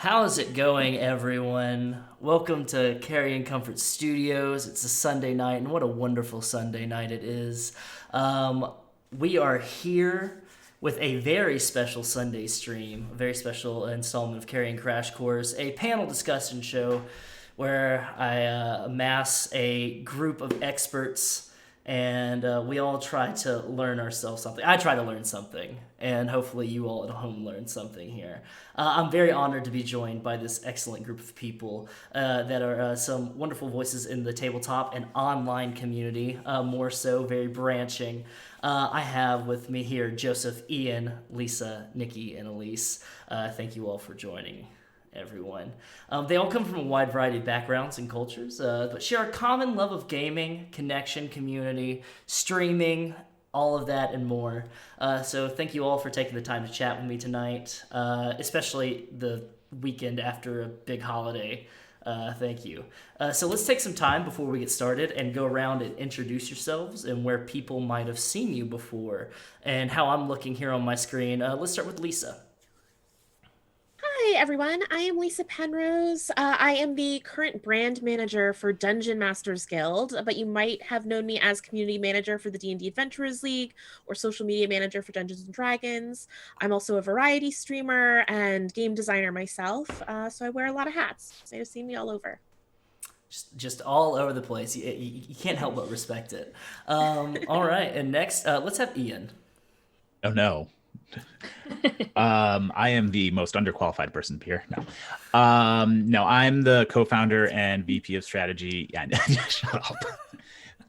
How's it going, everyone? Welcome to Carrion Comfort Studios. It's a Sunday night, and what a wonderful Sunday night it is. Um, we are here with a very special Sunday stream, a very special installment of Carrion Crash Course, a panel discussion show where I amass a group of experts and we all try to learn ourselves something. I try to learn something, and hopefully you all at home learn something here. I'm very honored to be joined by this excellent group of people that are some wonderful voices in the tabletop and online community, more so, very branching. I have with me here Joseph, Ian, Lysa, Nikki, and Elyse. Thank you all for joining everyone. They all come from a wide variety of backgrounds and cultures, but share a common love of gaming, connection, community, streaming, all of that and more. So thank you all for taking the time to chat with me tonight, especially the weekend after a big holiday. Thank you. So let's take some time before we get started and go around and introduce yourselves and where people might have seen you before and how I'm looking here on my screen. Let's start with Lysa. Hi, everyone. I am Lysa Penrose. I am the current brand manager for Dungeon Masters Guild, but you might have known me as community manager for the D&D Adventurers League or social media manager for Dungeons and Dragons. I'm also a variety streamer and game designer myself, so I wear a lot of hats. So you've seen me all over. Just all over the place. You can't help but respect it. All right, and next, let's have Ian. Oh no. I am the most underqualified person here. No, I'm the co-founder and VP of strategy. Yeah, shut up.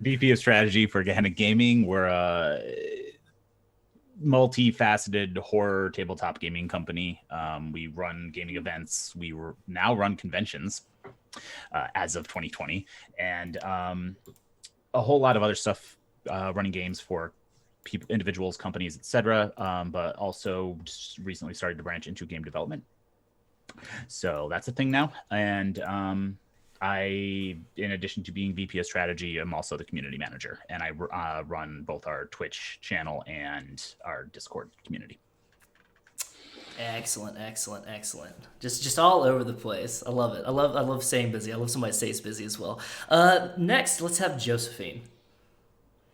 VP of strategy for Gehenna Gaming. We're a multifaceted horror tabletop gaming company. We run gaming events. We now run conventions as of 2020, and a whole lot of other stuff, running games for people, individuals, companies, etc. But also just recently started to branch into game development. So that's a thing now. And I, in addition to being VP of strategy, I'm also the community manager, and I run both our Twitch channel and our Discord community. Excellent. Just all over the place. I love it. I love staying busy. I love somebody that stays busy as well. Next, let's have Josephine.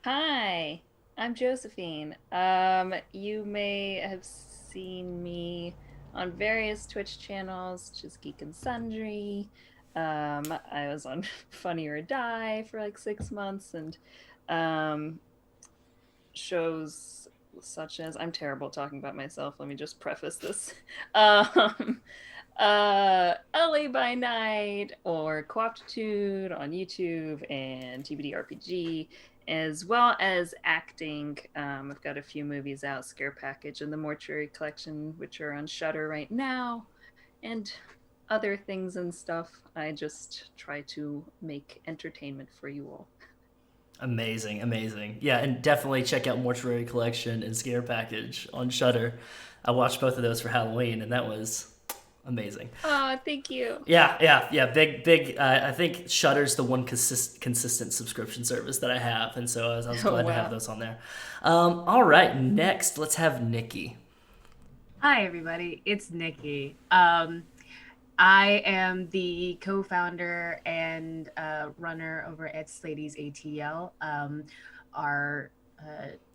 Hi, I'm Josephine. You may have seen me on various Twitch channels, such as Geek and Sundry. I was on Funny or Die for like 6 months, and shows such as, I'm terrible talking about myself, let me just preface this. LA by Night or Co-optitude on YouTube and TBD RPG, as well as acting. I've got a few movies out, Scare Package and the Mortuary Collection, which are on Shudder right now, and other things and stuff. I just try to make entertainment for you all. Amazing. Yeah, and definitely check out Mortuary Collection and Scare Package on Shudder. I watched both of those for Halloween, and that was amazing. Oh, thank you. Yeah. Big. I think Shudder's the one consistent subscription service that I have, and so I was glad to have those on there. All right, next let's have Nikki. Hi, everybody. It's Nikki. I am the co-founder and runner over at Slady's ATL, our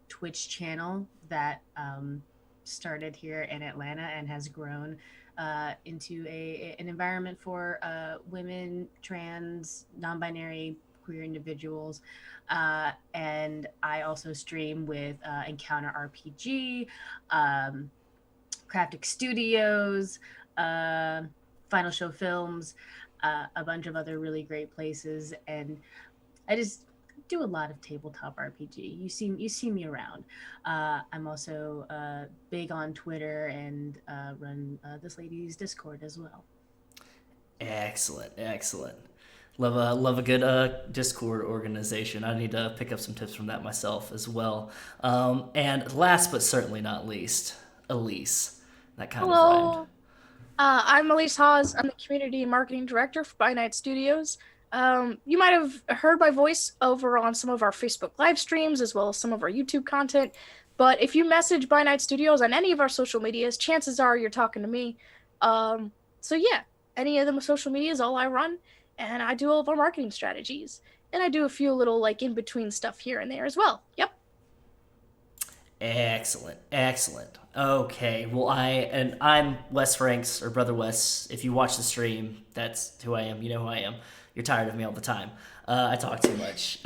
Twitch channel that started here in Atlanta and has grown into an environment for women, trans, non-binary, queer individuals. And I also stream with Encounter RPG, Craftic Studios, Final Show Films, a bunch of other really great places, and I just do a lot of tabletop RPG. You see me around. I'm also big on Twitter and run this lady's Discord as well. Excellent. Love a good Discord organization. I need to pick up some tips from that myself as well. And last but certainly not least, Elyse. That kind of rhymed. I'm Elyse Haws. I'm the Community and Marketing Director for By Night Studios. You might have heard my voice over on some of our Facebook live streams as well as some of our YouTube content. But if you message By Night Studios on any of our social medias, chances are you're talking to me. So yeah, any of the social media is all I run, and I do all of our marketing strategies, and I do a few little like in between stuff here and there as well. Yep. Excellent, excellent. Okay, well, I'm Wes Franks, or Brother Wes. If you watch the stream, that's who I am. You know who I am. You're tired of me all the time. I talk too much.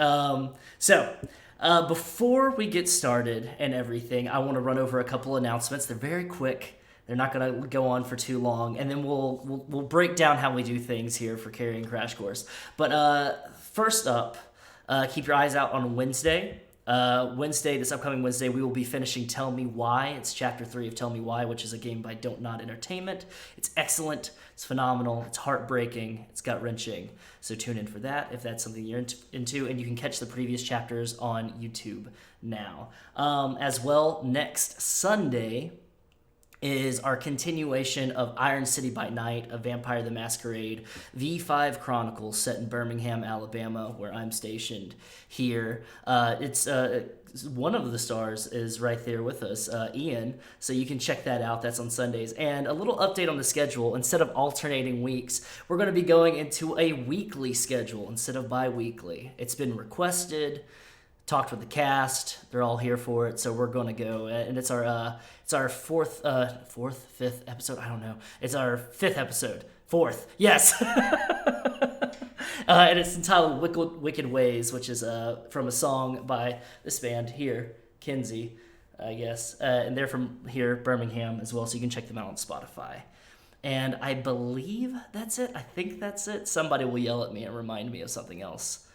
Before we get started and everything, I want to run over a couple announcements. They're very quick. They're not going to go on for too long, and then we'll break down how we do things here for Carrion Crash Course. But first up, keep your eyes out on Wednesday. This upcoming Wednesday, we will be finishing Tell Me Why. It's chapter 3 of Tell Me Why, which is a game by Don't Nod Entertainment. It's excellent. It's phenomenal. It's heartbreaking. It's gut-wrenching. So tune in for that if that's something you're into. And you can catch the previous chapters on YouTube now. As well, next Sunday is our continuation of Iron City by Night, A Vampire the Masquerade, V5 Chronicles, set in Birmingham, Alabama, where I'm stationed here. It's one of the stars is right there with us, Ian, so you can check that out. That's on Sundays. And a little update on the schedule. Instead of alternating weeks, we're going to be going into a weekly schedule instead of bi-weekly. It's been requested. Talked with the cast; they're all here for it, so we're going to go. And it's our fifth episode. I don't know. It's our fifth episode. Fourth, yes. And it's entitled "Wicked Ways," which is from a song by this band here, Kinsey, I guess, and they're from here, Birmingham, as well. So you can check them out on Spotify. And I believe that's it. I think that's it. Somebody will yell at me and remind me of something else.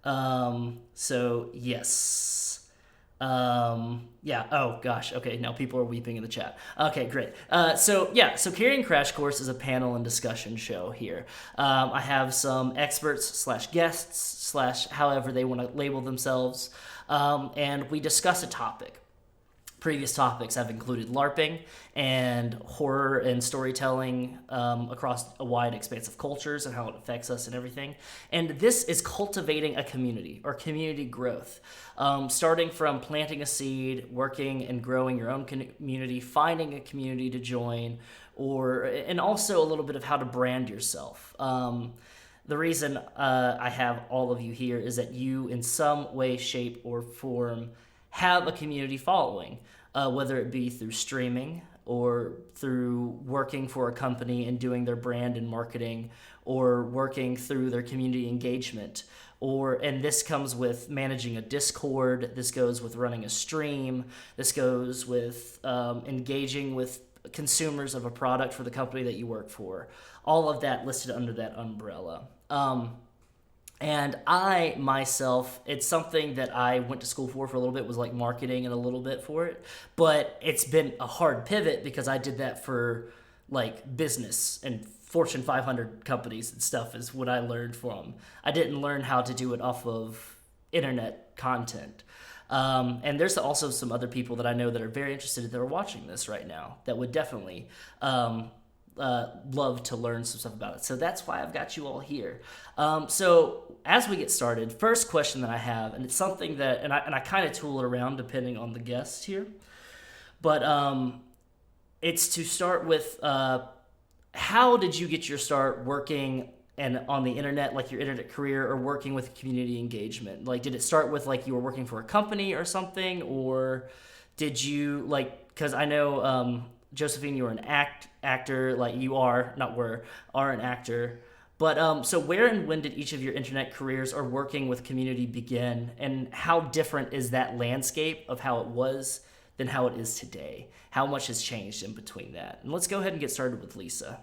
So yes. Yeah. Oh gosh. Okay. Now people are weeping in the chat. Okay, great. So Carrion Crash Course is a panel and discussion show here. I have some experts / guests / however they want to label themselves. And we discuss a topic. Previous topics have included LARPing and horror and storytelling across a wide expanse of cultures and how it affects us and everything. And this is cultivating a community or community growth, starting from planting a seed, working and growing your own community, finding a community to join, and also a little bit of how to brand yourself. The reason I have all of you here is that you, in some way, shape, or form, have a community following, whether it be through streaming or through working for a company and doing their brand and marketing, or working through their community engagement. And this comes with managing a Discord. This goes with running a stream. This goes with engaging with consumers of a product for the company that you work for. All of that listed under that umbrella. And I, myself, it's something that I went to school for a little bit, was like marketing and a little bit for it. But it's been a hard pivot because I did that for like business and Fortune 500 companies and stuff is what I learned from. I didn't learn how to do it off of internet content. And there's also some other people that I know that are very interested that are watching this right now that would definitely love to learn some stuff about it. So that's why I've got you all here. So as we get started, first question that I have, and it's something that, and I kind of tool it around depending on the guest here, but it's to start with, how did you get your start working and on the internet, like your internet career, or working with community engagement? Like, did it start with like you were working for a company or something, or did you like, because I know Josephine, you were an actor, like you are, not were, are an actor. But so where and when did each of your internet careers or working with community begin? And how different is that landscape of how it was than how it is today? How much has changed in between that? And let's go ahead and get started with Lysa.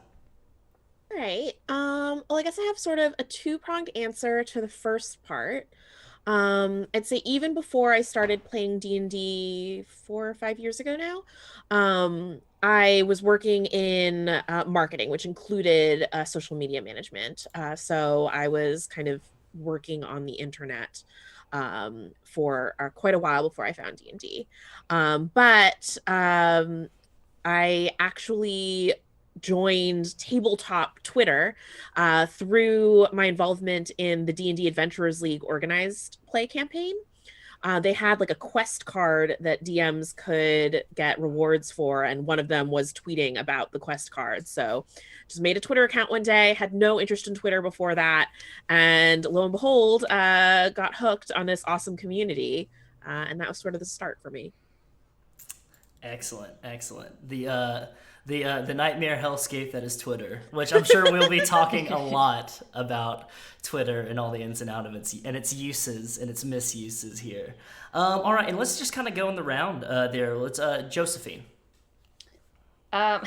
All right. Well, I guess I have sort of a two-pronged answer to the first part. I'd say even before I started playing D&D 4 or 5 years ago now, I was working in marketing, which included social media management. So I was kind of working on the internet for quite a while before I found D&D. But I actually joined tabletop Twitter through my involvement in the D&D Adventurers League organized play campaign. they had like a quest card that DMs could get rewards for, and one of them was tweeting about the quest card. So just made a Twitter account one day, had no interest in Twitter before that, and lo and behold, got hooked on this awesome community, and that was sort of the start for me. Excellent. The nightmare hellscape that is Twitter, which I'm sure we'll be talking a lot about Twitter and all the ins and outs of its uses and its misuses here. All right, and let's just kind of go in the round there. Let's Josephine. I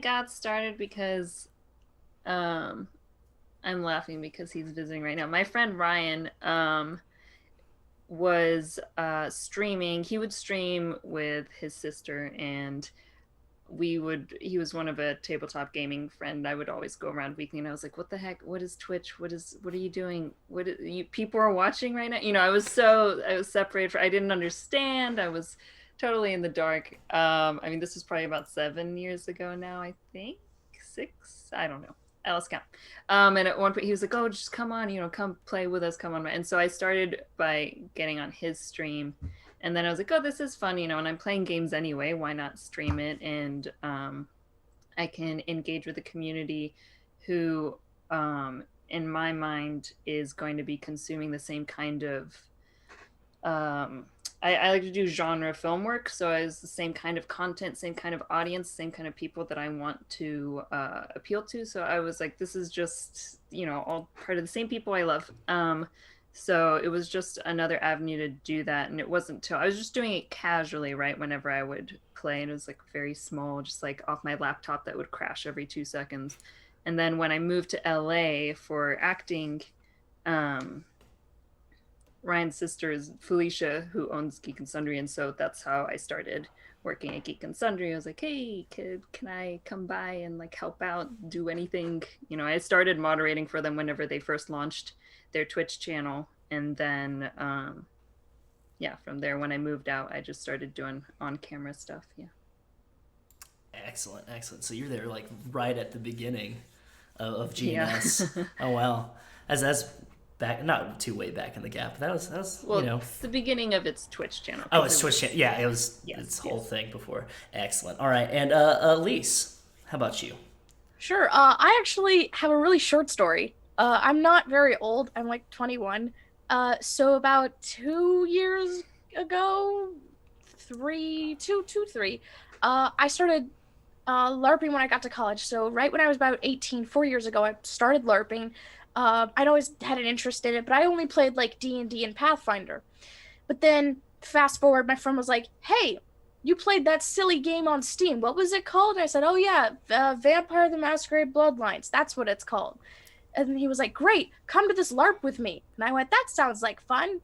got started because I'm laughing because he's visiting right now. My friend Ryan was streaming. He would stream with his sister, and he was one of a tabletop gaming friend. I would always go around weekly, and I was like, what the heck, what is Twitch, what are you doing, people are watching right now? I was separated I didn't understand. I was totally in the dark. I mean, this was probably about 7 years ago now, I think 6, I don't know, I lost count. And at one point he was like, oh, just come on, come play with us, come on. And so I started by getting on his stream, and then I was like, oh, this is fun, and I'm playing games anyway, why not stream it? And I can engage with the community who in my mind is going to be consuming the same kind of I like to do genre film work, so it's the same kind of content, same kind of audience, same kind of people that I want to appeal to. So I was like, this is just, all part of the same people I love. So it was just another avenue to do that. And it wasn't till I was just doing it casually, right? Whenever I would play, and it was like very small, just like off my laptop that would crash every 2 seconds. And then when I moved to LA for acting, Ryan's sister is Felicia, who owns Geek and Sundry, and so that's how I started working at Geek and Sundry. I was like, hey kid, can I come by and like help out, do anything? I started moderating for them whenever they first launched their Twitch channel, and then from there, when I moved out, I just started doing on-camera stuff. Excellent. So you're there like right at the beginning of GNS. Yeah. Oh wow. As back, not too way back in the gap. That was it's the beginning of its Twitch channel. Oh, it's Twitch channel. Yeah, it was its whole thing before. Excellent. All right, and Elyse, how about you? Sure. I actually have a really short story. I'm not very old. I'm like 21. So about 2 years ago, 3, I started LARPing when I got to college. So right when I was about 18, 4 years ago, I started LARPing. I'd always had an interest in it, but I only played like D&D and Pathfinder. But then fast forward, my friend was like, hey, you played that silly game on Steam. What was it called? And I said, oh yeah, Vampire the Masquerade Bloodlines. That's what it's called. And he was like, great, come to this LARP with me. And I went, that sounds like fun.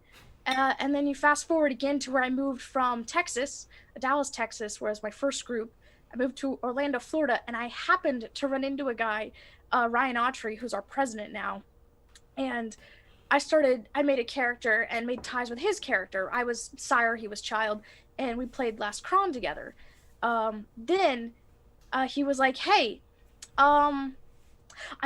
And then you fast forward again to where I moved from Texas, Dallas, Texas, where it was my first group. I moved to Orlando, Florida, and I happened to run into a guy, Ryan Autry, who's our president now. And I made a character and made ties with his character. I was sire, he was child, and we played Last Cron together. Then he was like, hey, I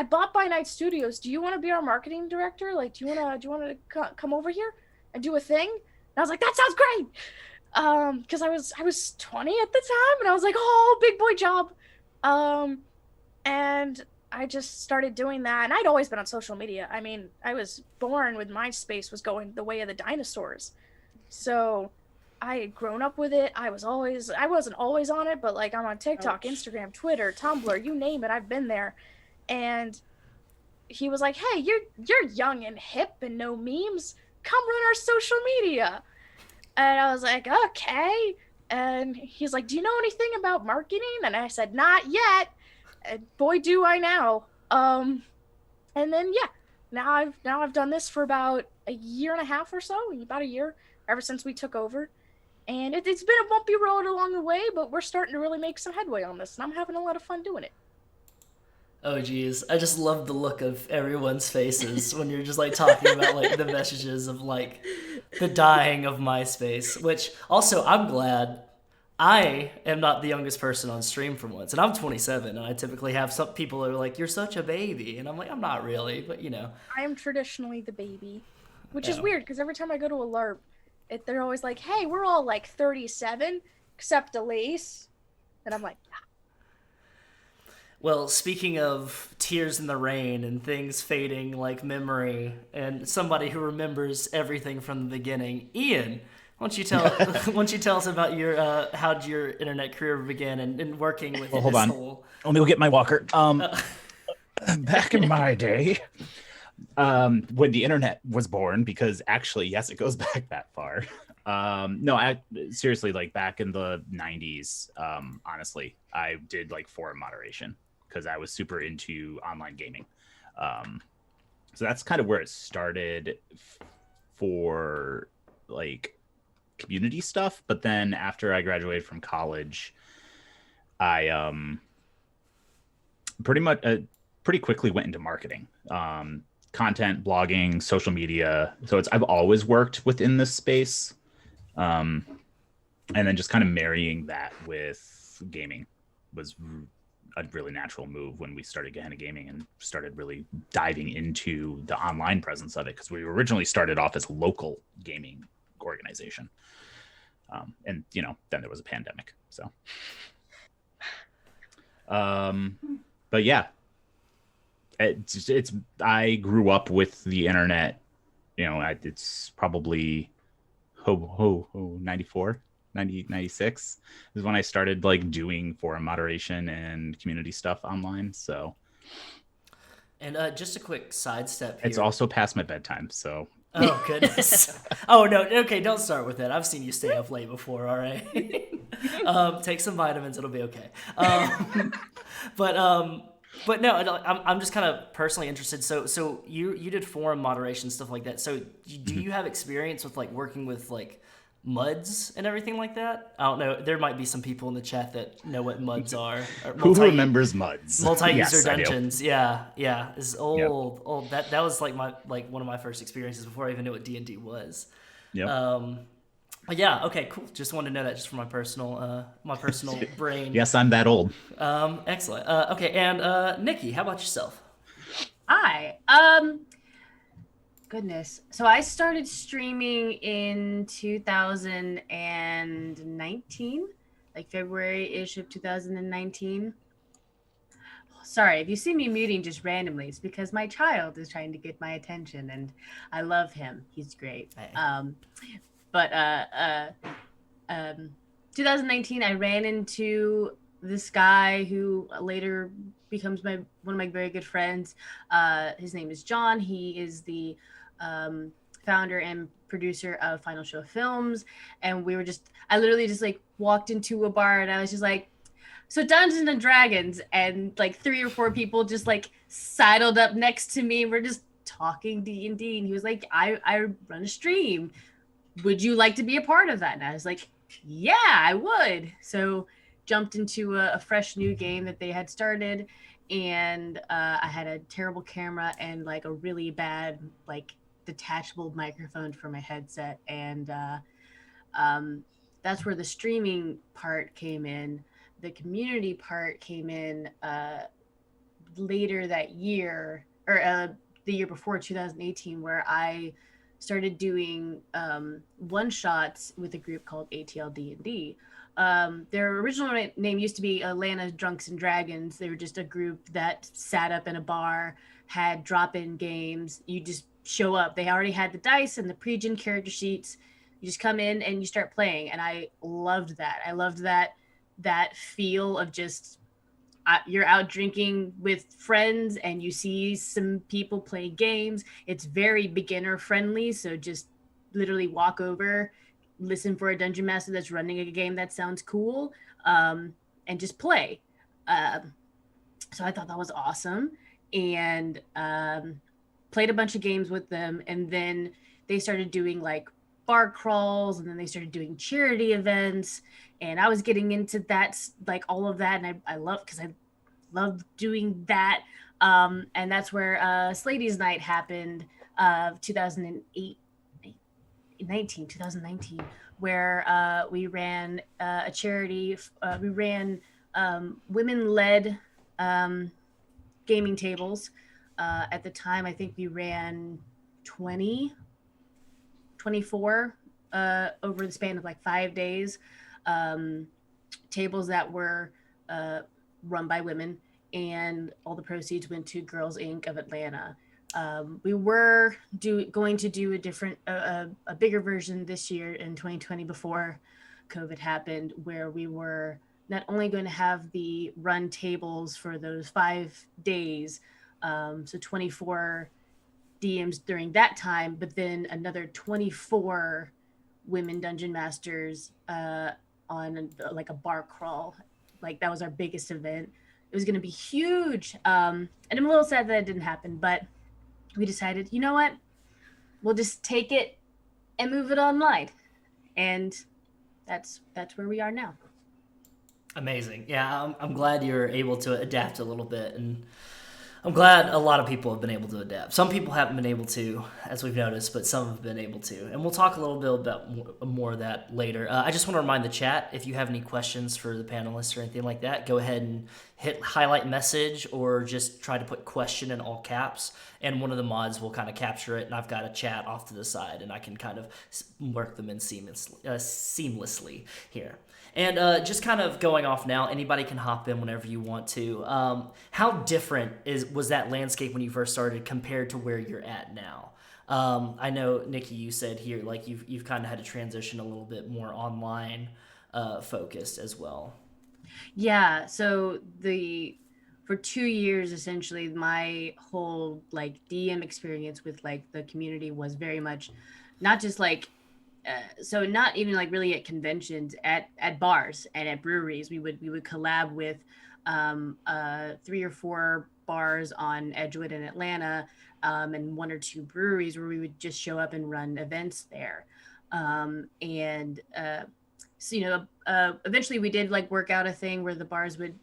bought By Night Studios. Do you want to be our marketing director? Like, do you want to come over here and do a thing? And I was like, that sounds great. Because I was 20 at the time, and I was like, oh, big boy job. And I just started doing that, and I'd always been on social media. I mean, I was born with MySpace was going the way of the dinosaurs. So I had grown up with it. I wasn't always on it, but like I'm on TikTok, Instagram, Twitter, Tumblr, you name it, I've been there. And he was like, hey, you're young and hip and no memes. Come run our social media. And I was like, okay. And he's like, do you know anything about marketing? And I said, not yet. And boy, do I now. And then, now I've done this for about a year and a half or so, about a year, ever since we took over. And it's been a bumpy road along the way, but we're starting to really make some headway on this, and I'm having a lot of fun doing it. Oh geez, I just love the look of everyone's faces when you're just like talking about like the messages of like the dying of MySpace, which also I'm glad I am not the youngest person on stream for once, and I'm 27, and I typically have some people who are like, you're such a baby, and I'm like, I'm not really, but I am traditionally the baby. which is Yeah. weird because every time I go to a LARP, they're always like, "Hey, we're all like 37 except Elyse," and I'm like, Well, speaking of tears in the rain and things fading like memory, and somebody who remembers everything from the beginning, Ian, why don't you tell why don't you tell us about your how'd your internet career begin and working with Well, hold this on. whole Let me go get my walker. Back in my day, when the internet was born, because actually, yes, it goes back that far. No, seriously, like back in the 90s, honestly, I did like forum moderation because I was super into online gaming. So that's kind of where it started for like community stuff. But then after I graduated from college, I pretty quickly went into marketing, content, blogging, social media. So I've always worked within this space. And then just kind of marrying that with gaming was a really natural move when we started getting into gaming and started really diving into the online presence of it, because we originally started off as a local gaming organization. And, then there was a pandemic. So, but yeah, I grew up with the internet, it's probably 94, 90, 96 is when I started like doing forum moderation and community stuff online. So, and just a quick sidestep here. it's also past my bedtime. So, oh goodness. Oh no. Okay, don't start with that. I've seen you stay up late before. All right. Take some vitamins. It'll be okay. But no, I'm just kind of personally interested. So you did forum moderation, stuff like that. So do you have experience with like working with like MUDs and everything like that? I don't know. There might be some people in the chat that know what MUDs are. Who remembers MUDs? Multi-user Yes, dungeons. Yeah. It's old. Yep. Old. That was like one of my first experiences before I even knew what D&D was. Yeah. Yeah. Okay. Cool. Just wanted to know that just for my personal brain. Yes, I'm that old. Excellent. Okay. And Nikki, how about yourself? Hi. Goodness. So I started streaming in 2019, like February-ish of 2019. Sorry, if you see me muting just randomly, it's because my child is trying to get my attention, and I love him. He's great. Hey. 2019, I ran into this guy who later becomes one of my very good friends. His name is John. He is the founder and producer of Final Show Films. And I literally just like walked into a bar and I was just like, so Dungeons and Dragons, and like 3 or 4 people just like sidled up next to me. We're just talking D&D. And he was like, I run a stream. Would you like to be a part of that? And I was like, yeah, I would. So jumped into a fresh new game that they had started. And I had a terrible camera and like a really bad, like detachable microphone for my headset. And that's where the streaming part came in. The community part came in later that year, or the year before, 2018, where I started doing one-shots with a group called ATL D&D. Their original name used to be Atlanta Drunks and Dragons. They were just a group that sat up in a bar, had drop-in games. You just show up. They already had the dice and the pre-gen character sheets. You just come in and you start playing. And I loved that. I loved that feel of just you're out drinking with friends and you see some people play games. It's very beginner friendly. So just literally walk over, listen for a dungeon master that's running a game that sounds cool, and just play. So I thought that was awesome, and played a bunch of games with them. And then they started doing like bar crawls, and then they started doing charity events, and I was getting into that, like all of that. And I love doing that. And that's where Slady's Night happened, 2019, where we ran a charity. We ran women-led gaming tables. At the time, I think we ran 20 24 over the span of like 5 days. Tables that were run by women, and all the proceeds went to Girls Inc. of Atlanta. We were going to do a bigger version this year in 2020 before COVID happened, where we were not only going to have the run tables for those 5 days, so 24 DMs during that time, but then another 24 women dungeon masters on like a bar crawl. Like that was our biggest event. It was going to be huge. And I'm a little sad that it didn't happen, but we decided, you know what? We'll just take it and move it online. And that's where we are now. Amazing. Yeah, I'm glad you're able to adapt a little bit, and I'm glad a lot of people have been able to adapt. Some people haven't been able to, as we've noticed, but some have been able to. And we'll talk a little bit about more of that later. I just want to remind the chat, if you have any questions for the panelists or anything like that, go ahead and hit highlight message or just try to put question in all caps, and one of the mods will kind of capture it, and I've got a chat off to the side, and I can kind of work them in seamlessly here. And just kind of going off now, anybody can hop in whenever you want to. How different was that landscape when you first started compared to where you're at now? I know, Nikki, you said here, like you've kind of had to transition a little bit more online focused as well. Yeah, so for 2 years, essentially, my whole like DM experience with like the community was very much not just like, so not even like really at conventions, at bars and at breweries. We would collab with 3 or 4 bars on Edgewood in Atlanta, and 1 or 2 breweries where we would just show up and run events there. So eventually we did like work out a thing where the bars would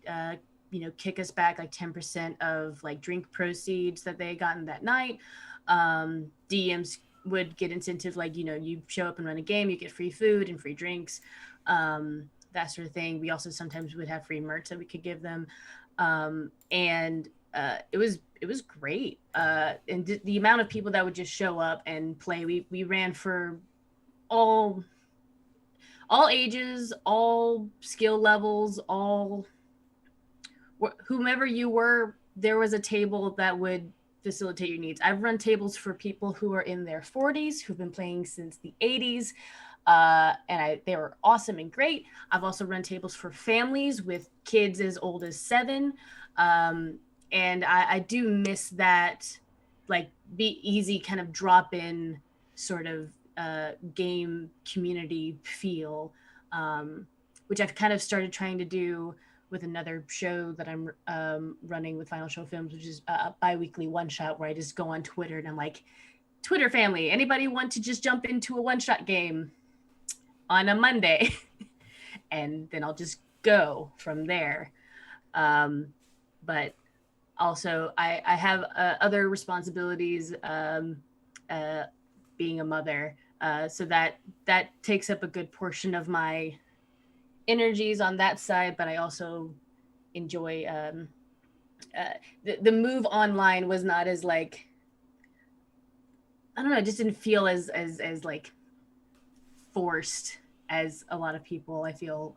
kick us back like 10% of like drink proceeds that they had gotten that night. DMs would get incentive, like, you show up and run a game, you get free food and free drinks, that sort of thing. We also sometimes would have free merch that we could give them. It was great. And the amount of people that would just show up and play, we ran for all ages, all skill levels, whomever you were, there was a table that would facilitate your needs. I've run tables for people who are in their 40s, who've been playing since the 80s. They were awesome and great. I've also run tables for families with kids as old as 7. And I do miss that, like, be easy kind of drop in sort of game community feel, which I've kind of started trying to do with another show that I'm running with Final Show Films, which is a bi-weekly one-shot where I just go on Twitter and I'm like, Twitter family, anybody want to just jump into a one-shot game on a Monday? And then I'll just go from there. But also I have other responsibilities, being a mother. So that takes up a good portion of my energies on that side, but I also enjoy the move online was not as like, I don't know, it just didn't feel as like forced as a lot of people I feel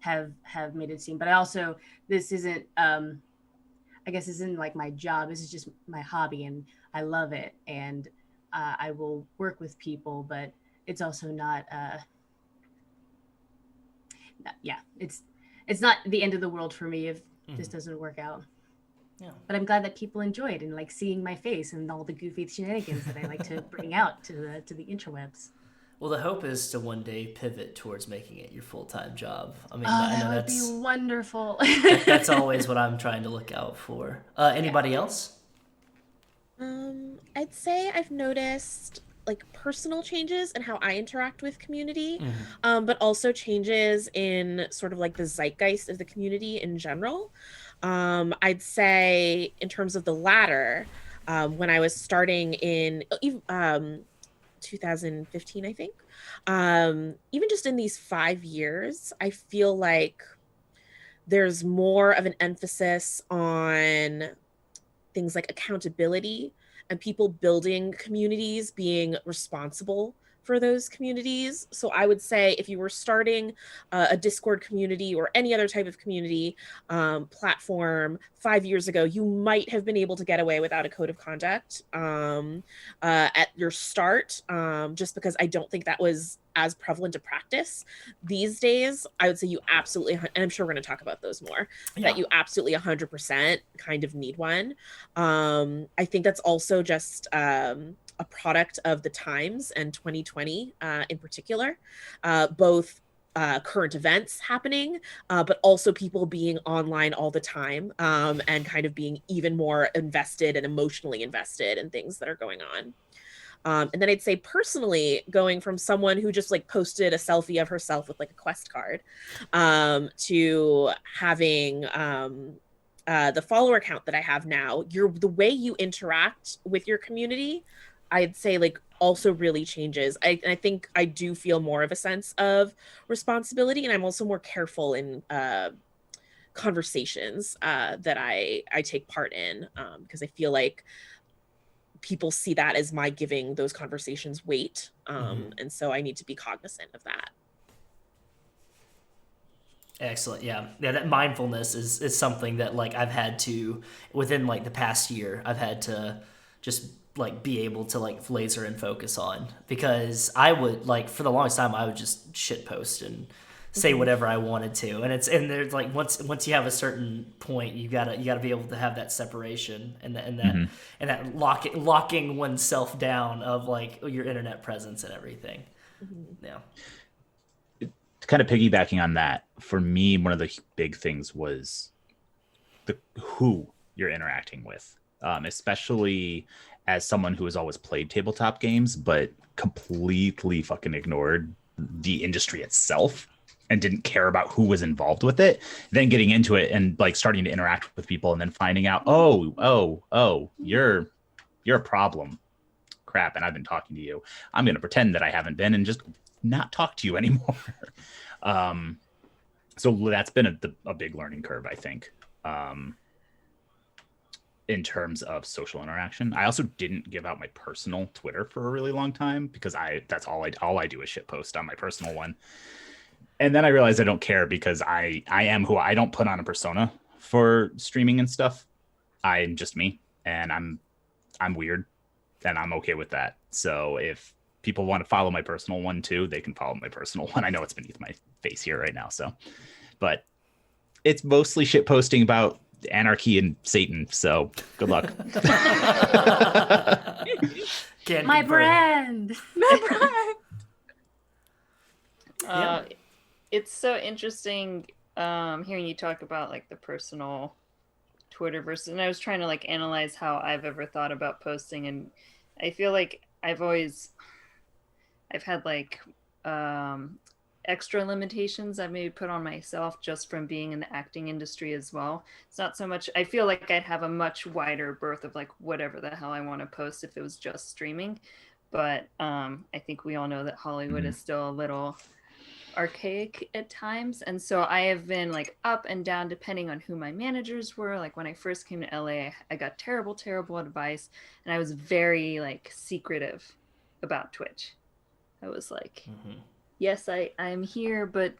have made it seem. But I also, this isn't I guess this isn't like my job, this is just my hobby and I love it, and I will work with people, but it's also not it's not the end of the world for me if this doesn't work out. Yeah. But I'm glad that people enjoyed and like seeing my face and all the goofy shenanigans that I like to bring out to the interwebs. Well, the hope is to one day pivot towards making it your full-time job. I mean, I know that would that's be wonderful. that's always what I'm trying to look out for. Anybody else? I'd say I've noticed like personal changes in how I interact with community, but also changes in sort of like the zeitgeist of the community in general. I'd say in terms of the latter, when I was starting in 2015, I think, even just in these 5 years, I feel like there's more of an emphasis on things like accountability and people building communities, being responsible for those communities. So I would say if you were starting a Discord community or any other type of community platform 5 years ago, you might have been able to get away without a code of conduct at your start, just because I don't think that was as prevalent a practice. These days, I would say you absolutely, and I'm sure we're going to talk about those more, that you absolutely 100% kind of need one. I think that's also just a product of the times and 2020 in particular, both current events happening, but also people being online all the time and kind of being even more invested and emotionally invested in things that are going on. And then I'd say personally, going from someone who just like posted a selfie of herself with like a quest card to having the follower count that I have now, the way you interact with your community, I'd say like also really changes. I think I do feel more of a sense of responsibility, and I'm also more careful in conversations that I take part in, because I feel like people see that as my giving those conversations weight. And so I need to be cognizant of that. Excellent. Yeah. That mindfulness is something that like I've had to, within like the past year, I've had to just like be able to like laser and focus on, because I would like for the longest time I would just shit post and say whatever I wanted to, and there's like once you have a certain point, you gotta be able to have that separation and that locking oneself down of like your internet presence and everything. Yeah. Kind of piggybacking on that, for me, one of the big things was who you're interacting with, especially as someone who has always played tabletop games, but completely fucking ignored the industry itself and didn't care about who was involved with it. Then getting into it and like starting to interact with people and then finding out, oh, you're a problem. Crap. And I've been talking to you. I'm going to pretend that I haven't been and just not talk to you anymore. So that's been a big learning curve, I think, in terms of social interaction. I also didn't give out my personal Twitter for a really long time because that's all I do is shit post on my personal one. And then I realized I don't care because I am who I don't put on a persona for streaming and stuff. I'm just me, and I'm weird, and I'm okay with that. So if people want to follow my personal one too, they can follow my personal one. I know it's beneath my face here right now, but it's mostly shit posting about anarchy and Satan. So good luck. My brand. It's so interesting hearing you talk about like the personal Twitter versus, and I was trying to like analyze how I've ever thought about posting, and I feel like I've had like extra limitations I maybe put on myself just from being in the acting industry as well. It's not so much, I feel like I'd have a much wider berth of like whatever the hell I want to post if it was just streaming. But I think we all know that Hollywood is still a little archaic at times, and so I have been like up and down depending on who my managers were. Like when I first came to LA, I got terrible advice, and I was very like secretive about Twitch. I was like, yes, I'm here, but,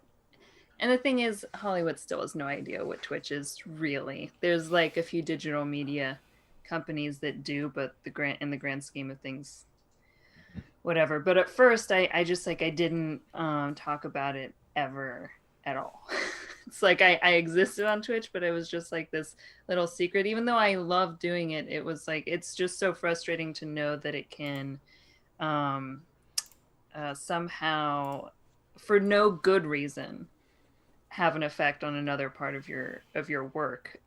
and the thing is, Hollywood still has no idea what Twitch is really. There's like a few digital media companies that do, but in the grand scheme of things, whatever. But at first I just like, I didn't talk about it ever at all. It's like I existed on Twitch, but it was just like this little secret. Even though I love doing it, it was like, it's just so frustrating to know that it can somehow, for no good reason, have an effect on another part of your work.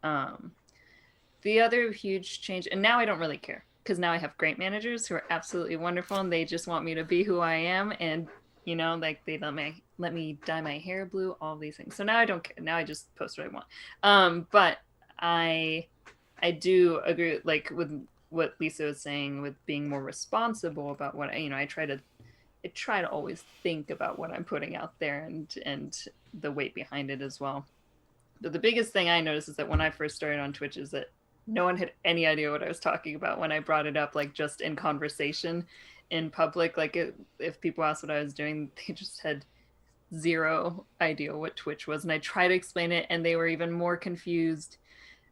The other huge change, and now I don't really care, because now I have great managers who are absolutely wonderful, and they just want me to be who I am, and you know, like they let me dye my hair blue, all these things. So now I don't care. Now I just post what I want. But I do agree, like with what Lysa was saying, with being more responsible about what I try to always think about what I'm putting out there and the weight behind it as well. But the biggest thing I noticed is that when I first started on Twitch is that no one had any idea what I was talking about when I brought it up, like just in conversation in public. Like if people asked what I was doing, they just had zero idea what Twitch was. And I tried to explain it and they were even more confused.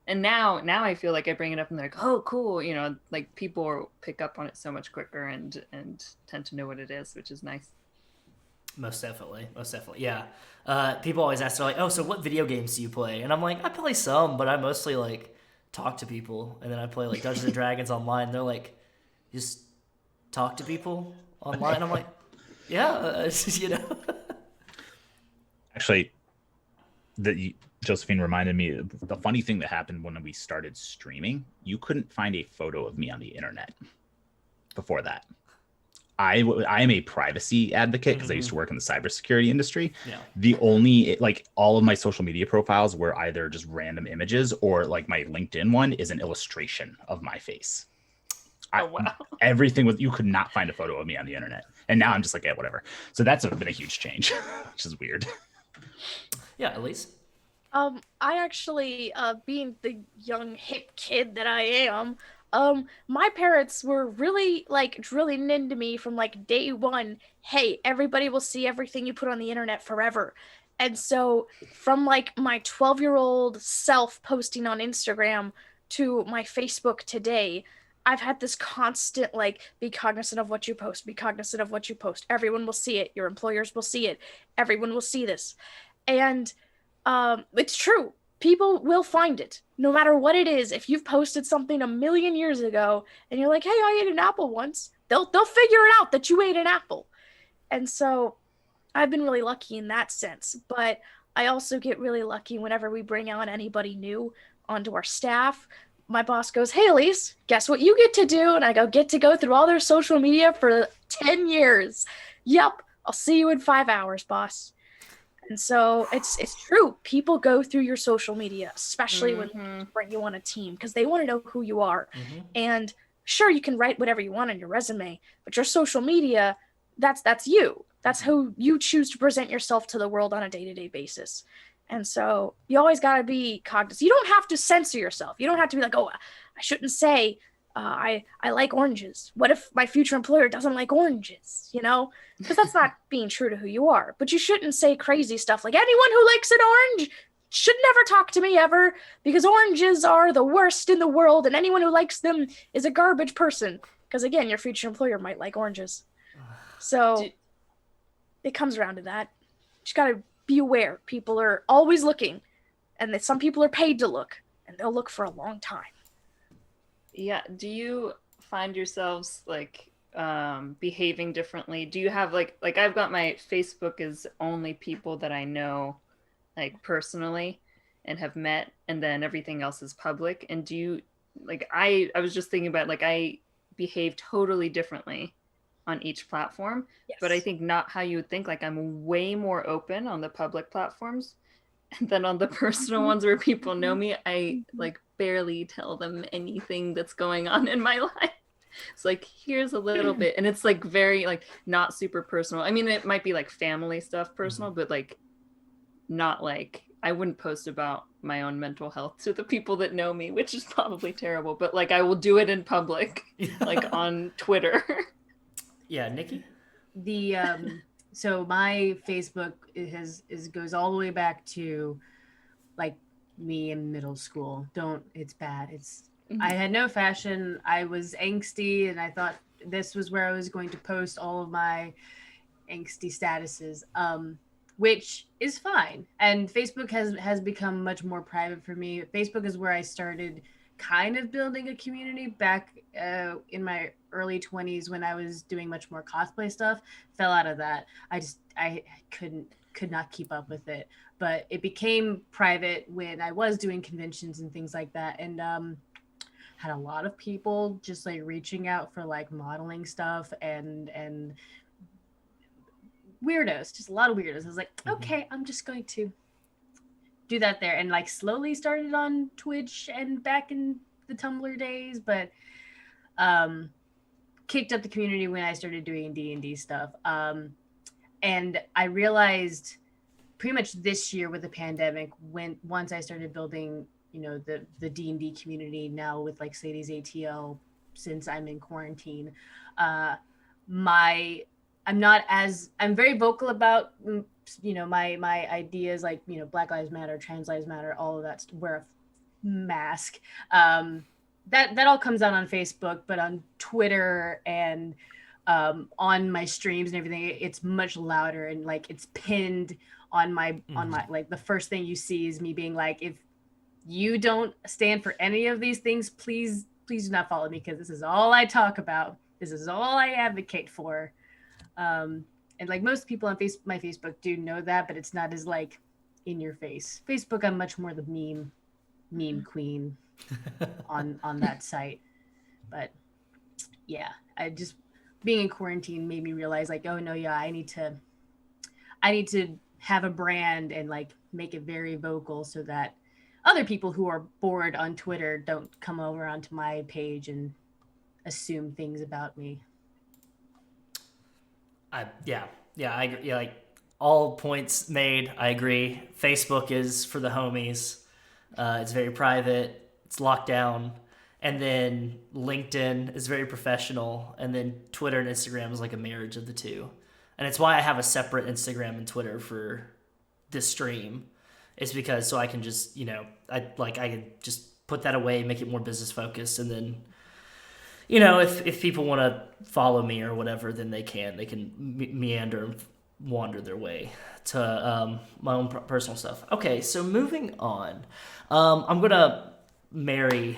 And now I feel like I bring it up and they're like, oh, cool. You know, like people pick up on it so much quicker and tend to know what it is, which is nice. Most definitely. Yeah. People always ask, they're like, oh, so what video games do you play? And I'm like, I play some, but I mostly like talk to people. And then I play like Dungeons and Dragons online. They're like, you just talk to people online? I'm like, yeah, you know. Actually, Josephine reminded me of the funny thing that happened when we started streaming. You couldn't find a photo of me on the internet before that. I am a privacy advocate because I used to work in the cybersecurity industry. Yeah. The only, like, all of my social media profiles were either just random images or like my LinkedIn one is an illustration of my face. Oh, wow. Everything was, you could not find a photo of me on the internet. And now I'm just like, yeah, whatever. So that's been a huge change, which is weird. Yeah, Elyse? I actually, being the young hip kid that I am, my parents were really like drilling into me from like day one, hey, everybody will see everything you put on the internet forever. And so from like my 12-year-old self posting on Instagram to my Facebook today, I've had this constant like, be cognizant of what you post, be cognizant of what you post. Everyone will see it. Your employers will see it. Everyone will see this. And it's true. People will find it, no matter what it is. If you've posted something 1,000,000 years ago and you're like, hey, I ate an apple once, they'll figure it out that you ate an apple. And so I've been really lucky in that sense. But I also get really lucky whenever we bring on anybody new onto our staff. My boss goes, hey, Elyse, guess what you get to do? And I get to go through all their social media for 10 years. Yep, I'll see you in 5 hours, boss. And so it's true. People go through your social media, especially when they bring you on a team, because they want to know who you are. And sure, you can write whatever you want on your resume, but your social media, that's you. That's who you choose to present yourself to the world on a day-to-day basis. And so you always got to be cognizant. You don't have to censor yourself. You don't have to be like, oh, I shouldn't say I like oranges. What if my future employer doesn't like oranges, you know? Because that's not being true to who you are. But you shouldn't say crazy stuff like anyone who likes an orange should never talk to me ever because oranges are the worst in the world and anyone who likes them is a garbage person. Because again, your future employer might like oranges. So it comes around to that. You just got to be aware. People are always looking and that some people are paid to look and they'll look for a long time. Yeah. Do you find yourselves like behaving differently? Do you have like I've got my Facebook is only people that I know like personally and have met, and then everything else is public? And do you like I was just thinking about like I behave totally differently on each platform, yes. But I think not how you would think. Like I'm way more open on the public platforms. And then on the personal ones where people know me, I like barely tell them anything that's going on in my life. It's like, here's a little bit. And it's like very like not super personal. I mean, it might be like family stuff personal, but like not like I wouldn't post about my own mental health to the people that know me, which is probably terrible. But like I will do it in public, like on Twitter. Yeah, Nikki? So my Facebook goes all the way back to like me in middle school. It's bad. I had no fashion. I was angsty and I thought this was where I was going to post all of my angsty statuses, which is fine. And Facebook has become much more private for me. Facebook is where I started kind of building a community back in my early 20s when I was doing much more cosplay stuff. Fell out of that. I could not keep up with it, but it became private when I was doing conventions and things like that, and had a lot of people just like reaching out for like modeling stuff and weirdos, just a lot of weirdos. I was like, okay, I'm just going to do that there, and like slowly started on Twitch and back in the Tumblr days, but kicked up the community when I started doing D&D stuff. And I realized pretty much this year with the pandemic, once I started building, the D&D community now with like Sadie's ATL since I'm in quarantine. I'm very vocal about my ideas, like Black Lives Matter, Trans Lives Matter, all of that. Wear a mask. That all comes out on Facebook, but on Twitter and on my streams and everything, it's much louder, and like it's pinned on my like the first thing you see is me being like, if you don't stand for any of these things, please do not follow me, because this is all I talk about. This is all I advocate for. And like most people on my Facebook do know that, but it's not as like in your face. Facebook, I'm much more the meme queen on that site. But yeah, I just being in quarantine made me realize like, oh no, yeah, I need to have a brand and like make it very vocal so that other people who are bored on Twitter don't come over onto my page and assume things about me. I agree. Yeah, like all points made. I agree. Facebook is for the homies. It's very private. It's locked down. And then LinkedIn is very professional. And then Twitter and Instagram is like a marriage of the two. And it's why I have a separate Instagram and Twitter for this stream. It's because so I can just, I can just put that away, make it more business focused, and then, if people want to follow me or whatever, then they can meander and wander their way to my own personal stuff. Okay, so moving on, I'm gonna marry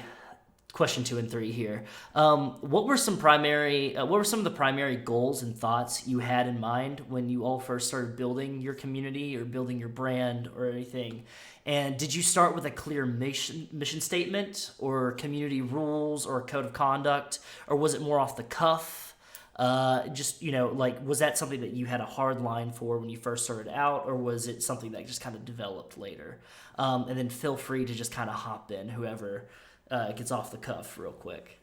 question 2 and 3 here. What were some of the primary goals and thoughts you had in mind when you all first started building your community or building your brand or anything? And did you start with a clear mission statement or community rules or code of conduct, or was it more off the cuff? Was that something that you had a hard line for when you first started out, or was it something that just kind of developed later? And then feel free to just kind of hop in, whoever gets off the cuff real quick.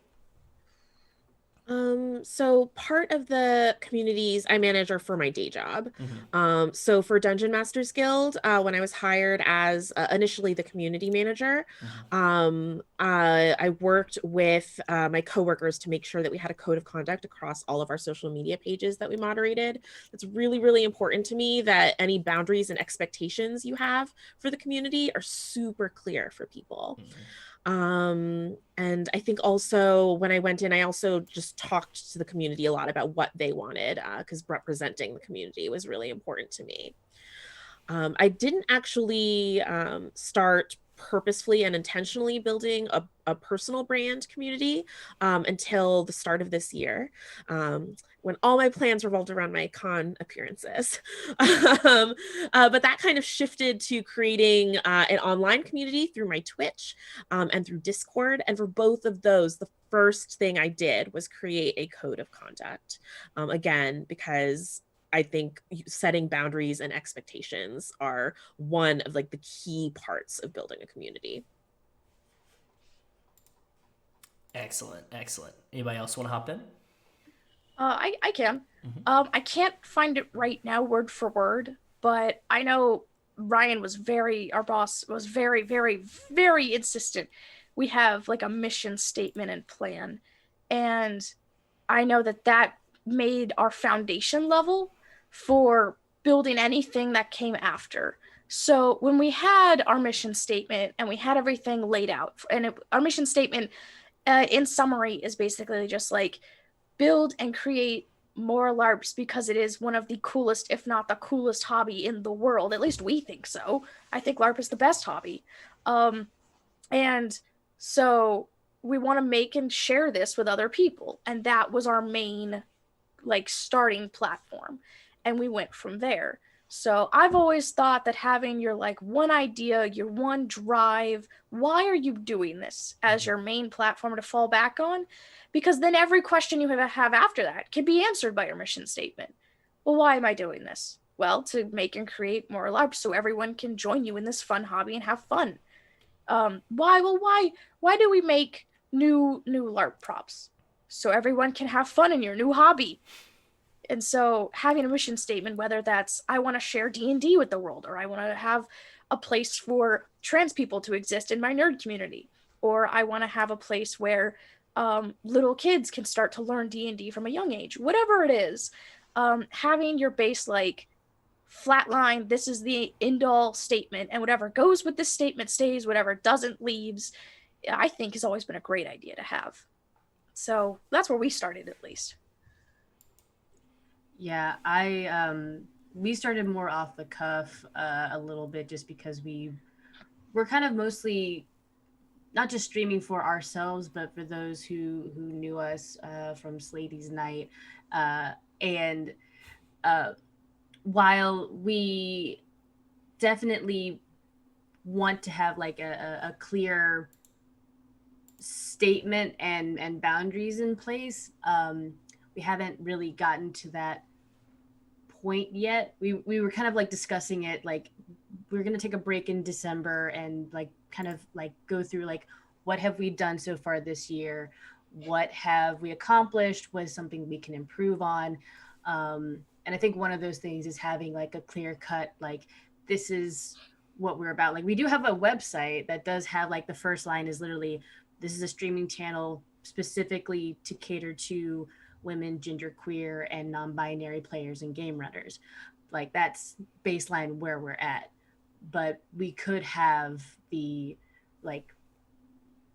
So part of the communities I manage are for my day job. Mm-hmm. So for Dungeon Masters Guild, when I was hired as initially the community manager, I worked with my coworkers to make sure that we had a code of conduct across all of our social media pages that we moderated. It's really, really important to me that any boundaries and expectations you have for the community are super clear for people. And I think also when I went in, I also just talked to the community a lot about what they wanted, because representing the community was really important to me. I didn't actually start purposefully and intentionally building a personal brand community until the start of this year, when all my plans revolved around my con appearances. But that kind of shifted to creating an online community through my Twitch and through Discord. And for both of those, the first thing I did was create a code of conduct. Again, because I think setting boundaries and expectations are one of like the key parts of building a community. Excellent. Anybody else want to hop in? I can. Mm-hmm. I can't find it right now word for word, but I know Ryan our boss was very, very, very insistent. We have like a mission statement and plan. And I know that made our foundation level for building anything that came after. So when we had our mission statement and we had everything laid out, and our mission statement in summary is basically just like build and create more LARPs because it is one of the coolest, if not the coolest hobby in the world. At least we think so. I think LARP is the best hobby. And so we want to make and share this with other people. And that was our main like starting platform. And we went from there. So I've always thought that having your like one idea, your one drive, why are you doing this as your main platform to fall back on? Because then every question you have after that can be answered by your mission statement. Well, why am I doing this? Well, to make and create more LARPs so everyone can join you in this fun hobby and have fun. Why? Well, why do we make new LARP props? So everyone can have fun in your new hobby. And so having a mission statement, whether that's I want to share D&D with the world, or I want to have a place for trans people to exist in my nerd community, or I want to have a place where little kids can start to learn D&D from a young age. Whatever it is, having your base like flatline, this is the end-all statement, and whatever goes with this statement stays, whatever doesn't leaves, I think has always been a great idea to have. So that's where we started, at least. Yeah, we started more off the cuff a little bit, just because we're kind of mostly not just streaming for ourselves, but for those who knew us from Slady's Night. And while we definitely want to have like a clear statement and boundaries in place, we haven't really gotten to that point yet. We were kind of like discussing it, like we're going to take a break in December and like kind of like go through like, what have we done so far this year? What have we accomplished? What is something we can improve on? And I think one of those things is having like a clear cut, like this is what we're about. Like we do have a website that does have like the first line is literally, this is a streaming channel specifically to cater to women, genderqueer, and non-binary players and game runners. Like that's baseline where we're at. But we could have the like,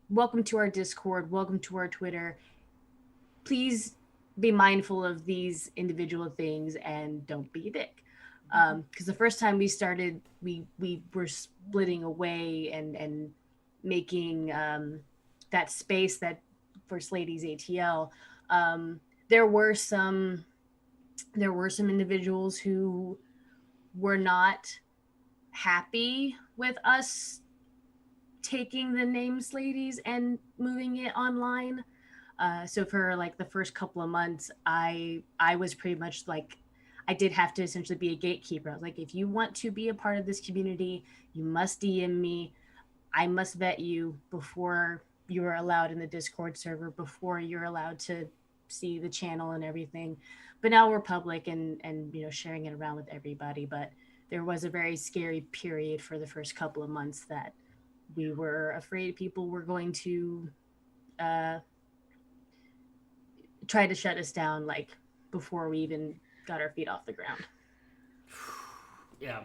welcome to our Discord, welcome to our Twitter. Please be mindful of these individual things and don't be a dick. Because the first time we started, we were splitting away and making that space that for Slady's ATL. There were some individuals who were not happy with us taking the name Slady's and moving it online. So for like the first couple of months, I was pretty much like, I did have to essentially be a gatekeeper. I was like, if you want to be a part of this community, you must DM me. I must vet you before you are allowed in the Discord server, before you're allowed to see the channel and everything. But now we're public and you know, sharing it around with everybody. But there was a very scary period for the first couple of months that we were afraid people were going to try to shut us down, like before we even got our feet off the ground. Yeah,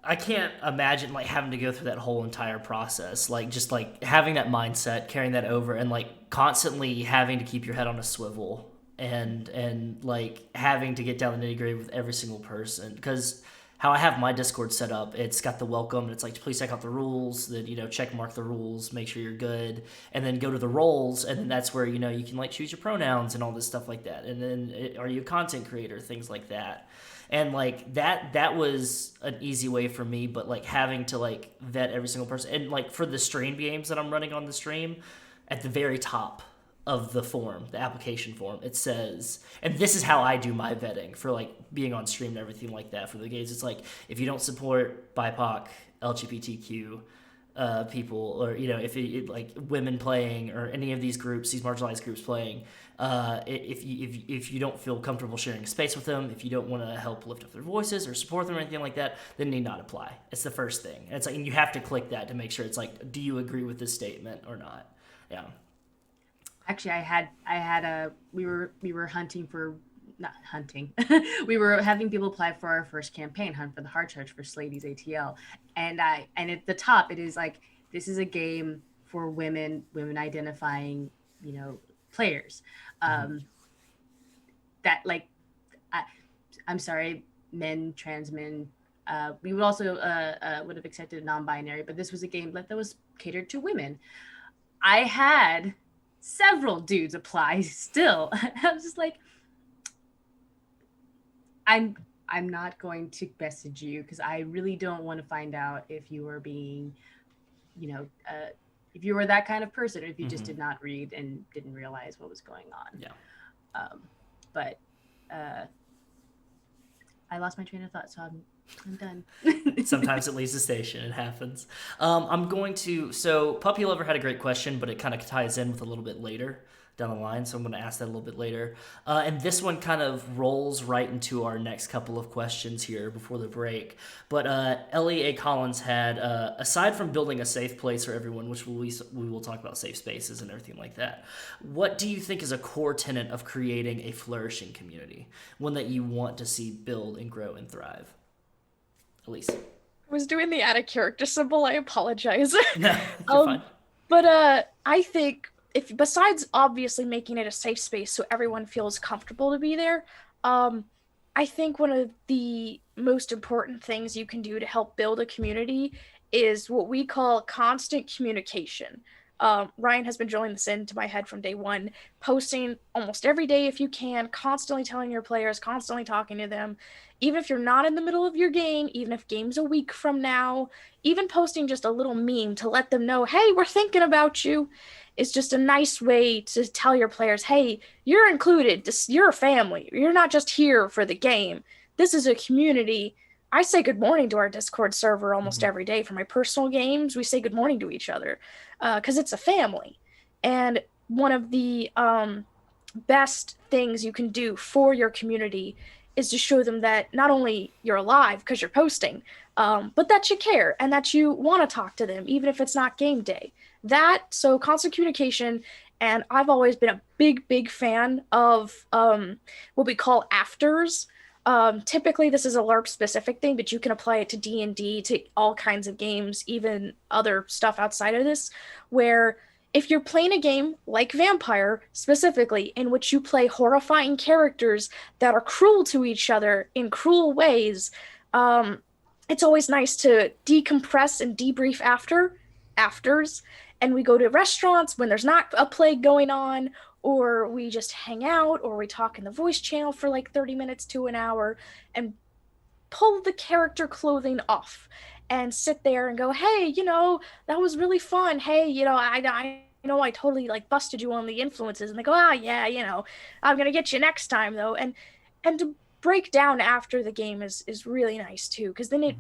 I can't imagine like having to go through that whole entire process, like just like having that mindset, carrying that over, and like constantly having to keep your head on a swivel and like having to get down the nitty-gritty with every single person. Because how I have my Discord set up, it's got the welcome, and it's like, please check out the rules, then, you know, check mark the rules, make sure you're good, and then go to the roles, and then that's where, you know, you can like choose your pronouns and all this stuff like that. And then are you a content creator, things like that. And like that was an easy way for me, but like having to like vet every single person. And like for the stream games that I'm running on the stream, at the very top of the form, the application form, it says, and this is how I do my vetting for like being on stream and everything like that for the games. It's like, if you don't support BIPOC, LGBTQ people, or, you know, if it like women playing or any of these groups, these marginalized groups playing, if you don't feel comfortable sharing space with them, if you don't want to help lift up their voices or support them or anything like that, then need not apply. It's the first thing. And it's like, and you have to click that to make sure it's like, do you agree with this statement or not? Yeah. Actually, we were hunting for, not hunting, we were having people apply for our first campaign, Hunt for the Hard Charge for Slady's ATL. And at the top, it is like, this is a game for women identifying, you know, players. That like, I'm sorry, men, trans men, we would also would have accepted non-binary, but this was a game that was catered to women. I had several dudes apply still. I was just like, I'm not going to message you because I really don't want to find out if you are being, you know, if you were that kind of person, or if you just did not read and didn't realize what was going on. Yeah. But I lost my train of thought, so I'm done. Sometimes it leaves the station. It happens. So Puppy Lover had a great question, but it kind of ties in with a little bit later down the line, so I'm going to ask that a little bit later. And this one kind of rolls right into our next couple of questions here before the break. But Ellie A. Collins had, aside from building a safe place for everyone, which we will talk about safe spaces and everything like that, what do you think is a core tenet of creating a flourishing community, one that you want to see build and grow and thrive? Elyse. I was doing the add a character symbol. I apologize. No, you're fine. But I think if besides obviously making it a safe space so everyone feels comfortable to be there, I think one of the most important things you can do to help build a community is what we call constant communication. Ryan has been drilling this into my head from day one, posting almost every day if you can, constantly telling your players, constantly talking to them, even if you're not in the middle of your game, even if game's a week from now, even posting just a little meme to let them know, hey, we're thinking about you, is just a nice way to tell your players, hey, you're included, you're a family, you're not just here for the game. This is a community. I say good morning to our Discord server almost every day. For my personal games, we say good morning to each other because it's a family. And one of the best things you can do for your community is to show them that not only you're alive because you're posting, but that you care and that you want to talk to them, even if it's not game day. So constant communication. And I've always been a big fan of what we call afters. Typically this is a LARP specific thing, but you can apply it to D&D, to all kinds of games, even other stuff outside of this, where if you're playing a game like Vampire specifically, in which you play horrifying characters that are cruel to each other in cruel ways, it's always nice to decompress and debrief afters, and we go to restaurants when there's not a plague going on, or we just hang out, or we talk in the voice channel for like 30 minutes to an hour and pull the character clothing off and sit there and go, hey, that was really fun. Hey, I totally like busted you on the influences. And they go, yeah, I'm going to get you next time though. And to break down after the game is really nice too, because then it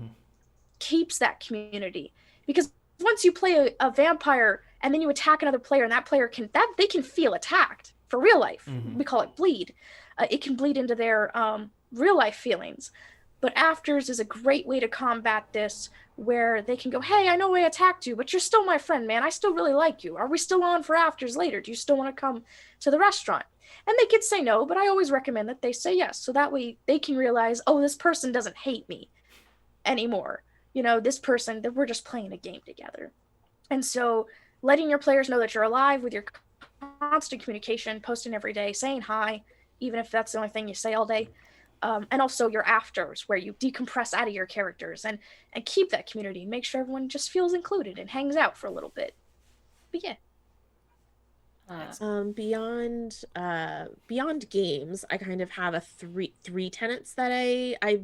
keeps that community. Because once you play a vampire and then you attack another player and that player they can feel attacked for real life. We call it bleed. It can bleed into their real life feelings. But afters is a great way to combat this, where they can go, hey, I know I attacked you, but you're still my friend, man. I still really like you. Are we still on for afters later? Do you still want to come to the restaurant? And they could say no, but I always recommend that they say yes. So that way they can realize, oh, this person doesn't hate me anymore. This person, that we're just playing a game together. And so letting your players know that you're alive with your constant communication, posting every day, saying hi, even if that's the only thing you say all day. And also your afters, where you decompress out of your characters and keep that community and make sure everyone just feels included and hangs out for a little bit. But yeah. Beyond games, I kind of have three tenets that I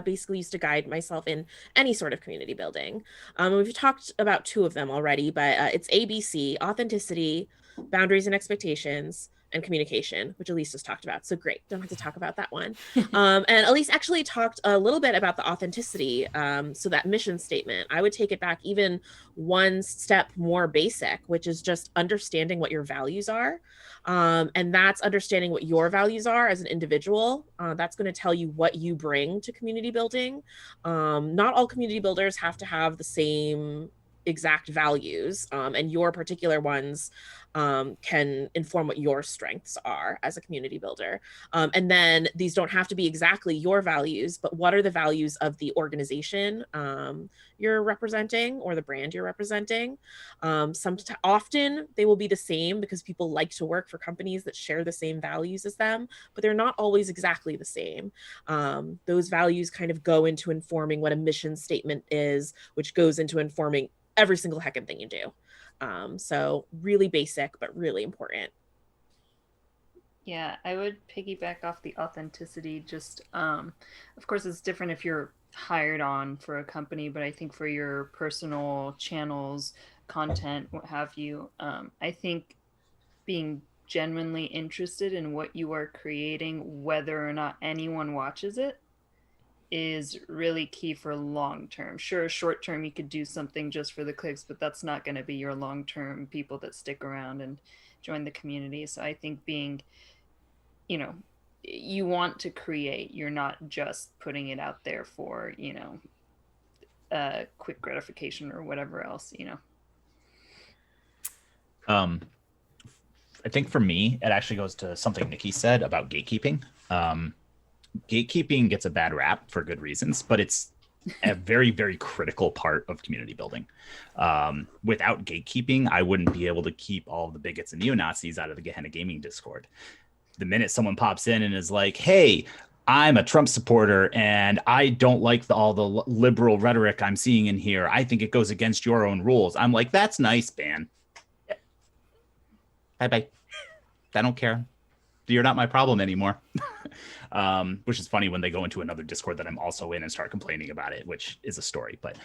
basically used to guide myself in any sort of community building. We've talked about two of them already, but it's ABC: authenticity, boundaries and expectations, and communication, which Elyse just talked about. So great, don't have to talk about that one. And Elyse actually talked a little bit about the authenticity. So that mission statement, I would take it back even one step more basic, which is just understanding what your values are. And that's understanding what your values are as an individual. That's going to tell you what you bring to community building. Not all community builders have to have the same exact values, and your particular ones can inform what your strengths are as a community builder. And then these don't have to be exactly your values, but what are the values of the organization you're representing or the brand you're representing? Often they will be the same because people like to work for companies that share the same values as them, but they're not always exactly the same. Those values kind of go into informing what a mission statement is, which goes into informing every single heckin' thing you do. So really basic, but really important. Yeah, I would piggyback off the authenticity. Just, of course, it's different if you're hired on for a company, but I think for your personal channels, content, what have you, I think being genuinely interested in what you are creating, whether or not anyone watches it, is really key for long term. Sure, short term you could do something just for the clicks, but that's not going to be your long term people that stick around and join the community. So I think being, you know, you want to create, you're not just putting it out there for, you know, quick gratification or whatever else, you know. I think for me, it actually goes to something Nikki said about gatekeeping. Gatekeeping gets a bad rap for good reasons, but it's a very, very critical part of community building. Without gatekeeping, I wouldn't be able to keep all of the bigots and neo-Nazis out of the Gehenna Gaming Discord. The minute someone pops in and is like, hey, I'm a Trump supporter and I don't like all the liberal rhetoric I'm seeing in here. I think it goes against your own rules. I'm like, that's nice, man. Bye-bye. I don't care. You're not my problem anymore. Which is funny when they go into another Discord that I'm also in and start complaining about it, which is a story. But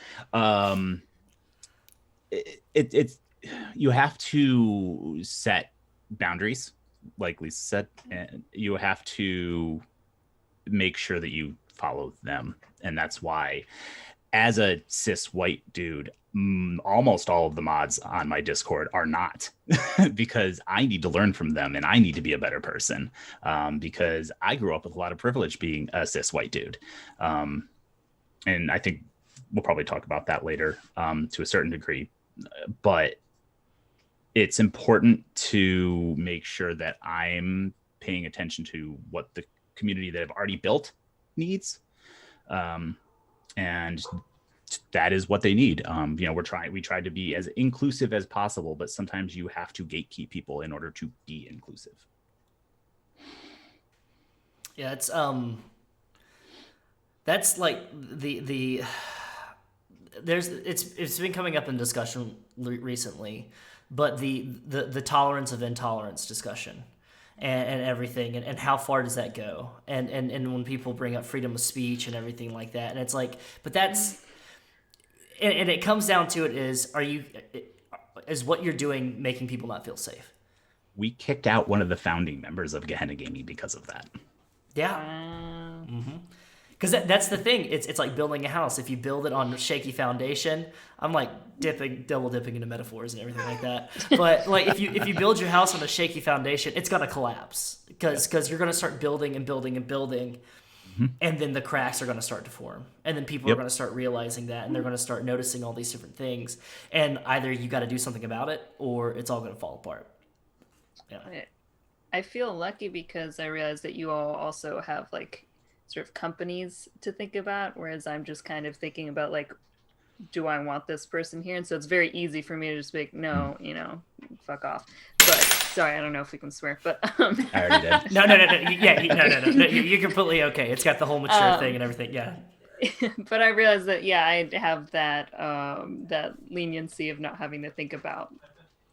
it's you have to set boundaries, like Lysa said, and you have to make sure that you follow them. And that's why, as a cis white dude, almost all of the mods on my Discord are not, because I need to learn from them and I need to be a better person, because I grew up with a lot of privilege being a cis white dude. And I think we'll probably talk about that later to a certain degree, but it's important to make sure that I'm paying attention to what the community that I've already built needs. And that is what they need. You know, we try to be as inclusive as possible, but sometimes you have to gatekeep people in order to be inclusive. Yeah, it's that's like it's been coming up in discussion recently, but the tolerance of intolerance discussion and everything, and how far does that go? And when people bring up freedom of speech and everything like that, and it's like, but that's, and it comes down to it is what you're doing making people not feel safe? We kicked out one of the founding members of Gehenna Gaming because of that. Yeah. Because that's the thing. It's like building a house. If you build it on a shaky foundation, I'm like double dipping into metaphors and everything like that. But like if you build your house on a shaky foundation, it's gonna collapse because you're gonna start building and building and building, and then the cracks are gonna start to form, and then people are gonna start realizing that, and they're gonna start noticing all these different things, and either you got to do something about it or it's all gonna fall apart. Yeah. I feel lucky because I realize that you all also have like sort of companies to think about, whereas I'm just kind of thinking about like, do I want this person here? And so it's very easy for me to just be like, no, you know, fuck off. But sorry, I don't know if we can swear, but I already did. No. Yeah, no. You're completely okay. It's got the whole mature thing and everything. Yeah. But I realized that, yeah, I have that that leniency of not having to think about,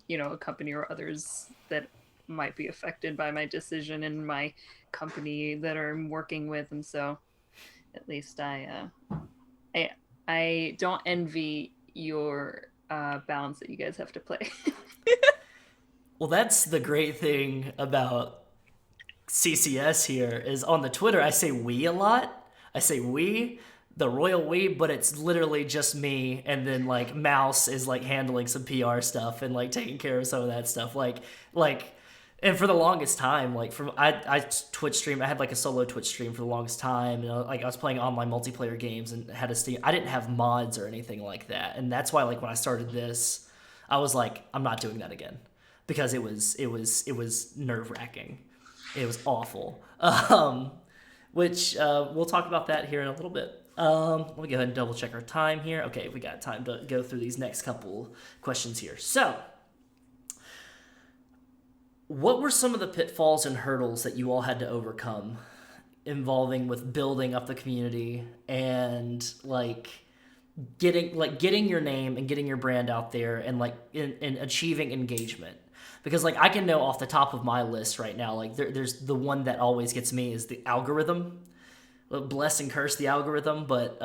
you know, a company or others that might be affected by my decision in my company that I'm working with, and so at least I don't envy your balance that you guys have to play. Well, that's the great thing about CCS here is on the Twitter I say we a lot. I say we, the royal we, but it's literally just me, and then like Mouse is like handling some PR stuff and like taking care of some of that stuff, like. And for the longest time, like I Twitch stream, I had like a solo Twitch stream for the longest time. You know, like I was playing online multiplayer games and had a Steam. I didn't have mods or anything like that, and that's why like when I started this, I was like, I'm not doing that again, because it was nerve wracking, it was awful. Which we'll talk about that here in a little bit. Let me go ahead and double check our time here. Okay, we got time to go through these next couple questions here. So, what were some of the pitfalls and hurdles that you all had to overcome involving with building up the community and like getting your name and getting your brand out there and like in achieving engagement? Because like I can know off the top of my list right now, like there's the one that always gets me is the algorithm. Bless and curse the algorithm, but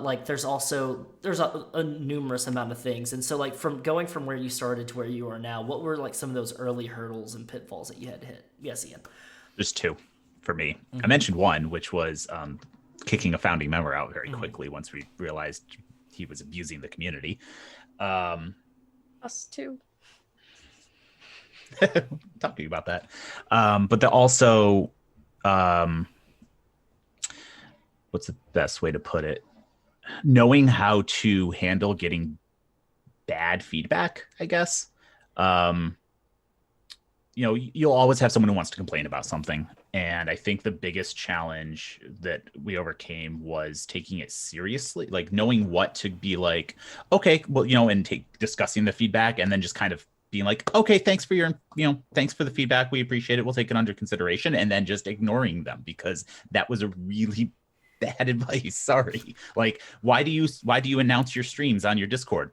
like there's a numerous amount of things, and so like from where you started to where you are now, what were like some of those early hurdles and pitfalls that you had to hit? Yes, Ian. There's two for me. I mentioned one, which was kicking a founding member out very quickly once we realized he was abusing the community. Us too. talk to you about that. But also, what's the best way to put it? Knowing how to handle getting bad feedback, I guess. You'll always have someone who wants to complain about something. And I think the biggest challenge that we overcame was taking it seriously, like knowing what to be like, okay, well, and discussing the feedback, and then just kind of being like, okay, thanks for thanks for the feedback. We appreciate it. We'll take it under consideration. And then just ignoring them, because that was a really bad advice. Sorry. Like, why do you announce your streams on your Discord?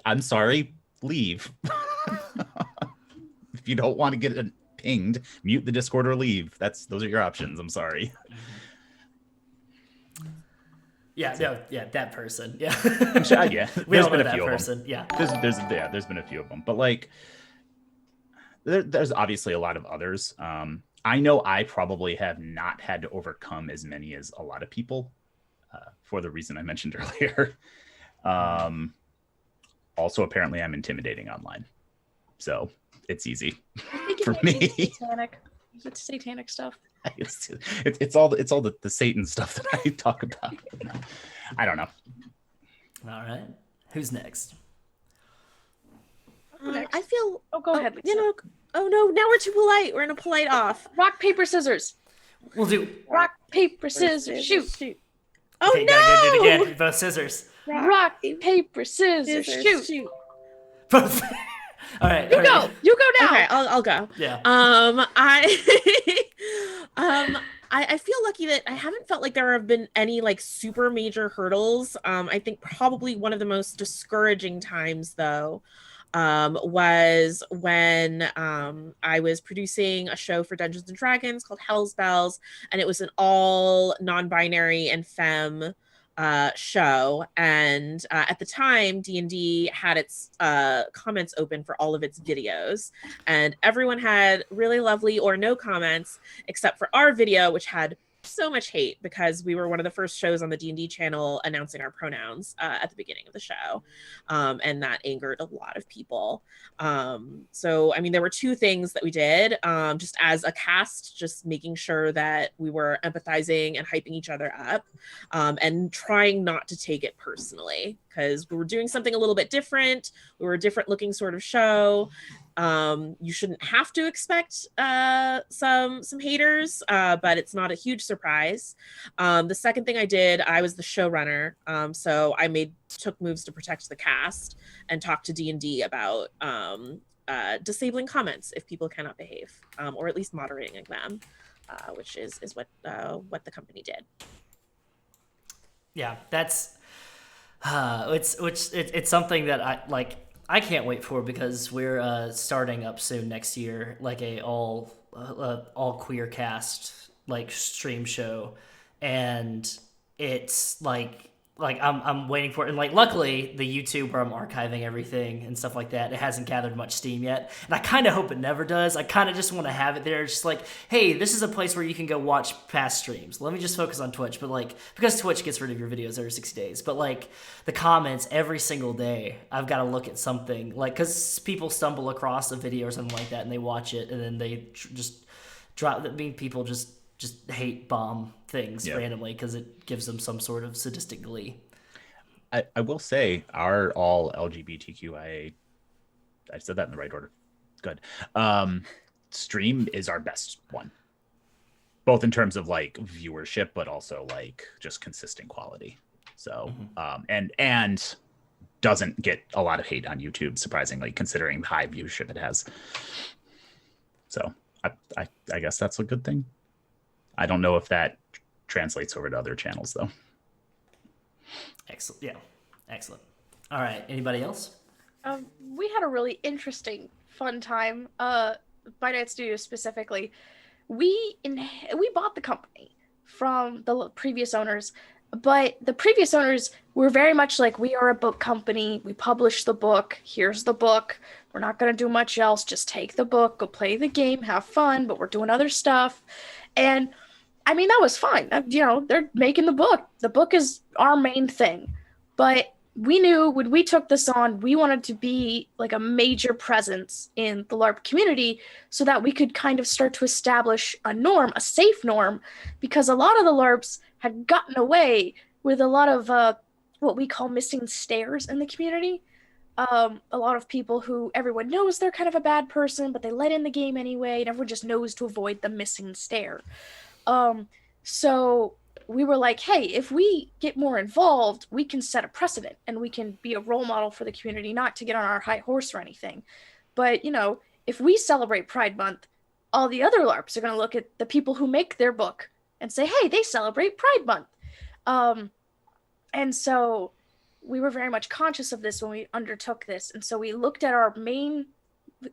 I'm sorry, leave. If you don't want to get it pinged, mute the Discord or leave. Those are your options. I'm sorry. Yeah, that person. Yeah. I'm sure, yeah. There's been a few of them. Yeah. There's been a few of them. But like there's obviously a lot of others. I know I probably have not had to overcome as many as a lot of people, for the reason I mentioned earlier. Also, apparently I'm intimidating online. So it's easy for me. It's satanic stuff. It's all the Satan stuff that I talk about. I don't know. All right. Who's next? I feel. Oh, go ahead, Lisa. Oh no! Now we're too polite. We're in a polite off. Rock, paper, scissors. We'll do rock, paper, scissors. Shoot. Oh okay, no! Do it again. Both scissors. Rock, paper, scissors. Shoot. Both. All right. You go. You go now. Okay, I'll go. Yeah. I feel lucky that I haven't felt like there have been any like super major hurdles. I think probably one of the most discouraging times though was when I was producing a show for Dungeons and Dragons called Hell's Bells, and it was an all non-binary and femme show, and at the time D&D had its comments open for all of its videos, and everyone had really lovely or no comments except for our video, which had so much hate because we were one of the first shows on the D&D channel announcing our pronouns at the beginning of the show, and that angered a lot of people. So I mean, there were two things that we did just as a cast, just making sure that we were empathizing and hyping each other up, and trying not to take it personally, because we were doing something a little bit different. We were a different looking sort of show. You shouldn't have to expect some haters, but it's not a huge surprise. The second thing I did, I was the showrunner, so I took moves to protect the cast and talk to D&D about disabling comments if people cannot behave, or at least moderating them, which is what the company did. Yeah, that's it's something that I can't wait for, because we're starting up soon next year, like a all queer cast like stream show, and it's like I'm waiting for it, and like luckily the YouTube where I'm archiving everything and stuff like that, it hasn't gathered much steam yet, and I kind of hope it never does. I kind of just want to have it there, just like, hey, this is a place where you can go watch past streams. Let me just focus on Twitch, but like, because Twitch gets rid of your videos every 60 days, but like the comments every single day, I've got to look at something, like, because people stumble across a video or something like that and they watch it and then they just drop. I mean, people just hate bomb things randomly because it gives them some sort of sadistic glee. I will say our all LGBTQIA, I said that in the right order. Good. Stream is our best one, both in terms of like viewership, but also like just consistent quality. So, and doesn't get a lot of hate on YouTube, surprisingly, considering the high viewership it has. So I guess that's a good thing. I don't know if that translates over to other channels, though. Excellent. Yeah. Excellent. All right. Anybody else? We had a really interesting, fun time. By Night Studios specifically. We bought the company from the previous owners, but the previous owners were very much like, we are a book company. We publish the book. Here's the book. We're not going to do much else. Just take the book, go play the game, have fun, but we're doing other stuff. And I mean, that was fine. They're making the book. The book is our main thing. But we knew when we took this on, we wanted to be like a major presence in the LARP community so that we could kind of start to establish a norm, a safe norm, because a lot of the LARPs had gotten away with a lot of what we call missing stairs in the community. A lot of people who everyone knows they're kind of a bad person, but they let in the game anyway, and everyone just knows to avoid the missing stair. So we were like, hey, if we get more involved, we can set a precedent and we can be a role model for the community, not to get on our high horse or anything. But, if we celebrate Pride Month, all the other LARPs are going to look at the people who make their book and say, hey, they celebrate Pride Month. And so we were very much conscious of this when we undertook this. And so we looked at our main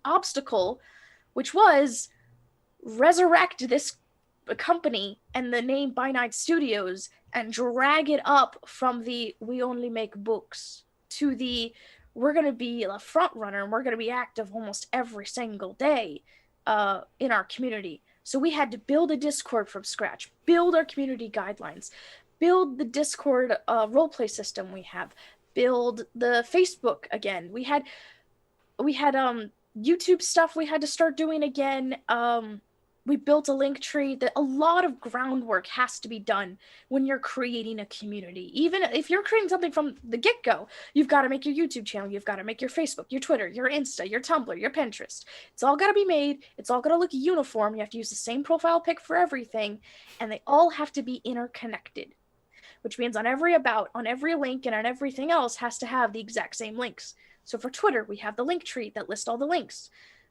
obstacle, which was resurrect this company and the name By Night Studios and drag it up from the we only make books to the we're going to be a front runner and we're going to be active almost every single day in our community. So we had to build a Discord from scratch, build our community guidelines, build the Discord roleplay system we have, build the Facebook again. We had YouTube stuff we had to start doing again. We built a link tree. That a lot of groundwork has to be done when you're creating a community. Even if you're creating something from the get-go, you've got to make your YouTube channel, you've got to make your Facebook, your Twitter, your Insta, your Tumblr, your Pinterest. It's all got to be made. It's all got to look uniform. You have to use the same profile pic for everything, and they all have to be interconnected, which means on every about, on every link, and on everything else has to have the exact same links. So for Twitter, we have the link tree that lists all the links.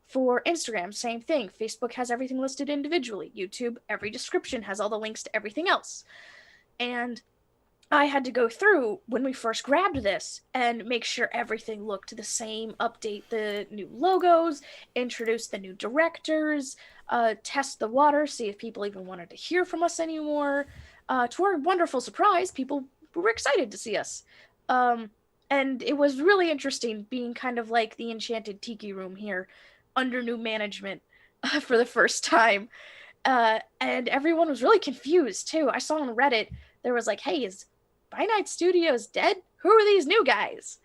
For Instagram, same thing. Facebook has everything listed individually. YouTube, every description has all the links to everything else. And I had to go through when we first grabbed this and make sure everything looked the same, update the new logos, introduce the new directors, test the water, see if people even wanted to hear from us anymore. To our wonderful surprise, people were excited to see us. And it was really interesting being kind of like the enchanted tiki room here under new management for the first time. And everyone was really confused too. I saw on Reddit, there was like, hey, is By Night Studios dead? Who are these new guys?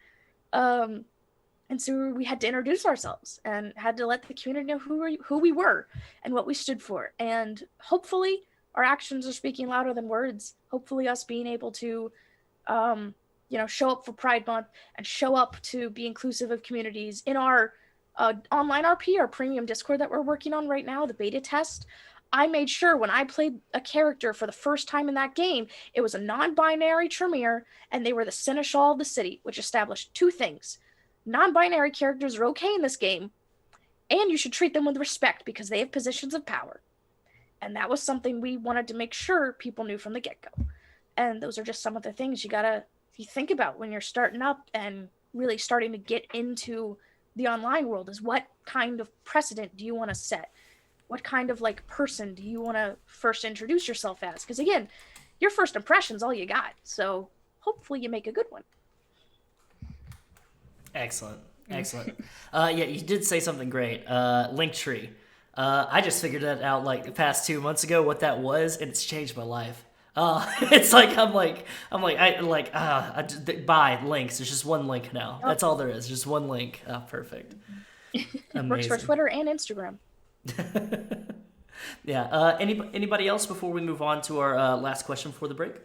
And so we had to introduce ourselves and had to let the community know who we were and what we stood for. And hopefully our actions are speaking louder than words. Hopefully us being able to, show up for Pride Month and show up to be inclusive of communities in our online RP, our premium Discord that we're working on right now, the beta test. I made sure when I played a character for the first time in that game, it was a non-binary Tremere, and they were the Seneschal of the city, which established two things. Non-binary characters are okay in this game, and you should treat them with respect because they have positions of power. And that was something we wanted to make sure people knew from the get-go. And those are just some of the things you think about when you're starting up and really starting to get into the online world, is what kind of precedent do you want to set? What kind of person do you want to first introduce yourself as? Because again, your first impression's all you got. So hopefully you make a good one. Excellent. Yeah, you did say something great. Linktree. I just figured that out the past 2 months ago what that was, and it's changed my life. It's buy links. There's just one link now. That's all there is. Just one link. Oh, perfect. Amazing. Works for Twitter and Instagram. Yeah. Anybody else before we move on to our last question before the break?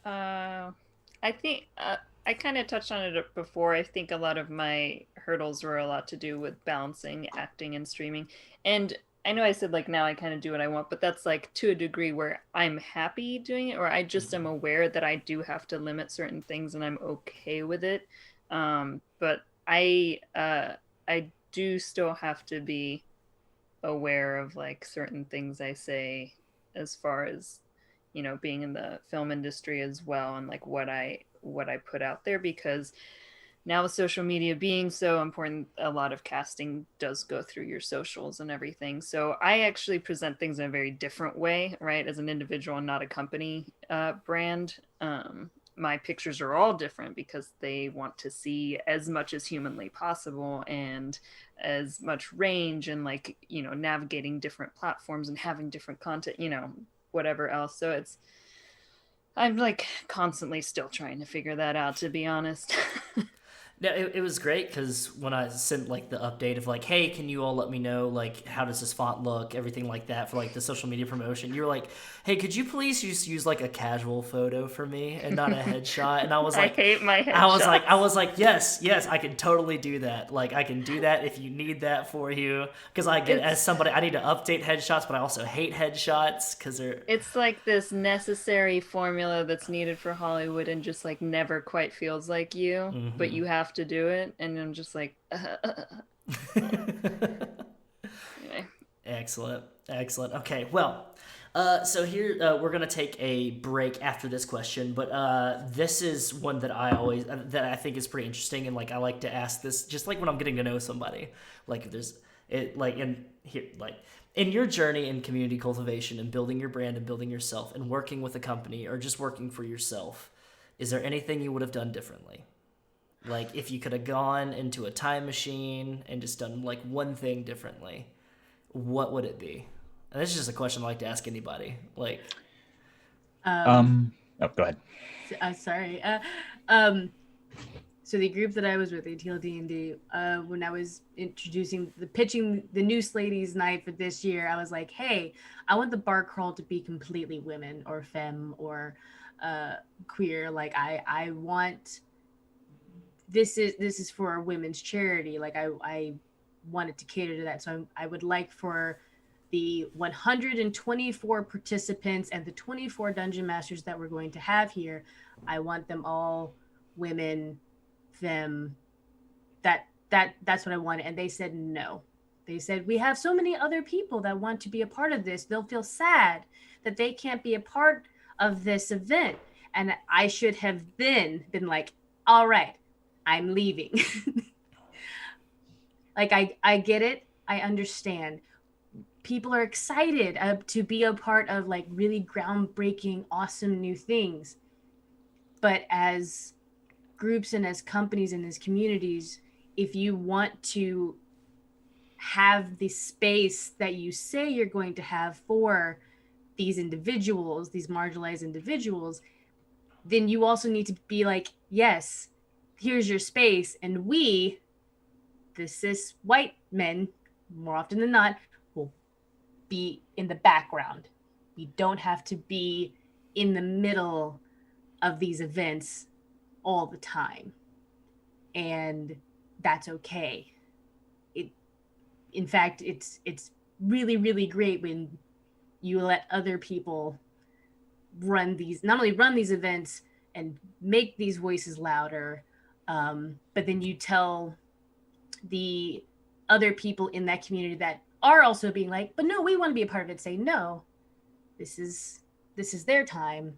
I think I kind of touched on it before. I think a lot of my hurdles were a lot to do with balancing acting and streaming. And I know I said now I kind of do what I want, but that's to a degree where I'm happy doing it, or I just am aware that I do have to limit certain things and I'm okay with it. But I do still have to be aware of certain things I say as far as, being in the film industry as well, and what I put out there, because now with social media being so important, a lot of casting does go through your socials and everything. So I actually present things in a very different way, right? As an individual and not a company brand. My pictures are all different because they want to see as much as humanly possible and as much range and navigating different platforms and having different content, whatever else. So I'm like constantly still trying to figure that out, to be honest. No, it was great because when I sent like the update of like, hey, can you all let me know like how does this font look, everything like that for like the social media promotion, you were like, hey, could you please just use like a casual photo for me and not a headshot? And I was like, I hate my headshots. I was like, yes, I can totally do that. Like I can do that if you need that for you, because I get as somebody I need to update headshots, but I also hate headshots because they're It's like this necessary formula that's needed for Hollywood and just like never quite feels like you, but you have to do it. And I'm just like, anyway. Excellent. Okay, well, so here we're gonna take a break after this question, but this is one that I think is pretty interesting, and like I like to ask this just like when I'm getting to know somebody. Like if there's it like in here like in your journey in community cultivation and building your brand and building yourself and working with a company or just working for yourself, is there anything you would have done differently? Like if you could have gone into a time machine and just done like one thing differently, what would it be? And this is just a question I like to ask anybody. Like, oh, go ahead. Sorry. So the group that I was with, ATL D&D, when I was pitching the Noose Ladies night for this year, I was like, hey, I want the bar crawl to be completely women or femme or queer. Like I want, this is for a women's charity. Like I wanted to cater to that. So I would like for the 124 participants and the 24 dungeon masters that we're going to have here, I want them all women, them. That's what I wanted. And they said no. They said, we have so many other people that want to be a part of this. They'll feel sad that they can't be a part of this event. And I should have then been like, all right, I'm leaving. Like, I get it. I understand. People are excited to be a part of like really groundbreaking, awesome new things. But as groups and as companies and as communities, if you want to have the space that you say you're going to have for these individuals, these marginalized individuals, then you also need to be like, yes, here's your space. And we, the cis white men, more often than not, will be in the background. We don't have to be in the middle of these events all the time. And that's okay. In fact, it's really, really great when you let other people not only run these events and make these voices louder, but then you tell the other people in that community that are also being like, but no, we want to be a part of it, say, no, this is their time.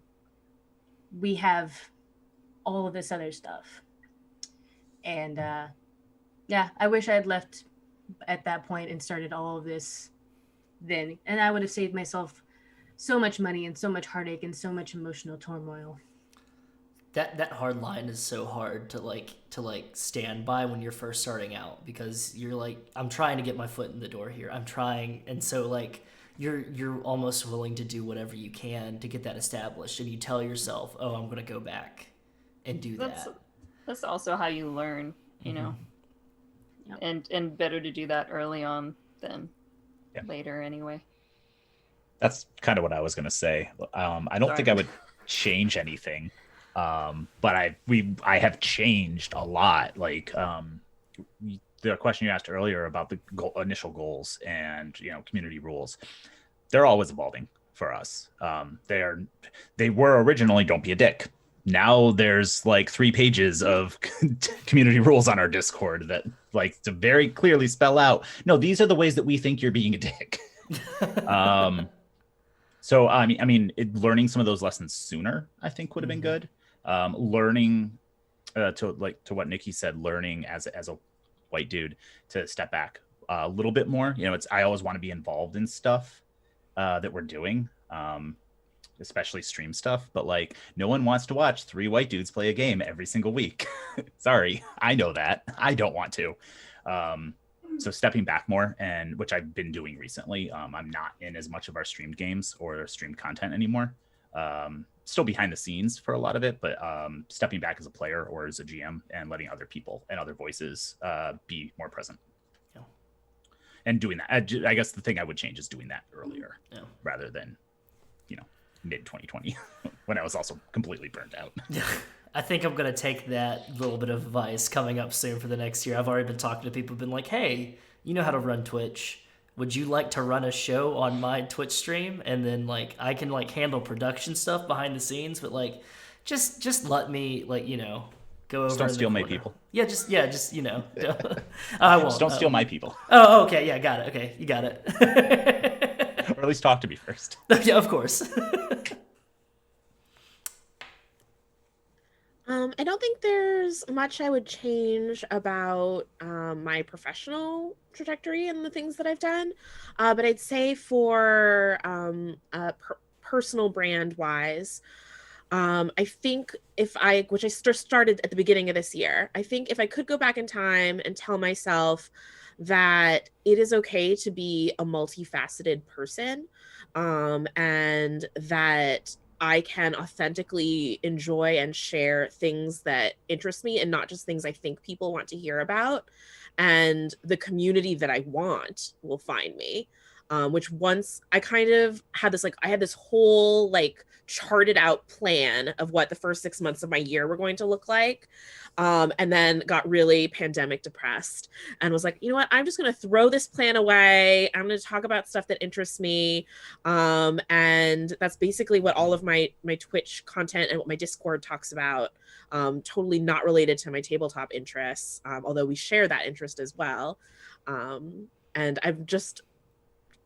We have all of this other stuff. And yeah, I wish I had left at that point and started all of this then, and I would have saved myself so much money and so much heartache and so much emotional turmoil. that hard line is so hard to stand by when you're first starting out, because you're like, I'm trying to get my foot in the door here. I'm trying, and so like you're almost willing to do whatever you can to get that established, and you tell yourself, oh, I'm going to go back and do that. That's also how you learn, you know. Yep. And better to do that early on than later anyway. That's kind of what I was going to say. I don't think I would change anything. But I have changed a lot. Like the question you asked earlier about the initial goals and, community rules, they're always evolving for us. They were originally don't be a dick. Now there's like 3 pages of community rules on our Discord that like to very clearly spell out, no, these are the ways that we think you're being a dick. So I mean, learning some of those lessons sooner, I think, would have been good. Learning to what Nikki said, learning as a white dude to step back a little bit more. I always want to be involved in stuff that we're doing, especially stream stuff. But like, no one wants to watch 3 white dudes play a game every single week. Sorry, I know that. I don't want to. So stepping back more, and which I've been doing recently. I'm not in as much of our streamed games or streamed content anymore. Still behind the scenes for a lot of it, but stepping back as a player or as a GM and letting other people and other voices be more present. Yeah. And doing that, I guess the thing I would change is doing that earlier rather than, mid 2020 when I was also completely burned out. Yeah. I think I'm going to take that little bit of advice coming up soon for the next year. I've already been talking to people who've been like, hey, you know how to run Twitch. Would you like to run a show on my Twitch stream? And then like I can like handle production stuff behind the scenes, but like just let me like, go over. Just don't steal my people. Yeah, just I won't. Just don't steal my people. Oh, okay, yeah, got it. Okay, you got it. Or at least talk to me first. Yeah, of course. I don't think there's much I would change about my professional trajectory and the things that I've done. But I'd say for personal brand wise, I think which I started at the beginning of this year, I think if I could go back in time and tell myself that it is okay to be a multifaceted person, and that I can authentically enjoy and share things that interest me and not just things I think people want to hear about. And the community that I want will find me. Which once I kind of had this, I had this whole charted out plan of what the first 6 months of my year were going to look like. And then got really pandemic depressed and was like, you know what, I'm just going to throw this plan away. I'm going to talk about stuff that interests me. And that's basically what all of my Twitch content and what my Discord talks about. Totally not related to my tabletop interests, although we share that interest as well. And I've just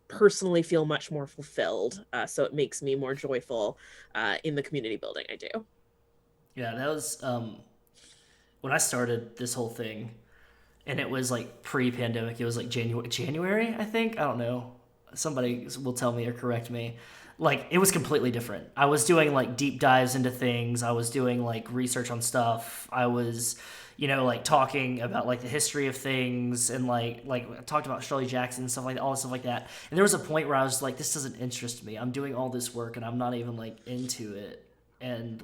personally feel much more fulfilled. So it makes me more joyful in the community building I do. Yeah, that was when I started this whole thing, and it was pre-pandemic. It was January, I think. I don't know. Somebody will tell me or correct me. It was completely different. I was doing deep dives into things. I was doing research on stuff. I was talking about the history of things, and I talked about Shirley Jackson and stuff all this stuff like that. And there was a point where I was like, this doesn't interest me. I'm doing all this work and I'm not even into it. And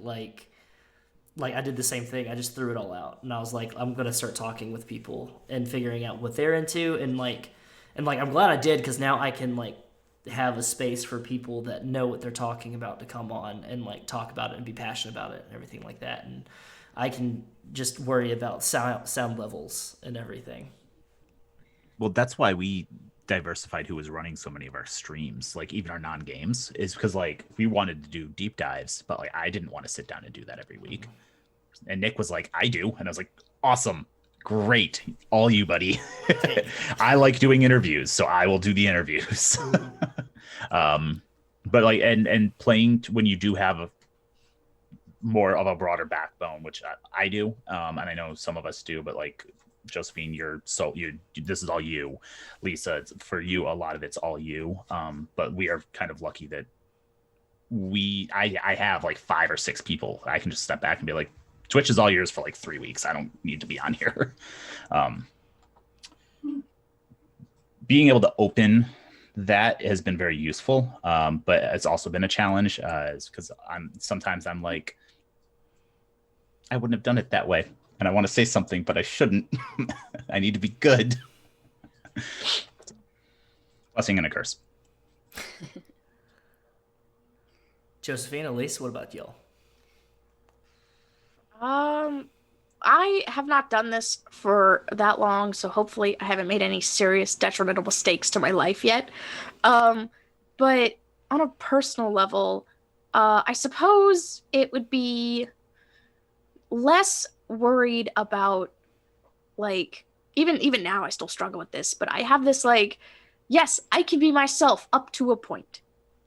I did the same thing. I just threw it all out, and I was like, I'm gonna start talking with people and figuring out what they're into, and I'm glad I did, because now I can have a space for people that know what they're talking about to come on and talk about it and be passionate about it and everything like that. And I can just worry about sound levels and everything. Well, that's why we diversified who was running so many of our streams, even our non-games, is because we wanted to do deep dives, but I didn't want to sit down and do that every week. And Nick was like, I do. And I was like, awesome, great, all you, buddy. I like doing interviews, so I will do the interviews. But and playing when you do have more of a broader backbone, which I do, and I know some of us do, but Josephine, this is all you. Lysa, for you, a lot of it's all you. But we are kind of lucky that I have 5 or 6 people I can just step back and be like, Twitch is all yours for 3 weeks. I don't need to be on here. Being able to open that has been very useful, but it's also been a challenge, because sometimes I'm like, I wouldn't have done it that way, and I want to say something, but I shouldn't. I need to be good. Blessing and a curse. Josephine, Elyse, what about y'all? I have not done this for that long, so hopefully I haven't made any serious detrimental mistakes to my life yet. But on a personal level, I suppose it would be less worried about even now I still struggle with this, but I have this yes, I can be myself up to a point,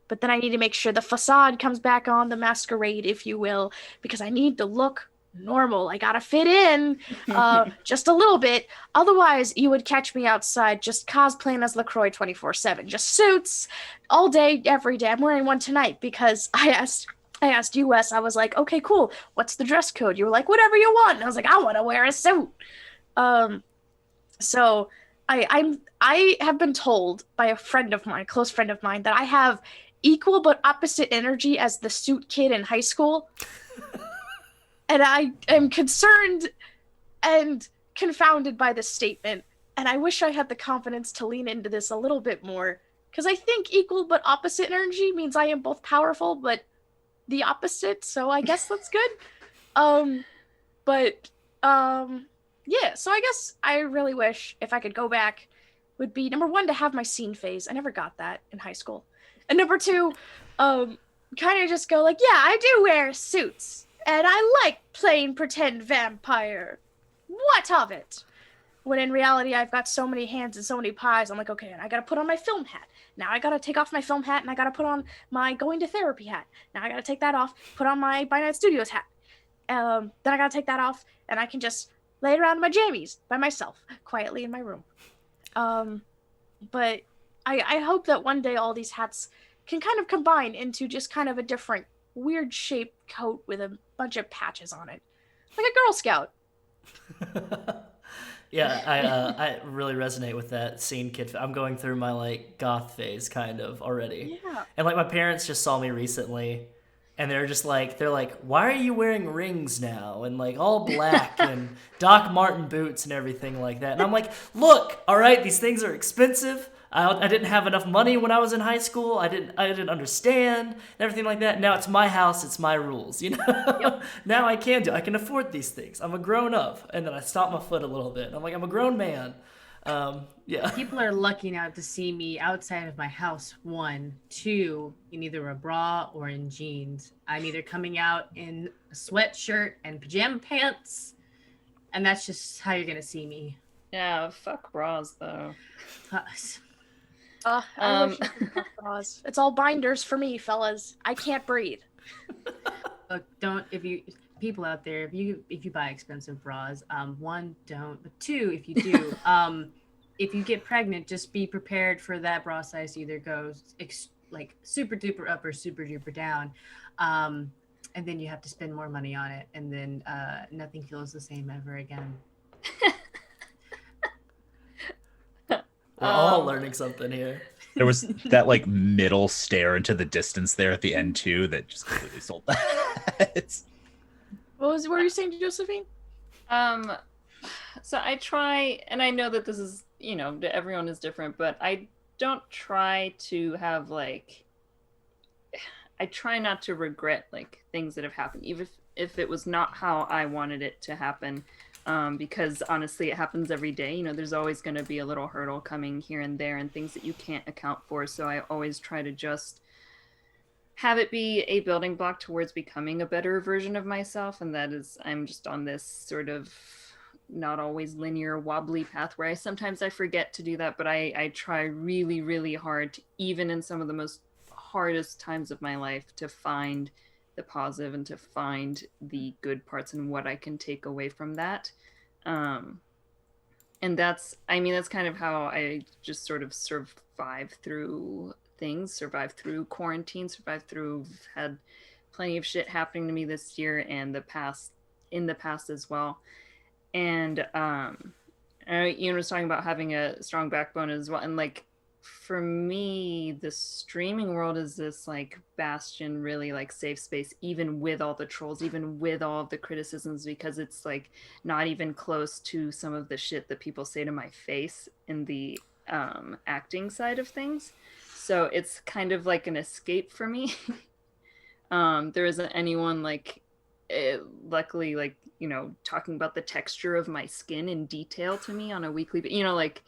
but then I need to make sure the facade comes back on, the masquerade, if you will, because I need to look normal. I gotta fit in just a little bit. Otherwise, you would catch me outside just cosplaying as LaCroix 24/7, just suits all day, every day. I'm wearing one tonight because I asked you, Wes. I was like, okay, cool. What's the dress code? You were like, whatever you want. And I was like, I want to wear a suit. So I have been told by a friend of mine, close friend of mine, that I have equal but opposite energy as the suit kid in high school. And I am concerned and confounded by this statement. And I wish I had the confidence to lean into this a little bit more. Because I think equal but opposite energy means I am both powerful but the opposite. So I guess that's good. Yeah, so I guess I really wish if I could go back would be number one, to have my scene phase. I never got that in high school. And number two, kind of just go like, yeah, I do wear suits. And I like playing pretend vampire. What of it? When in reality, I've got so many hands and so many pies. I'm like, okay, and I gotta put on my film hat. Now I gotta take off my film hat, and I gotta put on my going to therapy hat. Now I gotta take that off, put on my By Night Studios hat. Then I gotta take that off, and I can just lay around in my jammies by myself, quietly in my room. But I hope that one day all these hats can kind of combine into just kind of a different weird shaped coat with a bunch of patches on it. Like a Girl Scout. Yeah, I really resonate with that scene kid. I'm going through my like goth phase kind of already. Yeah. And like my parents just saw me recently and they're like, why are you wearing rings now? And like all black and Doc Marten boots and everything like that. And I'm like, look, all right, these things are expensive. I didn't have enough money when I was in high school. I didn't understand and everything like that. Now it's my house, it's my rules, you know? Yep. Now I can afford these things. I'm a grown up. And then I stomp my foot a little bit. I'm like, I'm a grown man. Yeah. People are lucky now to see me outside of my house, 1, 2, in either a bra or in jeans. I'm either coming out in a sweatshirt and pajama pants, and that's just how you're gonna see me. Yeah, fuck bras though. I wish I could have bras. It's all binders for me, fellas. I can't breathe. Look, people out there, if you buy expensive bras, 1, don't, but 2, if you do, if you get pregnant, just be prepared for that bra size to either go like super duper up or super duper down, and then you have to spend more money on it, and then nothing feels the same ever again. We're all learning something here. There was that like middle stare into the distance there at the end too that just completely sold that. What were you saying, Josephine? So I try, and I know that this is, everyone is different, but I don't try to have like, I try not to regret like things that have happened, even if it was not how I wanted it to happen. Because honestly, it happens every day. There's always going to be a little hurdle coming here and there and things that you can't account for. So I always try to just have it be a building block towards becoming a better version of myself. And that is, I'm just on this sort of not always linear, wobbly path where sometimes I forget to do that. But I try really, really hard to, even in some of the most hardest times of my life, to find the positive and to find the good parts and what I can take away from that. And that's kind of how I just sort of survive through things, survive through quarantine, had plenty of shit happening to me this year and in the past as well. And, Ian was talking about having a strong backbone as well. And like, for me, the streaming world is this like bastion, really like safe space, even with all the trolls, even with all of the criticisms, because it's like not even close to some of the shit that people say to my face in the acting side of things. So it's kind of like an escape for me. There isn't anyone like, luckily, like, talking about the texture of my skin in detail to me on a weekly, like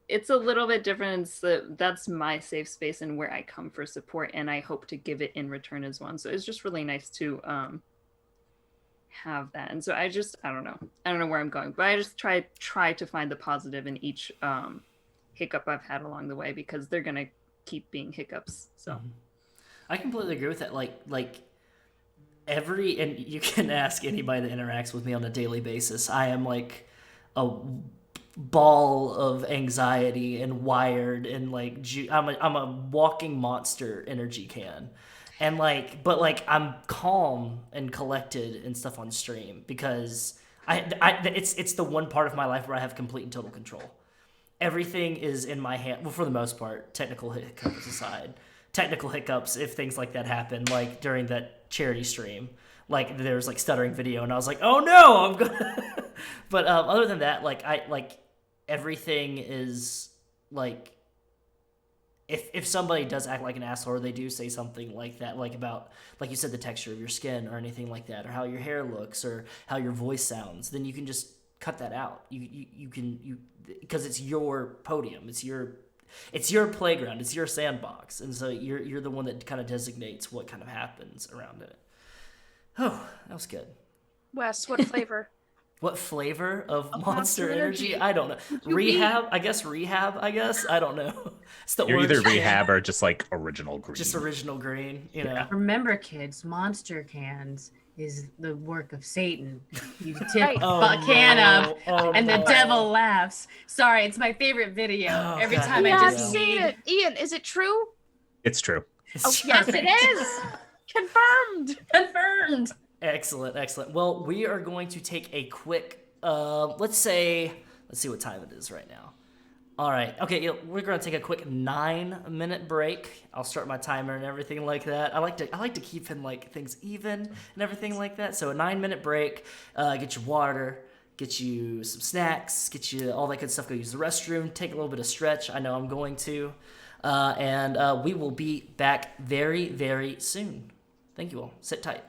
it's a little bit different. So that's my safe space and where I come for support, and I hope to give it in return as well. So it's just really nice to have that. And so I don't know where I'm going, but I just try to find the positive in each hiccup I've had along the way, because they're gonna keep being hiccups. So I completely agree with that. Like and you can ask anybody that interacts with me on a daily basis. I am like a ball of anxiety and wired and like I'm a walking monster energy can, and like, but like I'm calm and collected and stuff on stream because it's the one part of my life where I have complete and total control. everything is in my hand. Well, for the most part, technical hiccups aside. Technical hiccups, if things like that happen, like during that charity stream. Like, there's, like, stuttering video, and I was like, oh, no, I'm gonna... But other than that, everything is, like... If somebody does act like an asshole, or they do say something like that, like about, like you said, the texture of your skin or anything like that, or how your hair looks or how your voice sounds, then you can just cut that out. You can because it's your podium, it's your playground, it's your sandbox, and so you're the one that kind of designates what kind of happens around it. Oh, that was good. Wes, what flavor? What flavor of Monster Energy? Energy? I don't know. Rehab? I guess. I don't know. It's the You're orange either can. rehab or just like original green. Just original green, you know. Remember, kids, monster cans is the work of Satan. You tip Right. a can up, and the no. devil laughs. Sorry, it's my favorite video. Oh, Every God. time Yeah, I I've just seen need it. Ian, is it true? It's true. Oh, yes, it is. Confirmed. confirmed. Excellent. Well, we are going to take a quick, let's see what time it is right now. All right. Okay, we're going to take a quick 9-minute break. I'll start my timer and everything like that. I like to keep in like things even and everything like that. So a 9-minute break. Get your water. Get you some snacks. Get you all that good stuff. Go use the restroom. Take a little bit of stretch. I know I'm going to. And we will be back very, very soon. Thank you all. Sit tight.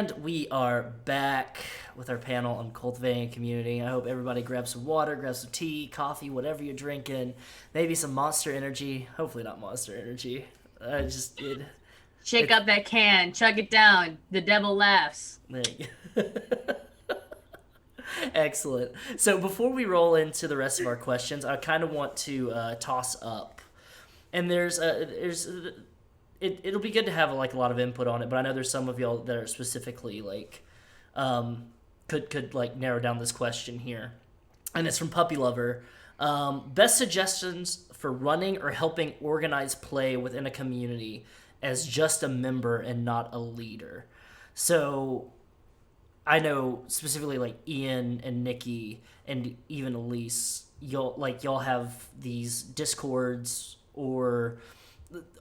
And we are back with our panel on cultivating community. I hope everybody grabs some water, grabs some tea, coffee, whatever you're drinking. Maybe some Monster Energy. Hopefully not Monster Energy. Shake up that can, chug it down. The devil laughs. Excellent. So before we roll into the rest of our questions, I kind of want to toss up. And it'll be good to have like a lot of input on it, but I know there's some of y'all that are specifically like could like narrow down this question here. And it's from Puppy Lover. Best suggestions for running or helping organize play within a community as just a member and not a leader. So I know specifically like Ian and Nikki and even Elyse, y'all have these Discords or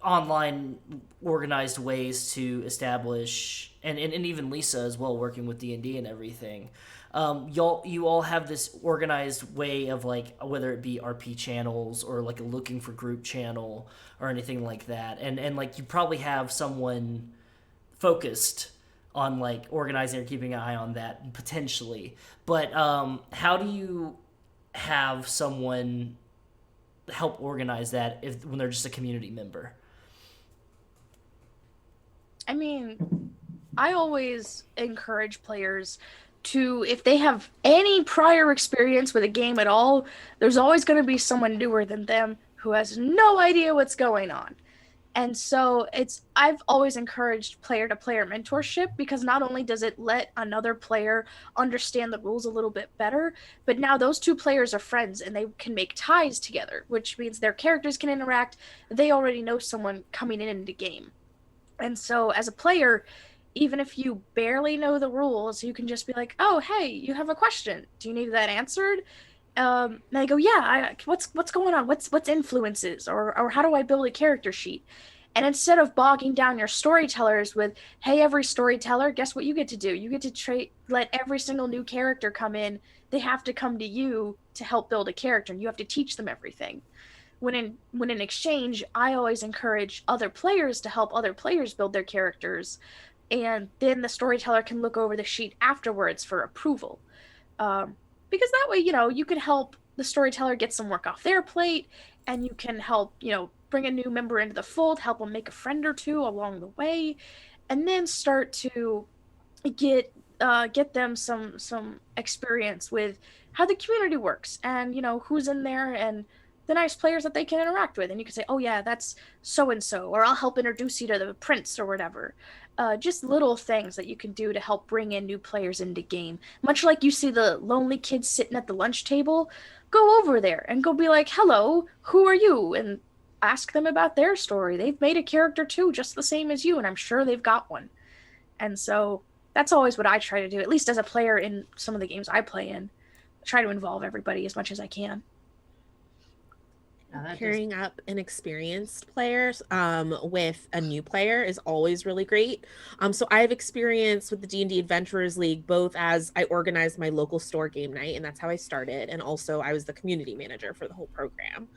online organized ways to establish, and even Lysa as well, working with D&D and everything. You all have this organized way of like, whether it be RP channels or like a looking for group channel or anything like that, and like you probably have someone focused on like organizing or keeping an eye on that potentially. But how do you have someone help organize that when they're just a community member? I mean, I always encourage players to, if they have any prior experience with a game at all, there's always going to be someone newer than them who has no idea what's going on. And so I've always encouraged player-to-player mentorship, because not only does it let another player understand the rules a little bit better, but now those two players are friends and they can make ties together, which means their characters can interact. They already know someone coming in the game. And so as a player, even if you barely know the rules, you can just be like, oh, hey, you have a question. Do you need that answered? And I go, yeah, what's going on? What's influences, or how do I build a character sheet? And instead of bogging down your storytellers with, hey, every storyteller, guess what you get to do? You get to let every single new character come in. They have to come to you to help build a character, and you have to teach them everything. When in exchange, I always encourage other players to help other players build their characters, and then the storyteller can look over the sheet afterwards for approval. Because that way, you can help the storyteller get some work off their plate, and you can help, bring a new member into the fold, help them make a friend or two along the way, and then start to get them some experience with how the community works, and who's in there, and the nice players that they can interact with. And you can say, oh yeah, that's so and so, or I'll help introduce you to the prince or whatever. Just little things that you can do to help bring in new players into game. Much like you see the lonely kids sitting at the lunch table, go over there and go be like, hello, who are you? And ask them about their story. They've made a character too, just the same as you, and I'm sure they've got one. And so that's always what I try to do, at least as a player in some of the games I play in. I try to involve everybody as much as I can. Pairing up an experienced player with a new player is always really great. So I have experience with the D&D Adventurers League, both as I organized my local store game night, and that's how I started, and also I was the community manager for the whole program.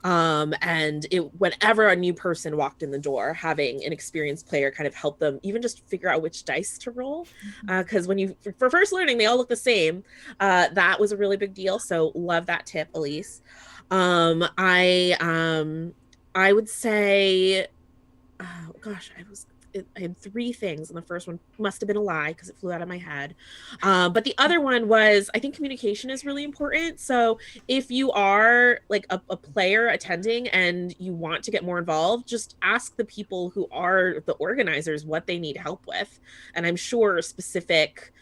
And whenever a new person walked in the door, having an experienced player kind of help them even just figure out which dice to roll, because for first learning, they all look the same. That was a really big deal. So love that tip, Elyse. I would say, oh gosh, I had three things, and the first one must have been a lie because it flew out of my head. But the other one was, I think communication is really important. So if you are like a player attending and you want to get more involved, just ask the people who are the organizers what they need help with. And I'm sure specific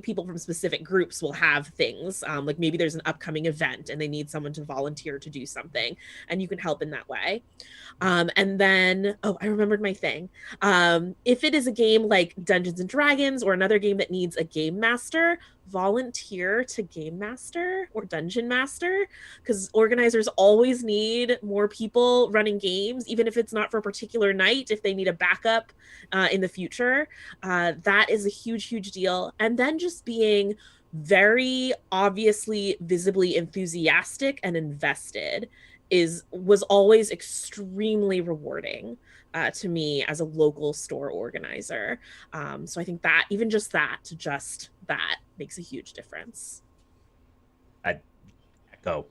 people from specific groups will have things, like maybe there's an upcoming event and they need someone to volunteer to do something, and you can help in that way. And then, I remembered my thing. If it is a game like Dungeons and Dragons or another game that needs a game master, volunteer to game master or dungeon master, because organizers always need more people running games, even if it's not for a particular night. If they need a backup in the future, that is a huge deal. And then just being very obviously visibly enthusiastic and invested was always extremely rewarding to me as a local store organizer. So I think that even just that makes a huge difference. I echo,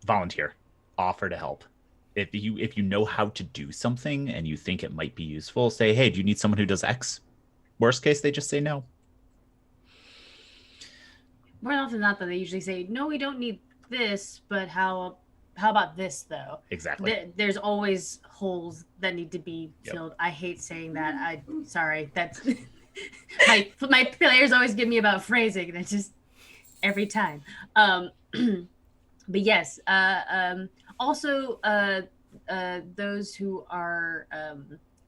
volunteer, offer to help. If you know how to do something and you think it might be useful, say, hey, do you need someone who does X? Worst case, they just say no. More often than not, though, they usually say, no, we don't need this, but how about this, though? Exactly. There's always holes that need to be filled. I hate saying that. Sorry. That's my players always give me about phrasing, and it's just every time. But yes, also those who are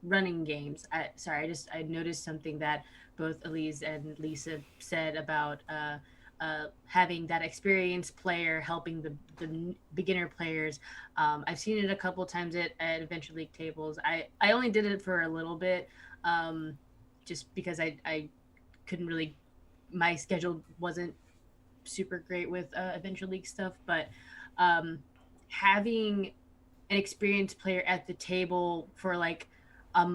running games. I noticed something that both Elyse and Lysa said about having that experienced player helping the beginner players. I've seen it a couple times at Adventure League tables. I only did it for a little bit, just because I couldn't really, my schedule wasn't super great with Adventure League stuff, but having an experienced player at the table for like a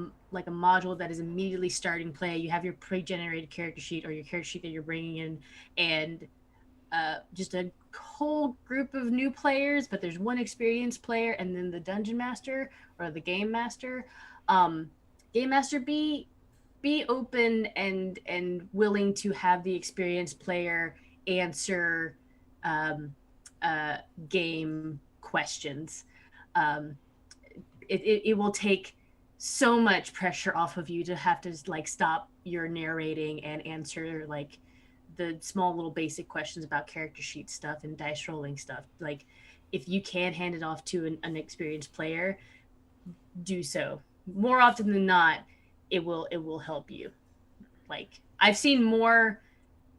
module that is immediately starting play. You have your pre-generated character sheet or your character sheet that you're bringing in, and just a whole group of new players, but there's one experienced player, and then the dungeon master or the game master. Game master, be open and willing to have the experienced player answer game questions. It will take so much pressure off of you to have to like stop your narrating and answer like the small little basic questions about character sheet stuff and dice rolling stuff. Like, if you can hand it off to an experienced player, do so. More often than not, it will help you. Like, I've seen more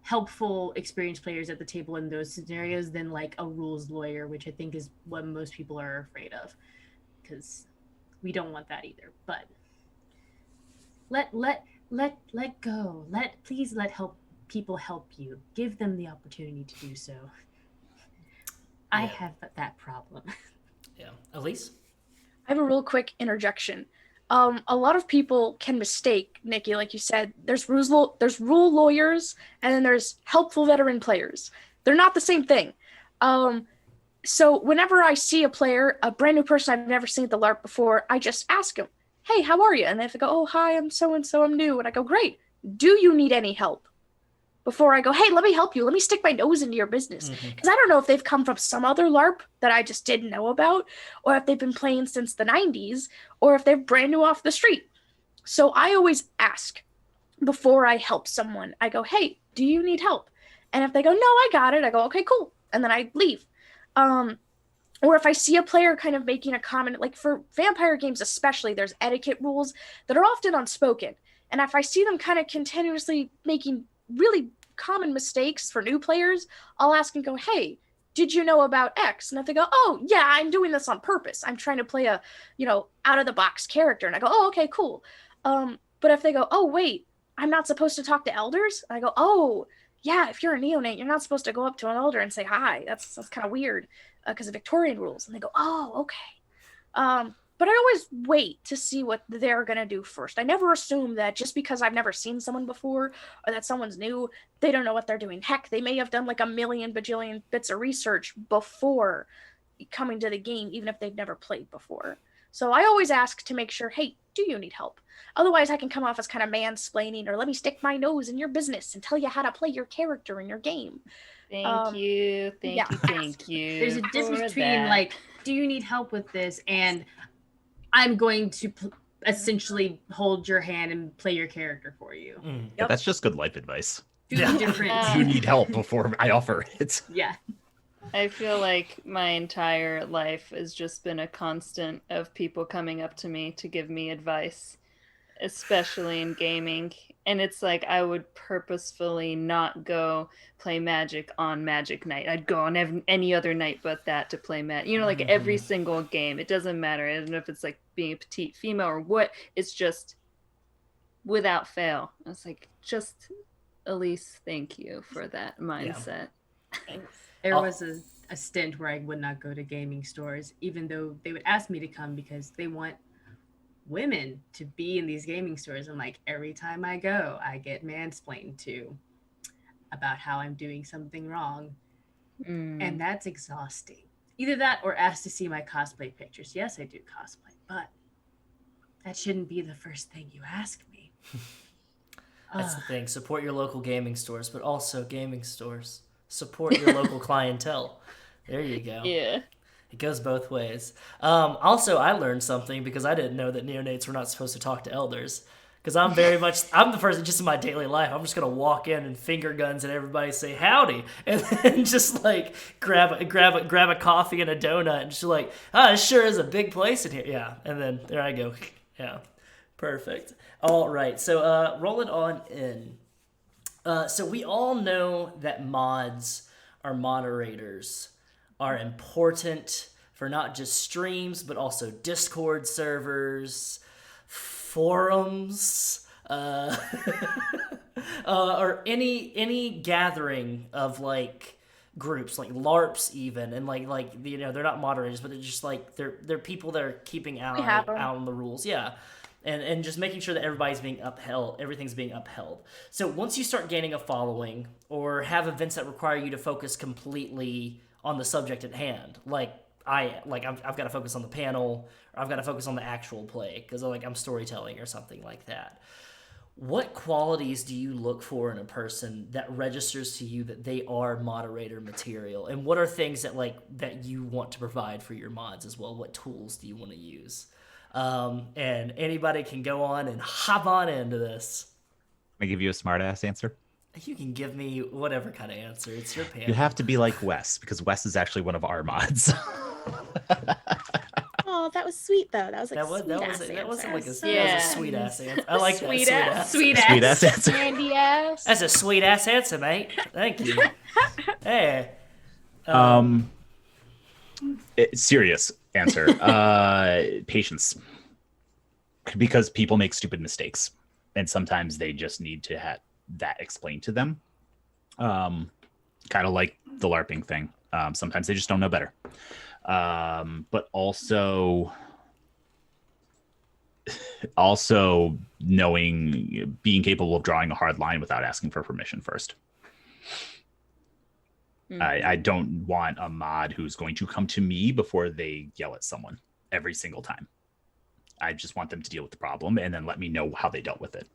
helpful experienced players at the table in those scenarios than like a rules lawyer, which I think is what most people are afraid of, because we don't want that either. But let go. Please let people help you. Give them the opportunity to do so. I have that problem. Yeah. Elyse? I have a real quick interjection. A lot of people can mistake, Nikki, like you said, there's rule lawyers and then there's helpful veteran players. They're not the same thing. So whenever I see a player, a brand new person I've never seen at the LARP before, I just ask them, hey, how are you? And they have to go, oh, hi, I'm so-and-so, I'm new. And I go, great. Do you need any help? Before I go, hey, let me help you. Let me stick my nose into your business. Because I don't know if they've come from some other LARP that I just didn't know about, or if they've been playing since the 90s, or if they're brand new off the street. So I always ask before I help someone. I go, hey, do you need help? And if they go, no, I got it, I go, okay, cool. And then I leave. Or if I see a player kind of making a comment, like for vampire games especially, there's etiquette rules that are often unspoken. And if I see them kind of continuously making really common mistakes for new players, I'll ask and go, hey, did you know about X? And if they go, oh, yeah, I'm doing this on purpose. I'm trying to play a, out of the box character. And I go, oh, okay, cool. But if they go, oh, wait, I'm not supposed to talk to elders? I go, oh, yeah, if you're a neonate, you're not supposed to go up to an elder and say hi. That's kind of weird because of Victorian rules. And they go, oh, okay. But I always wait to see what they're going to do first. I never assume that just because I've never seen someone before or that someone's new, they don't know what they're doing. Heck, they may have done like a million bajillion bits of research before coming to the game, even if they've never played before. So I always ask to make sure, hey, do you need help? Otherwise, I can come off as kind of mansplaining or let me stick my nose in your business and tell you how to play your character in your game. Thank you. Thank you. There's a difference between like, do you need help with this? And I'm going to essentially hold your hand and play your character for you. Yeah, that's just good life advice. Different. You need help before I offer it. Yeah. I feel like my entire life has just been a constant of people coming up to me to give me advice, especially in gaming. And it's like I would purposefully not go play Magic on Magic night. I'd go on any other night but that to play Magic. Like every single game. It doesn't matter. I don't know if it's like being a petite female or what. It's just without fail. I was like, just Elyse, thank you for that mindset. There was a stint where I would not go to gaming stores, even though they would ask me to come because they want women to be in these gaming stores. And like every time I go, I get mansplained to about how I'm doing something wrong. And that's exhausting. Either that or asked to see my cosplay pictures. Yes, I do cosplay, but that shouldn't be the first thing you ask me. That's the thing. Support your local gaming stores, but also gaming stores. Support your local clientele. There you go. Yeah. It goes both ways. Also, I learned something because I didn't know that neonates were not supposed to talk to elders. Because I'm the person just in my daily life, I'm just going to walk in and finger guns and everybody say howdy. And then just like grab a coffee and a donut and just like, it sure is a big place in here. Yeah. And then there I go. Yeah. Perfect. All right. So roll it on in. So we all know that mods or moderators are important for not just streams, but also Discord servers, forums, or any gathering of like groups, like LARPs even, and like you know, they're not moderators, but they're just like they're people that are keeping out on the rules. Yeah. And just making sure that everything's being upheld. So once you start gaining a following or have events that require you to focus completely on the subject at hand, I've got to focus on the panel, or I've got to focus on the actual play because I'm storytelling or something like that. What qualities do you look for in a person that registers to you that they are moderator material? And what are things that you want to provide for your mods as well? What tools do you want to use? And anybody can go on and hop on into this. Can I give you a smart ass answer? You can give me whatever kind of answer. It's your panel. You have to be like Wes, because Wes is actually one of our mods. Oh, that was sweet though. That was like that wasn't like a that was a sweet ass answer. I like Sweet that ass. Sweet ass answer. Candy ass. That's a sweet ass answer, mate. Thank you. Hey. Serious answer. Patience. Because people make stupid mistakes, and sometimes they just need to have that explained to them. Kind of like the LARPing thing. Sometimes they just don't know better. But also being capable of drawing a hard line without asking for permission first. I don't want a mod who's going to come to me before they yell at someone every single time. I just want them to deal with the problem and then let me know how they dealt with it.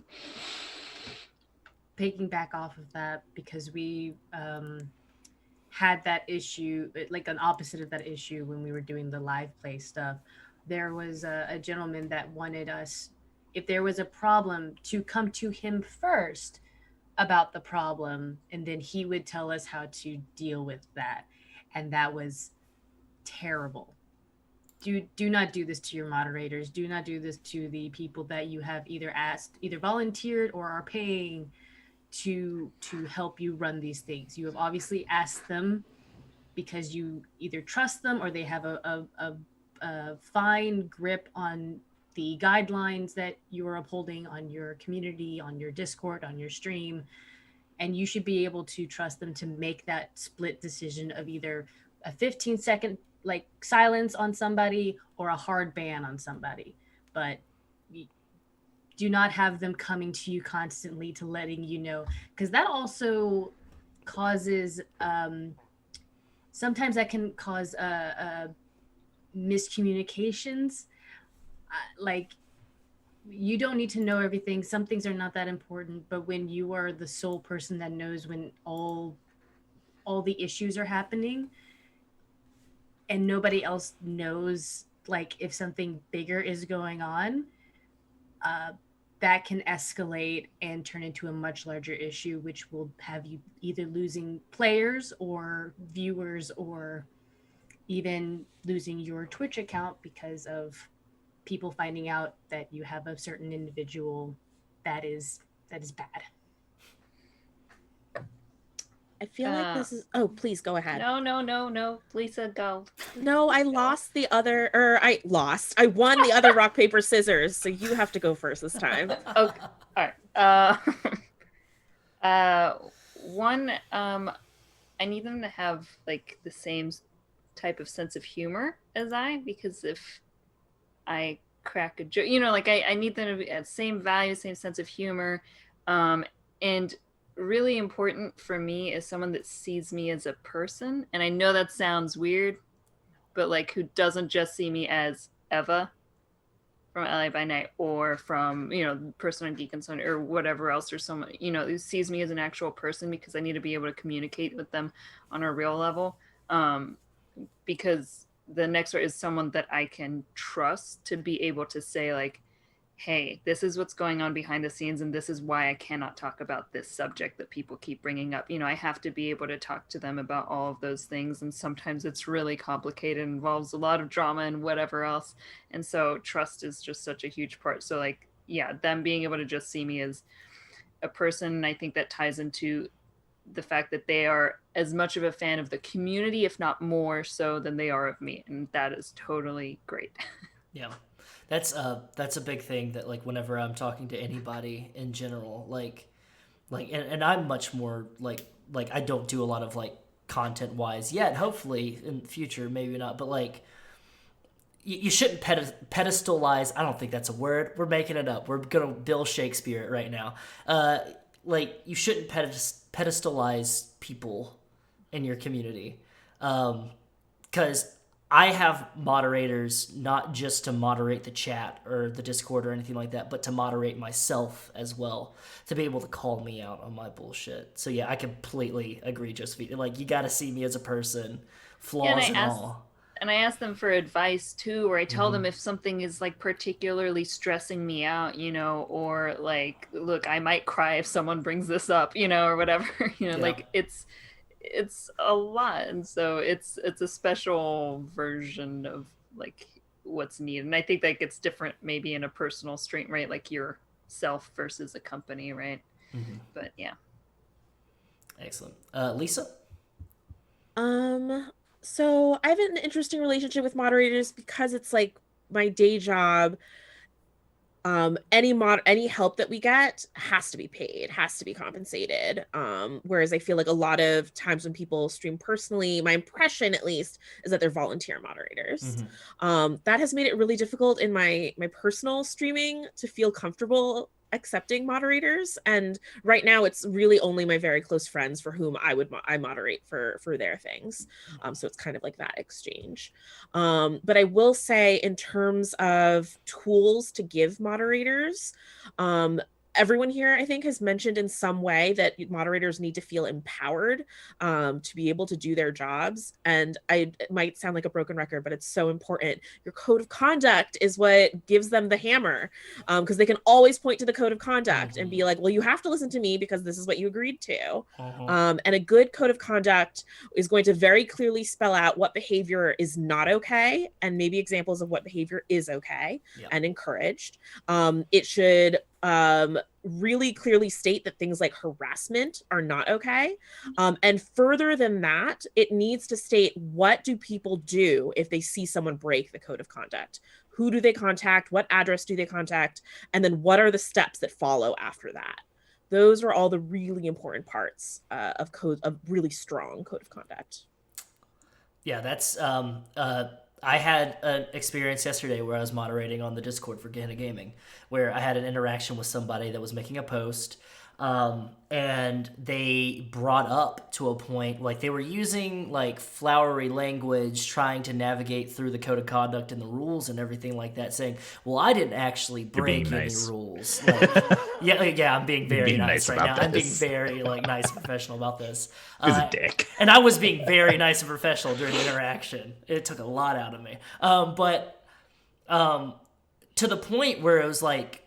Taking back off of that, because we had that issue, like an opposite of that issue when we were doing the live play stuff. There was a gentleman that wanted us, if there was a problem, to come to him first about the problem, and then he would tell us how to deal with that. And that was terrible. Do not do this to your moderators. Do not do this to the people that you have either volunteered or are paying to help you run these things. You have obviously asked them because you either trust them or they have a fine grip on the guidelines that you are upholding on your community, on your Discord, on your stream, and you should be able to trust them to make that split decision of either a 15-second like silence on somebody or a hard ban on somebody. But do not have them coming to you constantly to letting you know, because that also causes sometimes that can cause miscommunications. Like, you don't need to know everything. Some things are not that important, but when you are the sole person that knows when all the issues are happening and nobody else knows, like, if something bigger is going on, that can escalate and turn into a much larger issue, which will have you either losing players or viewers or even losing your Twitch account because of people finding out that you have a certain individual that is bad. I feel like this is. Oh, please go ahead. No. Lysa, go. No, I lost the other, or I won the other rock, paper, scissors. So you have to go first this time. Okay. All right. One, I need them to have like the same type of sense of humor as I, because if I crack a joke, like I need them to have same value, same sense of humor. And really important for me is someone that sees me as a person. And I know that sounds weird, but like who doesn't just see me as Eva from LA by Night, or from, Person on Geek and Son, or whatever else, or someone, who sees me as an actual person, because I need to be able to communicate with them on a real level. Because the next one is someone that I can trust to be able to say like, hey, this is what's going on behind the scenes, and this is why I cannot talk about this subject that people keep bringing up. I have to be able to talk to them about all of those things, and sometimes it's really complicated, involves a lot of drama and whatever else. And so trust is just such a huge part. So like, yeah, them being able to just see me as a person, I think that ties into the fact that they are as much of a fan of the community, if not more so, than they are of me, and that is totally great. Yeah. That's a big thing that like whenever I'm talking to anybody in general, and I'm much more like I don't do a lot of like content wise yet. Hopefully in the future, maybe not, but like you shouldn't pedestalize. I don't think that's a word. We're making it up. We're gonna Bill Shakespeare it right now. Like you shouldn't pedestalize people in your community, because I have moderators not just to moderate the chat or the Discord or anything like that, but to moderate myself as well, to be able to call me out on my bullshit. So yeah, I completely agree, Josephine. Like, you got to see me as a person, flaws and all. And I ask them for advice too, or I tell them if something is like particularly stressing me out, or like, look, I might cry if someone brings this up, or whatever, like it's a lot. And so it's a special version of like what's needed. And I think that gets different maybe in a personal stream, right? Like yourself versus a company, right? But yeah. Excellent. Lysa? So I have an interesting relationship with moderators because it's like my day job. Any help that we get has to be paid, has to be compensated. Whereas I feel like a lot of times when people stream personally, my impression at least is that they're volunteer moderators. That has made it really difficult in my personal streaming to feel comfortable accepting moderators, and right now it's really only my very close friends for whom I moderate for their things. So it's kind of like that exchange. But I will say, in terms of tools to give moderators, everyone here, I think, has mentioned in some way that moderators need to feel empowered to be able to do their jobs. And it might sound like a broken record, but it's so important. Your code of conduct is what gives them the hammer, because they can always point to the code of conduct and be like, well, you have to listen to me because this is what you agreed to. And a good code of conduct is going to very clearly spell out what behavior is not okay, and maybe examples of what behavior is okay and encouraged. It should really clearly state that things like harassment are not okay. And further than that, it needs to state, what do people do if they see someone break the code of conduct? Who do they contact? What address do they contact? And then what are the steps that follow after that? Those are all the really important parts of really strong code of conduct. Yeah, that's I had an experience yesterday where I was moderating on the Discord for Gehenna Gaming, where I had an interaction with somebody that was making a post, and they brought up to a point, like they were using like flowery language, trying to navigate through the code of conduct and the rules and everything like that, saying, well, I didn't actually break any rules. Like, yeah, I'm being very nice right now. I'm being very nice and professional about this. He's a dick. And I was being very nice and professional during the interaction. It took a lot out of me. But to the point where it was like,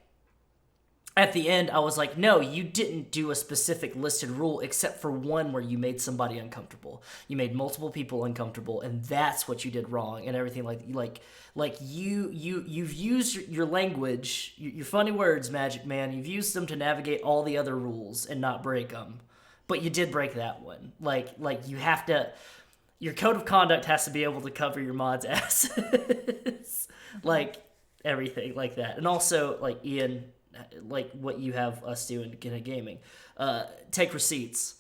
at the end, I was like, no, you didn't do a specific listed rule except for one where you made somebody uncomfortable. You made multiple people uncomfortable, and that's what you did wrong, and everything like you've used your language, your funny words, Magic Man. You've used them to navigate all the other rules and not break them, but you did break that one. Like you have to. Your code of conduct has to be able to cover your mods' asses, like everything like that, and also like Ian. Like what you have us do in Gehenna Gaming, take receipts.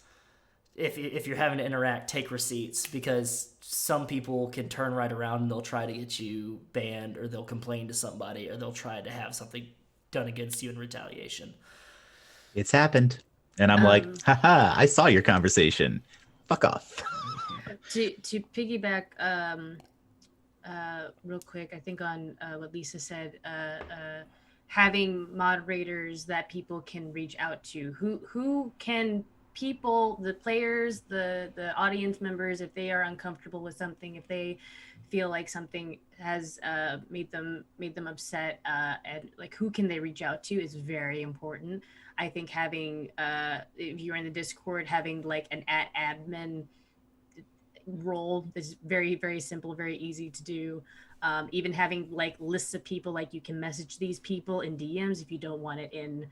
if you're having to interact, take receipts, because some people can turn right around and they'll try to get you banned, or they'll complain to somebody, or they'll try to have something done against you in retaliation. It's happened. And I'm like, haha, I saw your conversation. Fuck off. To piggyback real quick, I think on what Lysa said, having moderators that people can reach out to. Who can people, the players, the audience members, if they are uncomfortable with something, if they feel like something has made them upset, and like who can they reach out to is very important. I think having if you're in the Discord, having like an @admin role is very, very simple, very easy to do. Even having like lists of people, like you can message these people in DMs if you don't want it in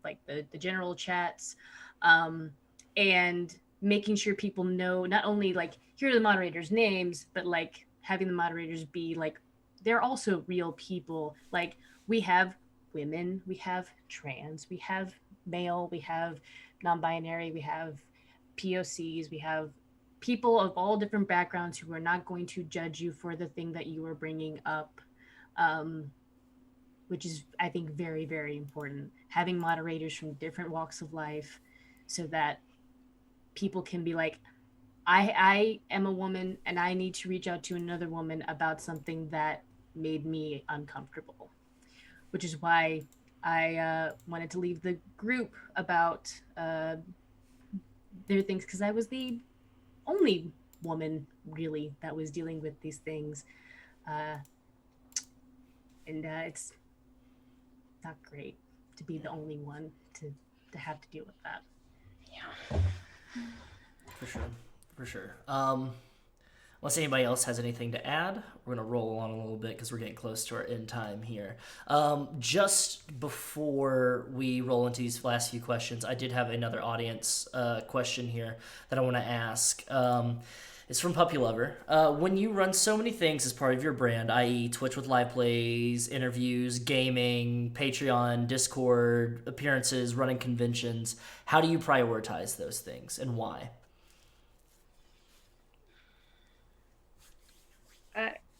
like the general chats, and making sure people know not only like here are the moderators' names, but like having the moderators be like they're also real people. Like we have women, we have trans, we have male, we have non-binary, we have POCs, we have people of all different backgrounds who are not going to judge you for the thing that you are bringing up, which is, I think, very, very important. Having moderators from different walks of life so that people can be like, I am a woman and I need to reach out to another woman about something that made me uncomfortable, which is why I wanted to leave the group about their things, because I was the only woman really that was dealing with these things, and it's not great to be the only one to have to deal with that. Yeah, for sure. Unless anybody else has anything to add, we're going to roll on a little bit because we're getting close to our end time here. Just before we roll into these last few questions, I did have another audience question here that I want to ask. It's from Puppy Lover. When you run so many things as part of your brand, i.e. Twitch with live plays, interviews, gaming, Patreon, Discord, appearances, running conventions, how do you prioritize those things and why?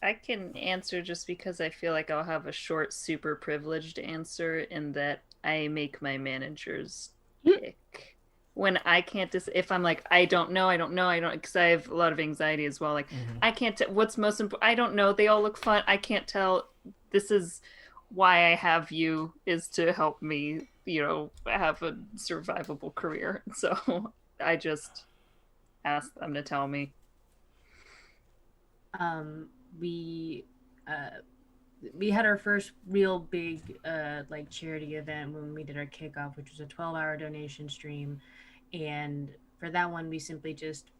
I can answer just because I feel like I'll have a short, super privileged answer in that I make my managers pick. When I can't if I'm like, I don't know, because I have a lot of anxiety as well. Like, I can't what's most important. I don't know. They all look fun. I can't tell. This is why I have you, is to help me, have a survivable career. So I just ask them to tell me. We had our first real big like charity event when we did our kickoff, which was a 12-hour donation stream, and for that one we simply just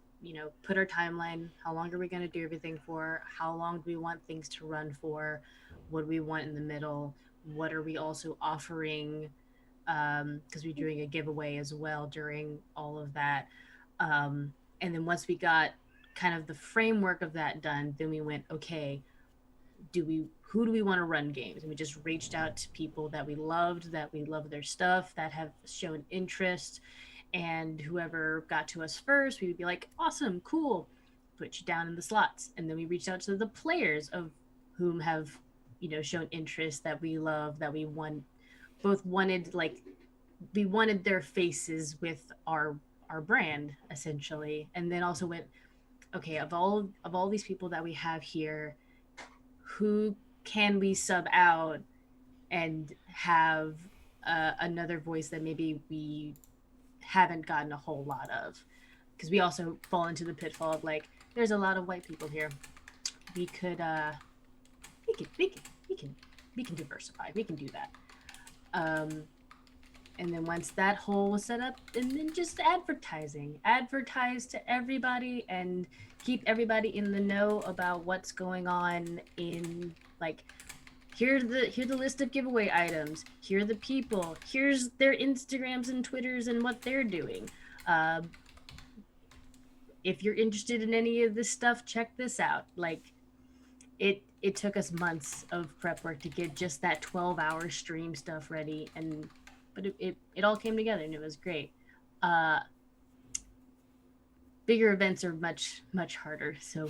put our timeline. How long are we going to do everything for? How long do we want things to run for? What do we want in the middle? What are we also offering, because we're doing a giveaway as well during all of that, and then once we got kind of the framework of that done, then we went, okay, who do we want to run games? And we just reached out to people that we loved their stuff, that have shown interest, and whoever got to us first, we would be like, awesome, cool, put you down in the slots. And then we reached out to the players of whom have shown interest, that we love, that we wanted their faces with our brand, essentially. And then also went, okay, of all these people that we have here, who can we sub out and have another voice that maybe we haven't gotten a whole lot of? Because we also fall into the pitfall of like, there's a lot of white people here. We could we can diversify. We can do that. And then once that hole was set up, and then just advertise to everybody and keep everybody in the know about what's going on in, like, here's the list of giveaway items, here are the people, here's their Instagrams and Twitters and what they're doing. If you're interested in any of this stuff, check this out. Like, it took us months of prep work to get just that 12-hour stream stuff ready, but it all came together and it was great. bigger events are much, much harder. So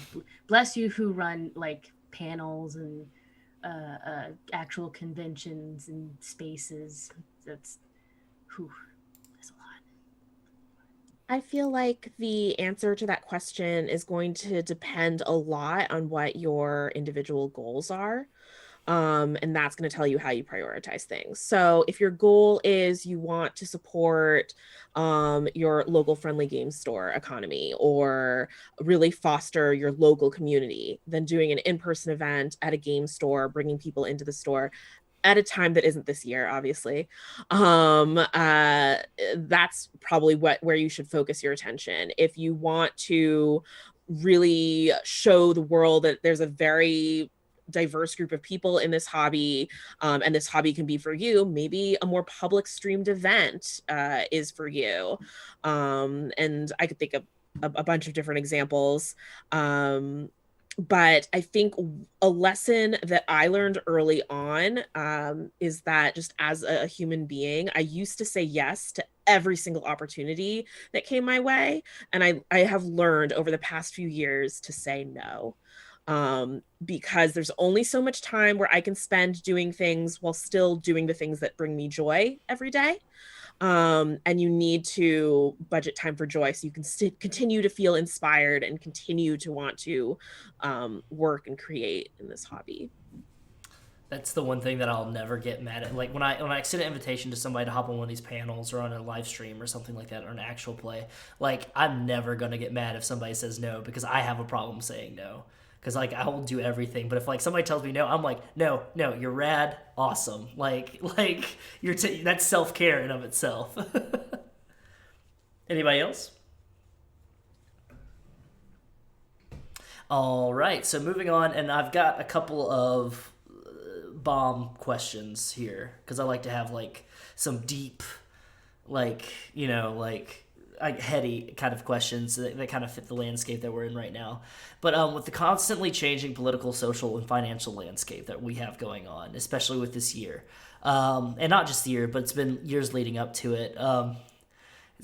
bless you who run like panels and actual conventions and spaces. That's a lot. I feel like the answer to that question is going to depend a lot on what your individual goals are. And that's going to tell you how you prioritize things. So if your goal is you want to support your local friendly game store economy or really foster your local community, then doing an in-person event at a game store, bringing people into the store at a time that isn't this year, obviously, that's probably where you should focus your attention. If you want to really show the world that there's a very diverse group of people in this hobby, and this hobby can be for you, maybe a more public streamed event is for you. And I could think of a bunch of different examples. But I think a lesson that I learned early on is that just as a human being, I used to say yes to every single opportunity that came my way. And I have learned over the past few years to say no. Because there's only so much time where I can spend doing things while still doing the things that bring me joy every day. And you need to budget time for joy so you can continue to feel inspired and continue to want to work and create in this hobby. That's the one thing that I'll never get mad at. Like when I extend an invitation to somebody to hop on one of these panels or on a live stream or something like that or an actual play, like I'm never gonna get mad if somebody says no because I have a problem saying no. Because like I will do everything, but if like somebody tells me no, I'm like no, you're rad, awesome. Like you're that's self-care in of itself. Anybody else? All right, so moving on, and I've got a couple of bomb questions here because I like to have like some deep, like heady kind of questions that kind of fit the landscape that we're in right now. But with the constantly changing political, social, and financial landscape that we have going on, especially with this year, and not just the year, but it's been years leading up to it.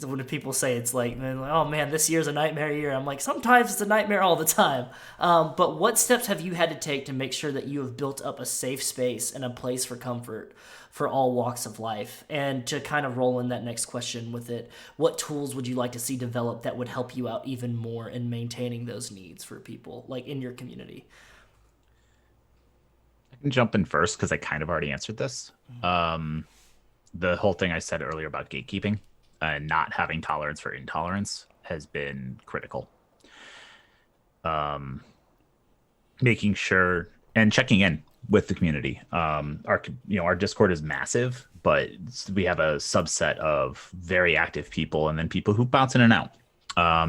When people say it's like, oh man, this year's a nightmare year, I'm like, sometimes it's a nightmare all the time. But what steps have you had to take to make sure that you have built up a safe space and a place for comfort for all walks of life? And to kind of roll in that next question with it, what tools would you like to see developed that would help you out even more in maintaining those needs for people, like in your community? I can jump in first because I kind of already answered this. The whole thing I said earlier about gatekeeping and not having tolerance for intolerance has been critical. Making sure and checking in with the community. Our Discord is massive, but we have a subset of very active people and then people who bounce in and out.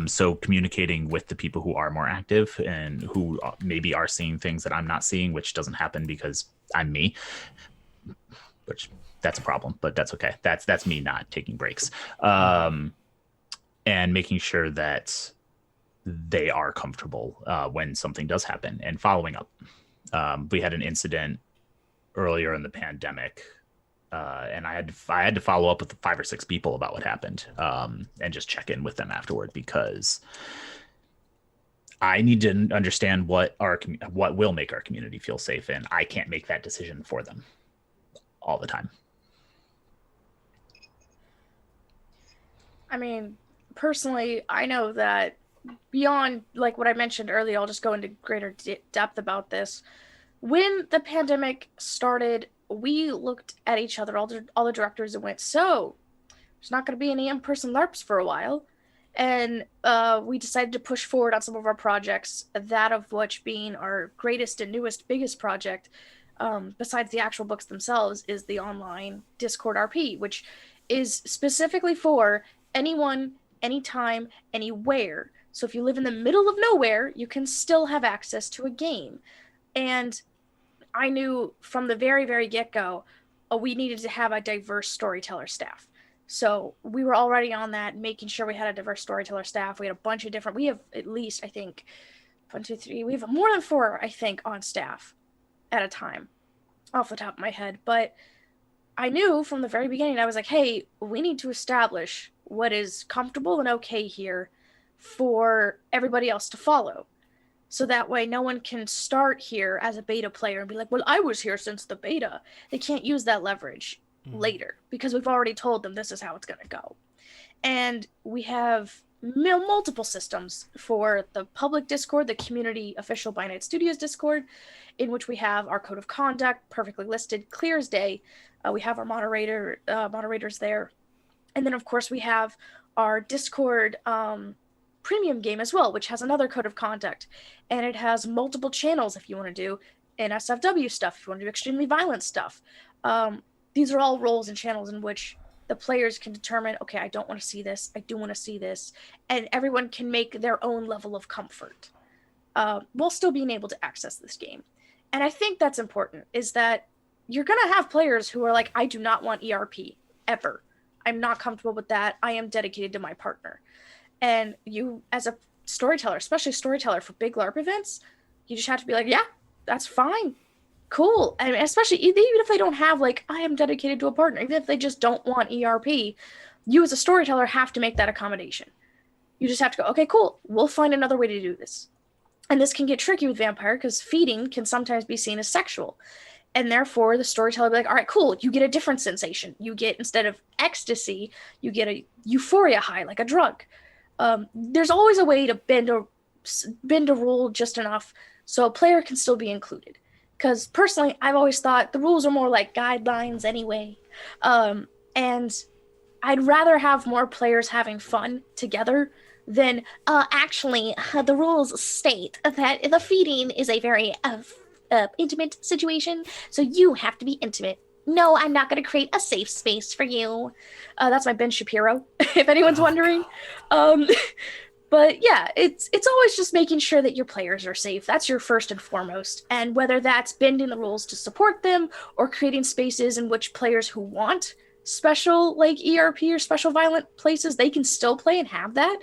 So communicating with the people who are more active and who maybe are seeing things that I'm not seeing, which doesn't happen because I'm me, which that's a problem, but that's okay. That's me not taking breaks. And making sure that they are comfortable when something does happen and following up. We had an incident earlier in the pandemic, and I had to follow up with 5 or 6 people about what happened, and just check in with them afterward because I need to understand what will make our community feel safe, and I can't make that decision for them all the time. I mean, personally, I know that beyond like what I mentioned earlier, I'll just go into greater depth about this. When the pandemic started, we looked at each other, all the directors, and went, so there's not going to be any in-person LARPs for a while. And we decided to push forward on some of our projects, that of which being our greatest and newest, biggest project, besides the actual books themselves, is the online Discord RP, which is specifically for anyone, anytime, anywhere. So if you live in the middle of nowhere, you can still have access to a game. And I knew from the very, very get-go, we needed to have a diverse storyteller staff. So we were already on that, making sure we had a diverse storyteller staff. We had a bunch of different, we have at least, I think, 1, 2, 3, we have more than 4, I think, on staff at a time, off the top of my head. But I knew from the very beginning, I was like, hey, we need to establish what is comfortable and okay here. for everybody else to follow. So that way no one can start here as a beta player and be like, well, I was here since the beta. They can't use that leverage later because we've already told them this is how it's going to go. And we have multiple systems for the public Discord, the community official By Night Studios Discord, in which we have our code of conduct perfectly listed, clear as day. We have our moderators there. And then, of course, we have our Discord premium game as well, which has another code of conduct. And it has multiple channels if you want to do NSFW stuff, if you want to do extremely violent stuff. These are all roles and channels in which the players can determine, okay, I don't want to see this, I do want to see this, and everyone can make their own level of comfort while still being able to access this game. And I think that's important, is that you're going to have players who are like, I do not want ERP, ever. I'm not comfortable with that. I am dedicated to my partner. And you, as a storyteller, especially a storyteller for big LARP events, you just have to be like, yeah, that's fine. Cool. I mean, especially even if they don't have like, I am dedicated to a partner, even if they just don't want ERP, you as a storyteller have to make that accommodation. You just have to go, okay, cool. We'll find another way to do this. And this can get tricky with vampire because feeding can sometimes be seen as sexual. And therefore the storyteller will be like, all right, cool. You get a different sensation. You get, instead of ecstasy, you get a euphoria high, like a drug. There's always a way to bend a rule just enough so a player can still be included. Because personally, I've always thought the rules are more like guidelines anyway. And I'd rather have more players having fun together than actually the rules state that the feeding is a very intimate situation. So you have to be intimate. No, I'm not going to create a safe space for you. That's my Ben Shapiro, if anyone's wondering. But yeah, it's always just making sure that your players are safe. That's your first and foremost. And whether that's bending the rules to support them or creating spaces in which players who want special like ERP or special violent places, they can still play and have that.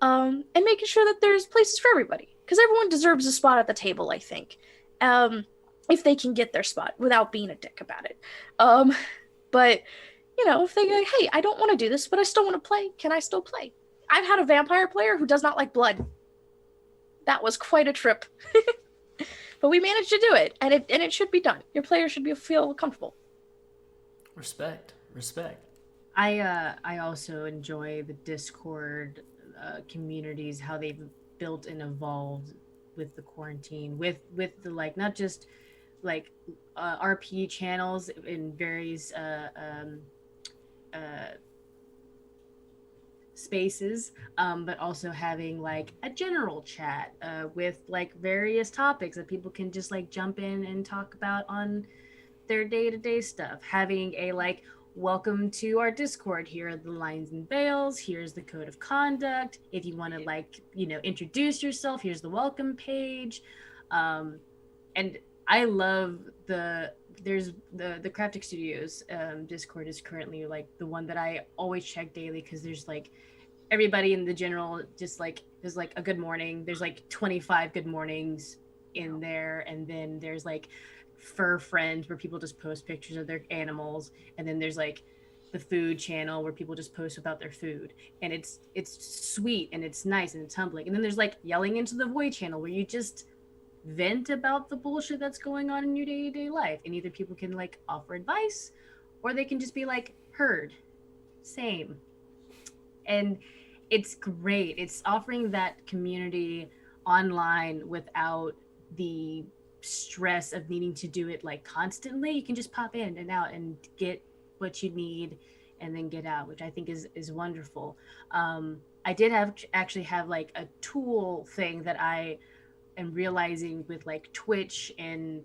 And making sure that there's places for everybody. Because everyone deserves a spot at the table, I think. If they can get their spot without being a dick about it. But, you know, if they go, hey, I don't want to do this, but I still want to play, can I still play? I've had a vampire player who does not like blood. That was quite a trip. But we managed to do it, and it should be done. Your player should feel comfortable. Respect. I also enjoy the Discord communities, how they've built and evolved with the quarantine, with the like, not just like RP channels in various spaces, but also having like a general chat with like various topics that people can just like jump in and talk about on their day-to-day stuff. Having a like, welcome to our Discord, here are the lines and veils, here's the code of conduct, if you want to like, you know, introduce yourself, here's the welcome page. And I love there's the Craftic Studios Discord is currently like the one that I always check daily, because there's like everybody in the general, just like there's like a good morning, there's like 25 good mornings in there, and then there's like fur friends where people just post pictures of their animals, and then there's like the food channel where people just post about their food, and it's sweet and it's nice and it's humbling. And then there's like yelling into the void channel where you just vent about the bullshit that's going on in your day-to-day life, and either people can like offer advice or they can just be like heard, same. And it's great. It's offering that community online without the stress of needing to do it like constantly. You can just pop in and out and get what you need and then get out, which I think is wonderful. I did actually have like a tool thing that I am realizing with like Twitch, and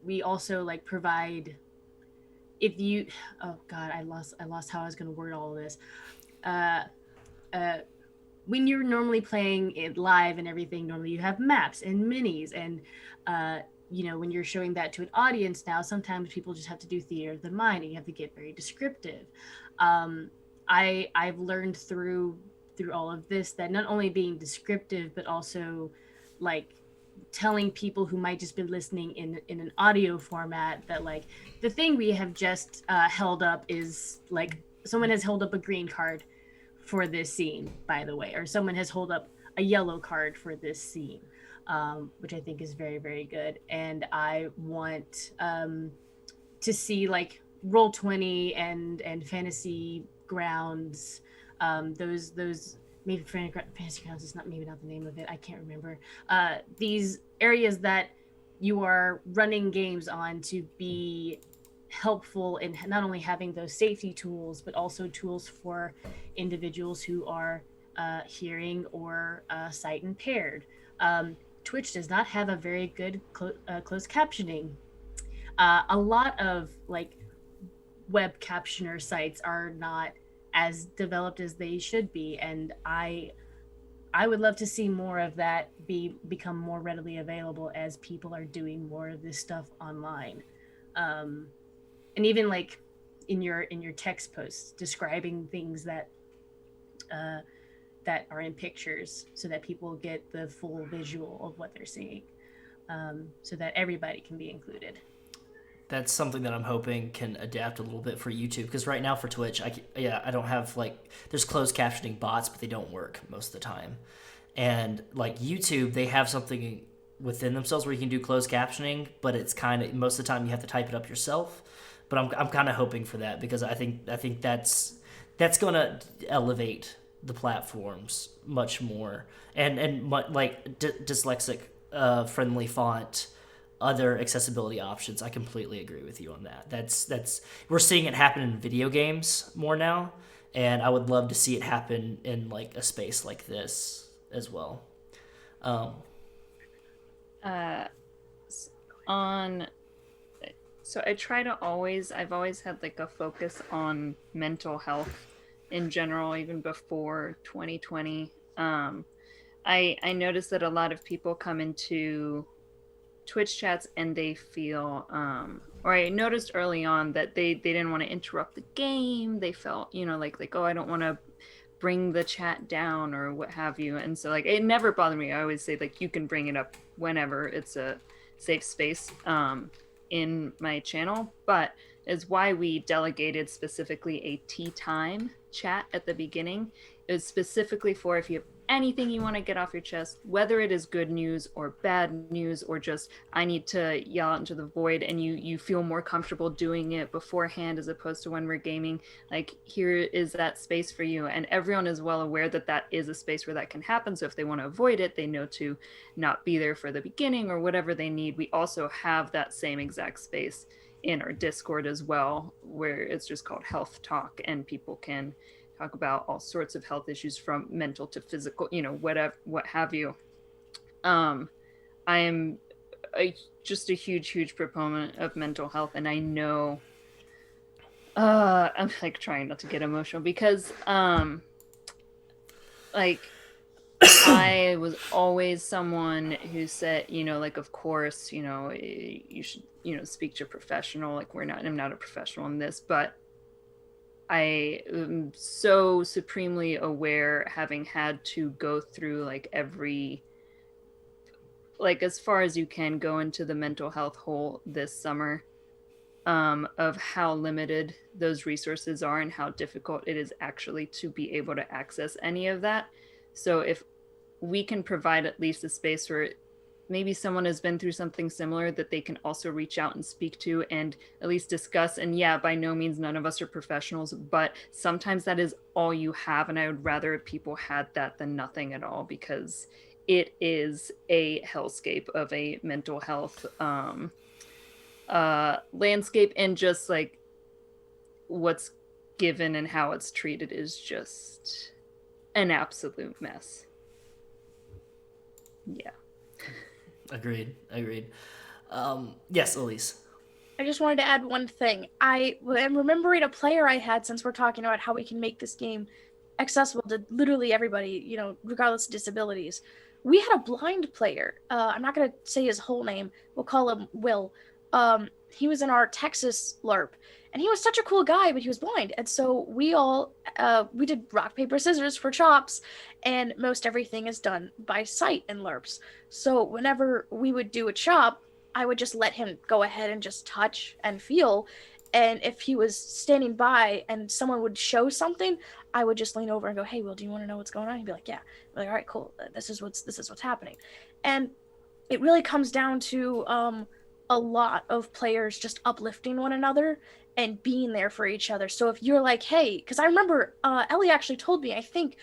we also like provide, if you, oh god, I lost how I was going to word all of this. When you're normally playing it live and everything, normally you have maps and minis, and you know, when you're showing that to an audience now, sometimes people just have to do theater of the mind, and you have to get very descriptive. I've learned through all of this that not only being descriptive, but also like telling people who might just be listening in an audio format that like the thing we have just held up is like someone has held up a green card for this scene, by the way, or someone has held up a yellow card for this scene, which I think is very, very good. And I want to see like Roll20 and Fantasy Grounds, those maybe Fantasy Grounds is maybe not the name of it. I can't remember. These areas that you are running games on to be helpful in not only having those safety tools, but also tools for individuals who are hearing or sight impaired. Twitch does not have a very good closed captioning. A lot of like web captioner sites are not as developed as they should be, and I would love to see more of that become more readily available as people are doing more of this stuff online. And even like in your text posts, describing things that are in pictures, so that people get the full visual of what they're seeing, so that everybody can be included. That's something that I'm hoping can adapt a little bit for YouTube, because right now for Twitch, I don't have like, there's closed captioning bots, but they don't work most of the time. And like YouTube, they have something within themselves where you can do closed captioning, but it's kind of, most of the time you have to type it up yourself. But I'm kind of hoping for that, because I think that's going to elevate the platforms much more, and like dyslexic friendly font, other accessibility options. I completely agree with you on that. That's we're seeing it happen in video games more now, and I would love to see it happen in like a space like this as well. So I've always had like a focus on mental health in general, even before 2020. I noticed that a lot of people come into Twitch chats and they feel, or I noticed early on that they didn't want to interrupt the game. They felt, like, oh, I don't want to bring the chat down or what have you. And so like, it never bothered me. I always say like, you can bring it up whenever it's a safe space in my channel, but is why we delegated specifically a tea time chat at the beginning. It was specifically for if you have anything you want to get off your chest, whether it is good news or bad news, or just I need to yell out into the void, and you feel more comfortable doing it beforehand as opposed to when we're gaming. Like, here is that space for you, and everyone is well aware that that is a space where that can happen. So if they want to avoid it, they know to not be there for the beginning or whatever they need. We also have that same exact space in our Discord as well, where it's just called Health Talk, and people can talk about all sorts of health issues, from mental to physical, whatever, what have you. I am just a huge proponent of mental health, and I know I'm like trying not to get emotional, because like I was always someone who said, like, of course, you should, speak to a professional. Like, I'm not a professional in this, but I am so supremely aware, having had to go through like every, like, as far as you can go into the mental health hole this summer, of how limited those resources are and how difficult it is actually to be able to access any of that. So if we can provide at least a space where maybe someone has been through something similar that they can also reach out and speak to and at least discuss. And yeah, by no means none of us are professionals, but sometimes that is all you have. And I would rather people had that than nothing at all, because it is a hellscape of a mental health landscape, and just like what's given and how it's treated is just an absolute mess. Yeah. Agreed. Yes, Elyse. I just wanted to add one thing. I am remembering a player I had, since we're talking about how we can make this game accessible to literally everybody, regardless of disabilities. We had a blind player. I'm not going to say his whole name. We'll call him Will. He was in our Texas LARP, and he was such a cool guy, but he was blind. And so we did rock, paper, scissors for chops, and most everything is done by sight in LARPs. So whenever we would do a chop, I would just let him go ahead and just touch and feel. And if he was standing by and someone would show something, I would just lean over and go, hey, Will, do you want to know what's going on? He'd be like, yeah. I'm like, all right, cool. This is what's happening. And it really comes down to a lot of players just uplifting one another and being there for each other. So if you're like, hey, because I remember Ellie actually told me, I think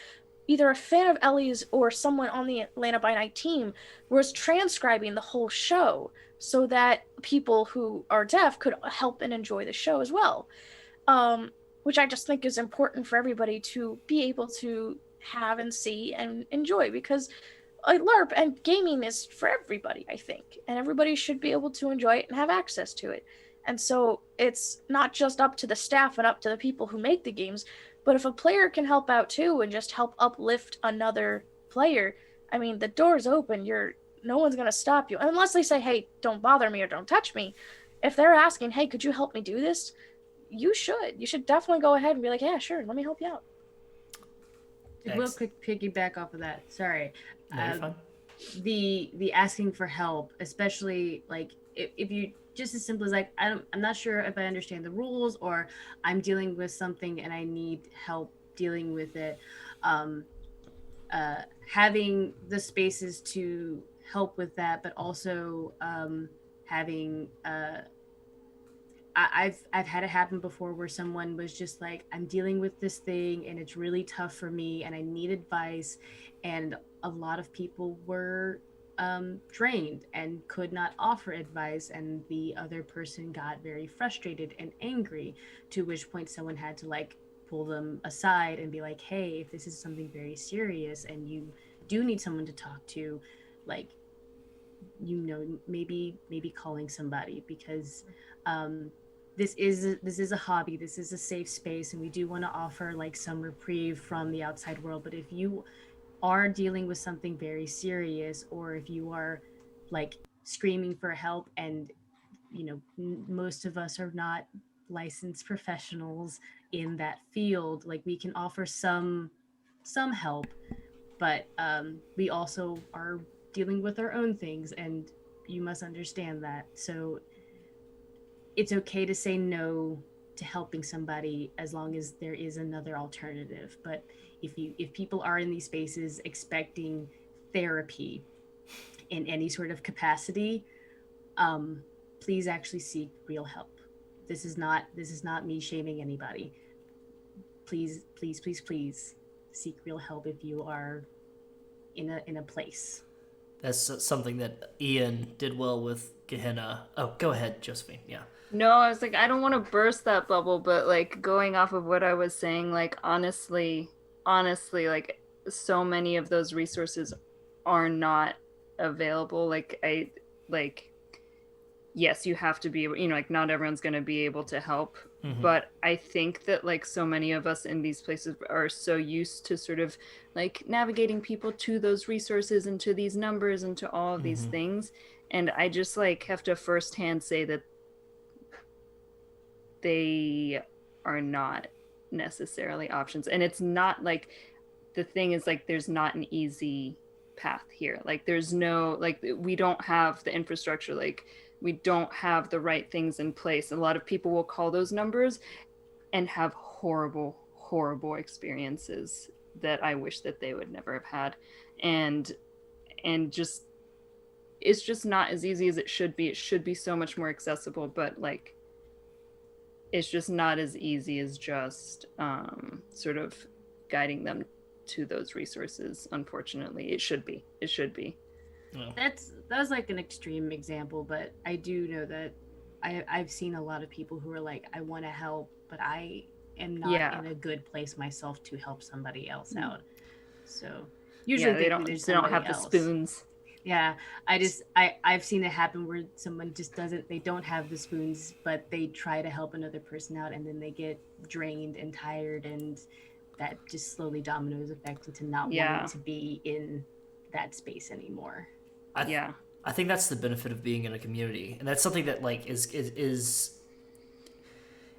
either a fan of Ellie's or someone on the Atlanta by Night team was transcribing the whole show so that people who are deaf could help and enjoy the show as well. Which I just think is important for everybody to be able to have and see and enjoy, because LARP and gaming is for everybody, I think, and everybody should be able to enjoy it and have access to it. And so it's not just up to the staff and up to the people who make the games, but if a player can help out too and just help uplift another player, I mean, the door's open. No one's going to stop you. Unless they say, hey, don't bother me or don't touch me. If they're asking, hey, could you help me do this? You should definitely go ahead and be like, yeah, sure, let me help you out. Real quick piggyback off of that. Sorry. No, you're fine. The asking for help, especially like if you just as simple as like, I'm not sure if I understand the rules, or I'm dealing with something and I need help dealing with it. Having the spaces to help with that, but also having I've had it happen before where someone was just like, I'm dealing with this thing and it's really tough for me and I need advice, and a lot of people were drained and could not offer advice, and the other person got very frustrated and angry, to which point someone had to like pull them aside and be like, hey, if this is something very serious and you do need someone to talk to, like, maybe calling somebody, because this is a hobby, this is a safe space, and we do want to offer like some reprieve from the outside world. But if you are dealing with something very serious, or if you are like screaming for help, and most of us are not licensed professionals in that field, like we can offer some help, but we also are dealing with our own things, and you must understand that. So it's okay to say no to helping somebody as long as there is another alternative. But if people are in these spaces expecting therapy in any sort of capacity, please actually seek real help. This is not me shaming anybody. Please seek real help if you are in a place. That's something that Ian did well with Gehenna. Oh, go ahead, Josephine. Yeah. No, I was like, I don't want to burst that bubble, but like going off of what I was saying, like honestly, like so many of those resources are not available. Yes, you have to be able, like not everyone's going to be able to help. Mm-hmm. But I think that like so many of us in these places are so used to sort of like navigating people to those resources and to these numbers and to all of these mm-hmm. things. And I just like have to firsthand say that they are not necessarily options. And it's not like, the thing is like, there's not an easy path here. Like there's no, like we don't have the infrastructure, like we don't have the right things in place. A lot of people will call those numbers and have horrible experiences that I wish that they would never have had. And just, it's just not as easy as it should be. It should be so much more accessible, but like, it's just not as easy as just sort of guiding them to those resources. Unfortunately, it should be. Yeah. That was like an extreme example, but I do know that I've seen a lot of people who are like, I want to help, but I am not in a good place myself to help somebody else out. So usually they don't have the spoons. Yeah, I've seen it happen where someone just they don't have the spoons, but they try to help another person out, and then they get drained and tired, and that just slowly dominoes effect into not wanting to be in that space anymore. I think that's the benefit of being in a community, and that's something that like is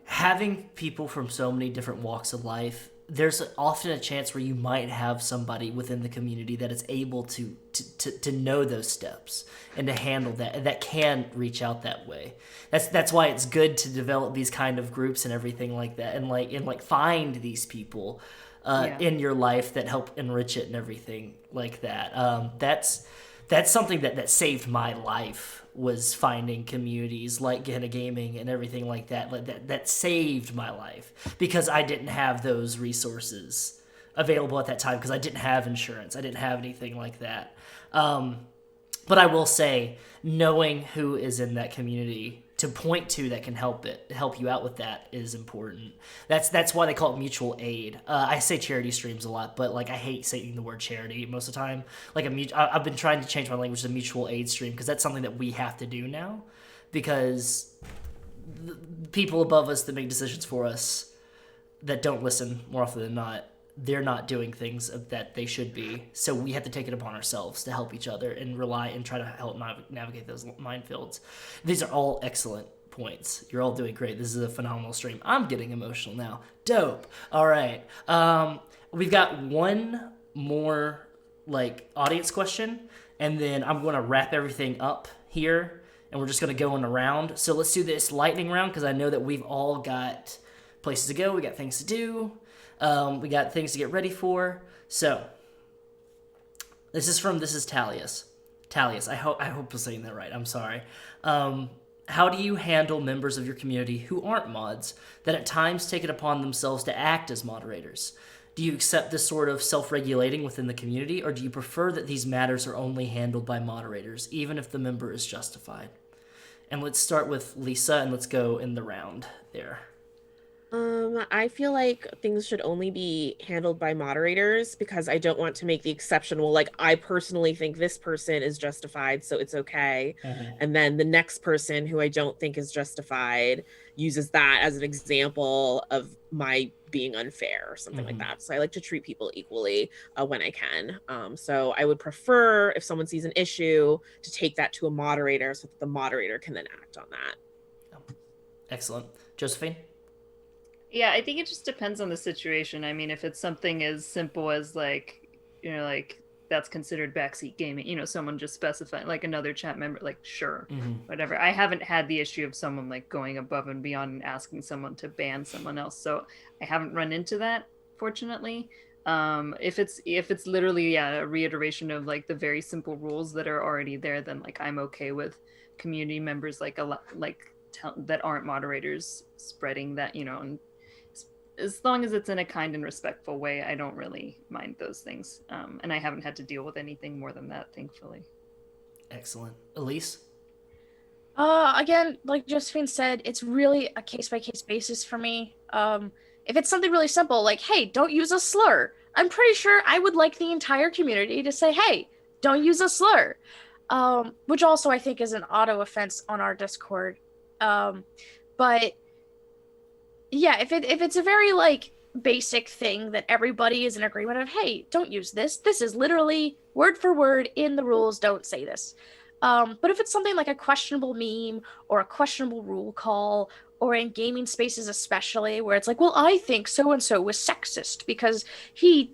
having people from so many different walks of life. There's often a chance where you might have somebody within the community that is able to know those steps and to handle that, and that can reach out that way. That's why it's good to develop these kind of groups and everything like that, and find these people in your life that help enrich it and everything like that. That's something that saved my life, was finding communities like Gehenna Gaming and everything like that. That saved my life because I didn't have those resources available at that time, because I didn't have insurance. I didn't have anything like that. But I will say, knowing who is in that community to point to that can help you out with that is important. That's why they call it mutual aid. I say charity streams a lot, but like I hate saying the word charity most of the time. Like I've been trying to change my language to mutual aid stream, because that's something that we have to do now, because the people above us that make decisions for us that don't listen more often than not, they're not doing things that they should be. So we have to take it upon ourselves to help each other and rely and try to help navigate those minefields. These are all excellent points. You're all doing great. This is a phenomenal stream. I'm getting emotional now. Dope. All right. We've got one more audience question, and then I'm going to wrap everything up here, and we're just going to go in a round. So let's do this lightning round, because I know that we've all got places to go. We got things to do. We got things to get ready for. So this is Talius. Talius, I hope I'm saying that right. I'm sorry. How do you handle members of your community who aren't mods that at times take it upon themselves to act as moderators? Do you accept this sort of self-regulating within the community, or do you prefer that these matters are only handled by moderators, even if the member is justified? And let's start with Lysa, and let's go in the round there. I feel like things should only be handled by moderators, because I don't want to make the exception. Well, I personally think this person is justified, so it's okay. And then the next person who I don't think is justified uses that as an example of my being unfair or something like that. So I like to treat people equally when I can. So I would prefer, if someone sees an issue, to take that to a moderator so that the moderator can then act on that. Excellent. Josephine? Yeah, I think it just depends on the situation. I mean, if it's something as simple as that's considered backseat gaming, someone just specifying, another chat member, sure, whatever. I haven't had the issue of someone going above and beyond and asking someone to ban someone else. So I haven't run into that, fortunately. If it's literally a reiteration of the very simple rules that are already there, then I'm okay with community members that aren't moderators spreading that, and as long as it's in a kind and respectful way, I don't really mind those things. And I haven't had to deal with anything more than that, thankfully. Excellent. Elyse? Again, like Josephine said, it's really a case-by-case basis for me. If it's something really simple, hey, don't use a slur, I'm pretty sure I would like the entire community to say, hey, don't use a slur. Which also I think is an auto offense on our Discord. But yeah, if it's a very basic thing that everybody is in agreement of, hey, don't use this. This is literally word for word in the rules. Don't say this. But if it's something like a questionable meme or a questionable rule call, or in gaming spaces especially, where it's well, I think so-and-so was sexist because he,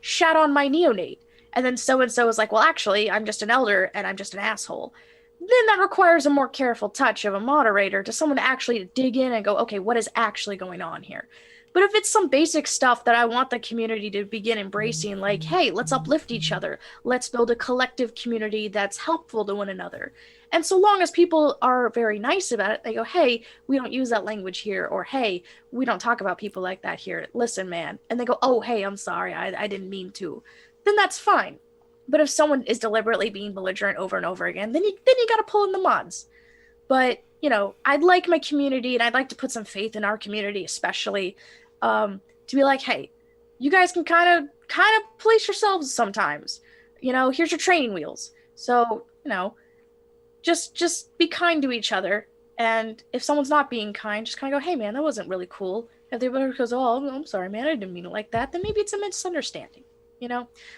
shat on my neonate. And then so-and-so is well, actually, I'm just an elder and I'm just an asshole. Then that requires a more careful touch of a moderator to someone to actually dig in and go, okay, what is actually going on here? But if it's some basic stuff that I want the community to begin embracing, hey, let's uplift each other. Let's build a collective community that's helpful to one another. And so long as people are very nice about it, they go, hey, we don't use that language here. Or, hey, we don't talk about people like that here. Listen, man. And they go, oh, hey, I'm sorry. I didn't mean to. Then that's fine. But if someone is deliberately being belligerent over and over again, then you got to pull in the mods. But, I'd like my community, and I'd like to put some faith in our community, especially, to be hey, you guys can kind of police yourselves sometimes. Here's your training wheels. So, just be kind to each other. And if someone's not being kind, just kind of go, hey, man, that wasn't really cool. If the other goes, oh, I'm sorry, man, I didn't mean it like that, then maybe it's a misunderstanding.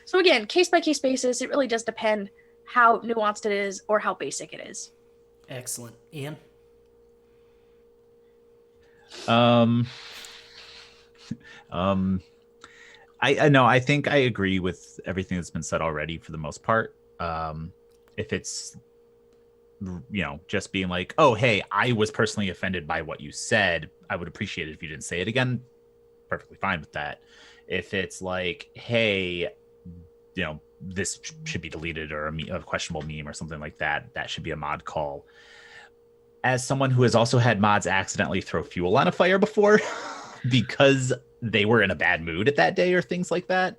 So again, case-by-case basis, it really does depend how nuanced it is or how basic it is. Excellent. Ian? I know, I think I agree with everything that's been said already for the most part. If it's, just being oh, hey, I was personally offended by what you said, I would appreciate it if you didn't say it again. Perfectly fine with that. If it's like, hey, this should be deleted, or a questionable meme or something like that, that should be a mod call. As someone who has also had mods accidentally throw fuel on a fire before because they were in a bad mood at that day or things like that,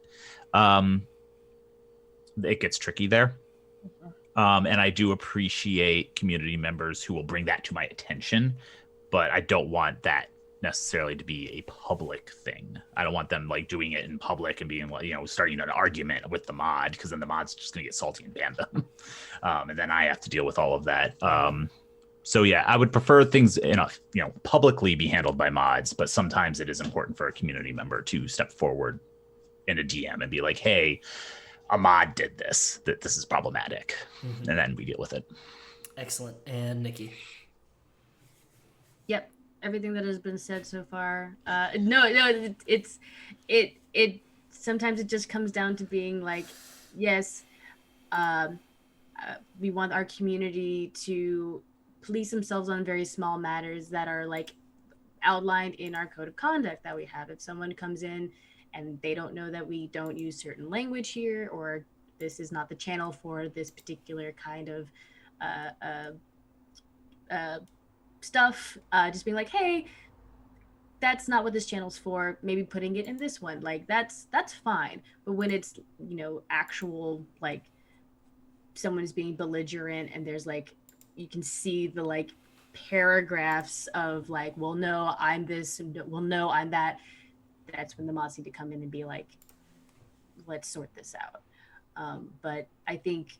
it gets tricky there. And I do appreciate community members who will bring that to my attention, but I don't want that necessarily to be a public thing. I don't want them like doing it in public and being like, starting an argument with the mod, because then the mod's just going to get salty and ban them. And then I have to deal with all of that. So yeah, I would prefer things publicly be handled by mods, but sometimes it is important for a community member to step forward in a DM and be like, hey, a mod did this, that this is problematic. And then we deal with it. Excellent. And Nikki? Yep. Everything that has been said so far. No, it sometimes it just comes down to being like, yes, we want our community to police themselves on very small matters that are like outlined in our code of conduct that we have. If someone comes in and they don't know that we don't use certain language here, or this is not the channel for this particular kind of stuff, just being like, hey, that's not what this channel's for, maybe putting it in this one, like that's fine. But when it's actual, like someone's being belligerent and there's like, you can see the like paragraphs of like, well, no, I'm this, well, no, I'm that, that's when the mods need to come in and be like, let's sort this out. But I think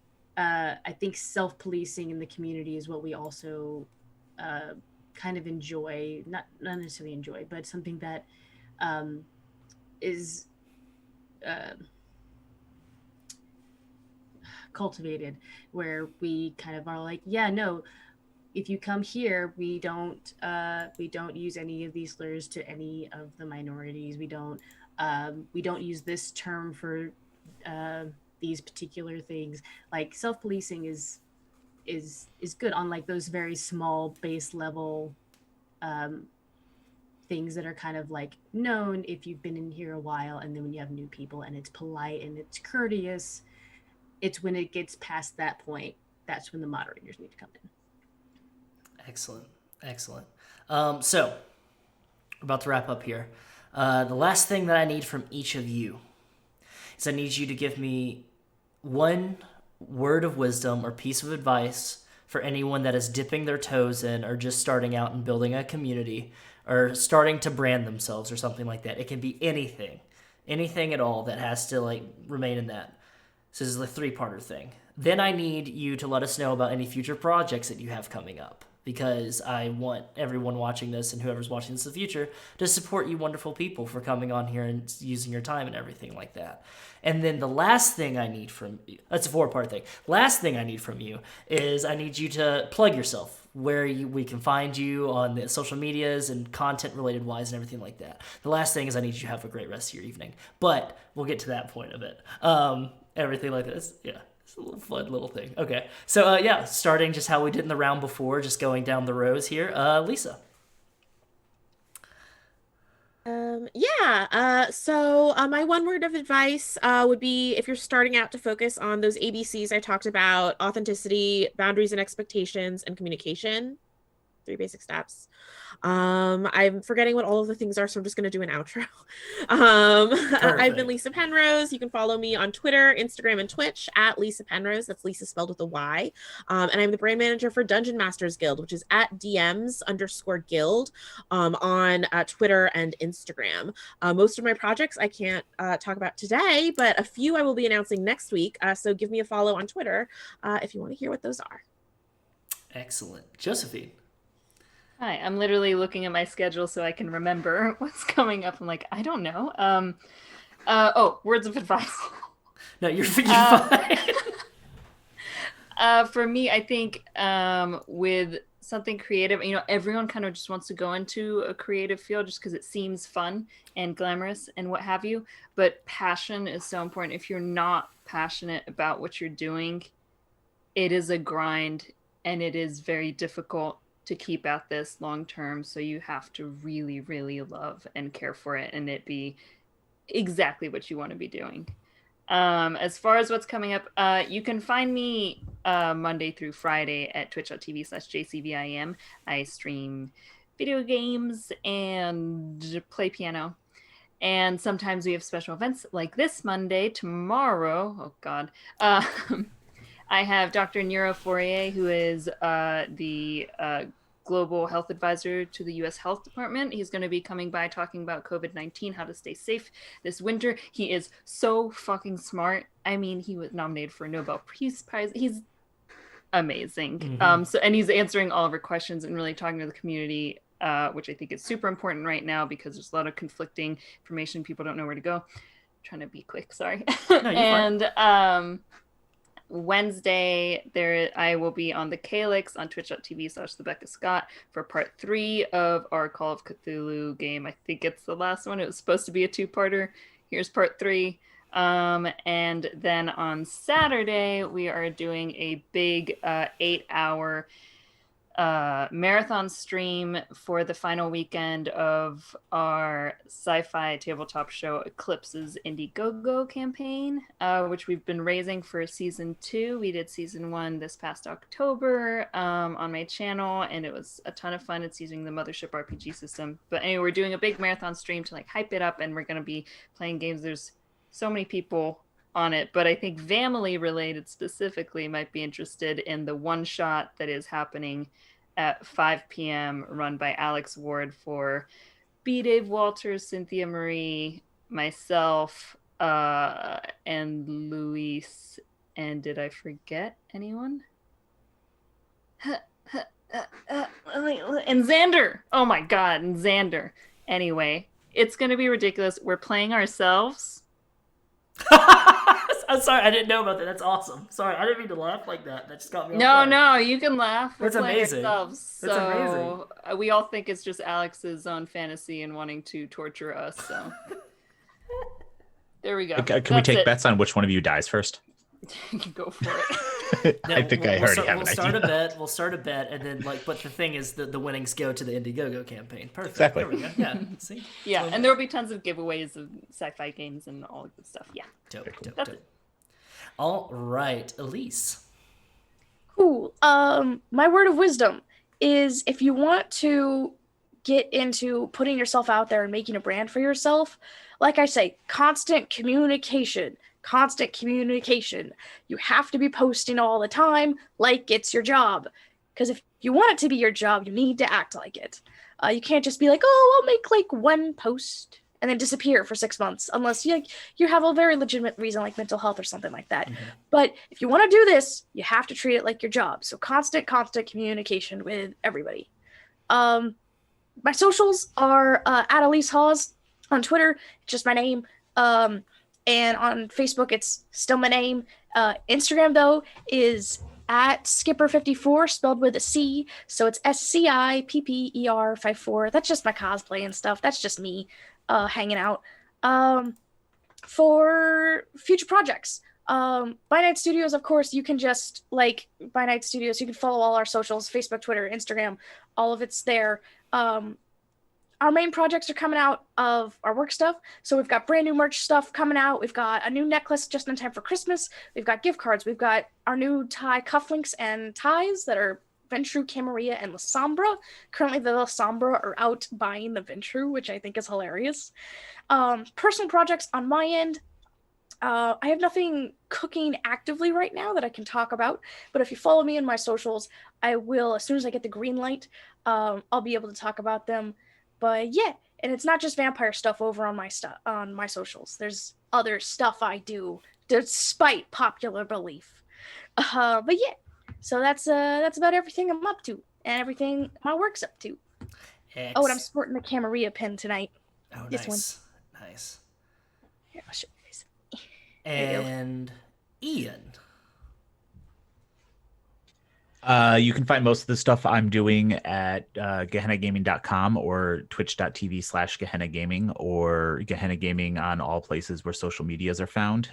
self-policing in the community is what we also kind of enjoy, not necessarily enjoy, but something that is cultivated, where we kind of are like, yeah, no, if you come here, we don't use any of these slurs to any of the minorities. We don't use this term for these particular things. Like self-policing is good on like those very small base level things that are kind of like known if you've been in here a while, and then when you have new people and it's polite and it's courteous, it's when it gets past that point, that's when the moderators need to come in. Excellent. So we're about to wrap up here. The last thing that I need from each of you is I need you to give me one word of wisdom or piece of advice for anyone that is dipping their toes in or just starting out and building a community or starting to brand themselves or something like that. It can be anything at all that has to like remain in that. So this is the 3-parter thing. Then I need you to let us know about any future projects that you have coming up, because I want everyone watching this and whoever's watching this in the future to support you wonderful people for coming on here and using your time and everything like that. And then the last thing I need from you, that's a 4-part thing. Last thing I need from you is I need you to plug yourself, where we can find you on the social medias and content related wise and everything like that. The last thing is I need you to have a great rest of your evening, but we'll get to that point of it. Everything like this. Yeah. It's a little fun little thing. Okay. So, starting just how we did in the round before, just going down the rows here. Lysa. So my one word of advice would be, if you're starting out, to focus on those ABCs I talked about: authenticity, boundaries and expectations, and communication. 3 basic steps. I'm forgetting what all of the things are, so I'm just going to do an outro. I've been Lysa Penrose. You can follow me on Twitter, Instagram, and Twitch at Lysa Penrose. That's Lysa spelled with a Y. And I'm the brand manager for Dungeon Masters Guild, which is at DMs_guild on Twitter and Instagram. Most of my projects I can't talk about today, but a few I will be announcing next week. So give me a follow on Twitter if you want to hear what those are. Excellent. Josephine. Hi, I'm literally looking at my schedule so I can remember what's coming up. I'm like, I don't know. Words of advice. No, you're fine. For me, I think with something creative, everyone kind of just wants to go into a creative field just because it seems fun and glamorous and what have you. But passion is so important. If you're not passionate about what you're doing, it is a grind and it is very difficult to keep at this long term. So you have to really, really love and care for it, and it be exactly what you want to be doing. As far as what's coming up, you can find me Monday through Friday at twitch.tv/jcvim. I stream video games and play piano. And sometimes we have special events like this Monday, tomorrow. Oh, God. I have Dr. Nero Fourier, who is the global health advisor to the U.S. Health Department. He's going to be coming by talking about COVID-19, how to stay safe this winter. He is so fucking smart. I mean, he was nominated for a Nobel Peace Prize. He's amazing. Mm-hmm. And he's answering all of our questions and really talking to the community, which I think is super important right now because there's a lot of conflicting information. People don't know where to go. I'm trying to be quick, sorry. No, you're and fine. Wednesday, I will be on the Calyx on twitch.tv/TheBeccaScott for part 3 of our Call of Cthulhu game. I think it's the last one. It was supposed to be a 2-parter. Here's part 3. And then on Saturday, we are doing a big 8-hour marathon stream for the final weekend of our sci-fi tabletop show Eclipse's Indiegogo campaign, which we've been raising for season 2. We did season 1 this past October on my channel, and it was a ton of fun. It's using the Mothership RPG system. But anyway, we're doing a big marathon stream to like hype it up, and we're going to be playing games. There's so many people on it, but I think family related specifically might be interested in the one shot that is happening at 5 p.m. run by Alex Ward for B. Dave Walters, Cynthia Marie, myself, and Elyse. And did I forget anyone? And Xander. Oh my God, and Xander. Anyway, it's going to be ridiculous. We're playing ourselves. I'm sorry, I didn't know about that. That's awesome. Sorry, I didn't mean to laugh like that. That just got me off No, guard. no, you can laugh. That's amazing. Ourselves. That's so we all think it's just Alex's own fantasy and wanting to torture us. So there we go. Can we take bets on which one of you dies first? Go for it. I think I already have an idea. We'll start a bet, and then but the thing is that the winnings go to the Indiegogo campaign. Perfect. Exactly. There we go. Yeah. See. Yeah, So, and there will be tons of giveaways of sci-fi games and all good stuff. Yeah. Dope. That's it. All right, Elyse. Cool. My word of wisdom is if you want to get into putting yourself out there and making a brand for yourself, like I say, constant communication. You have to be posting all the time like it's your job. Because if you want it to be your job, you need to act like it. You can't just be like, oh, I'll make like one post and then disappear for 6 months, unless you have a very legitimate reason like mental health or something like that. Mm-hmm. But if you want to do this, you have to treat it like your job. So constant communication with everybody. My socials are at Elyse Haws on Twitter, just my name. And on Facebook, it's still my name. Instagram, though, is at Skipper54, spelled with a C. So it's SCIPPER54. That's just my cosplay and stuff. That's just me hanging out. For future projects, By Night Studios, of course, you can just like By Night Studios. You can follow all our socials, Facebook, Twitter, Instagram. All of it's there. Our main projects are coming out of our work stuff. So we've got brand new merch stuff coming out. We've got a new necklace just in time for Christmas. We've got gift cards. We've got our new tie cufflinks and ties that are Ventru, Camarilla, and La Sombra. Currently, the La Sombra are out buying the Ventru, which I think is hilarious. Personal projects on my end. I have nothing cooking actively right now that I can talk about. But if you follow me in my socials, I will, as soon as I get the green light, I'll be able to talk about them. But yeah, and it's not just vampire stuff over on my socials. There's other stuff I do despite popular belief. But yeah, so that's about everything I'm up to and everything my work's up to. Oh, and I'm sporting the Camarilla pin tonight. Oh, this nice. One. Nice. Here, I'll show you guys. And Ian. You can find most of the stuff I'm doing at GehennaGaming.com or twitch.tv/GehennaGaming or Gehenna Gaming on all places where social medias are found.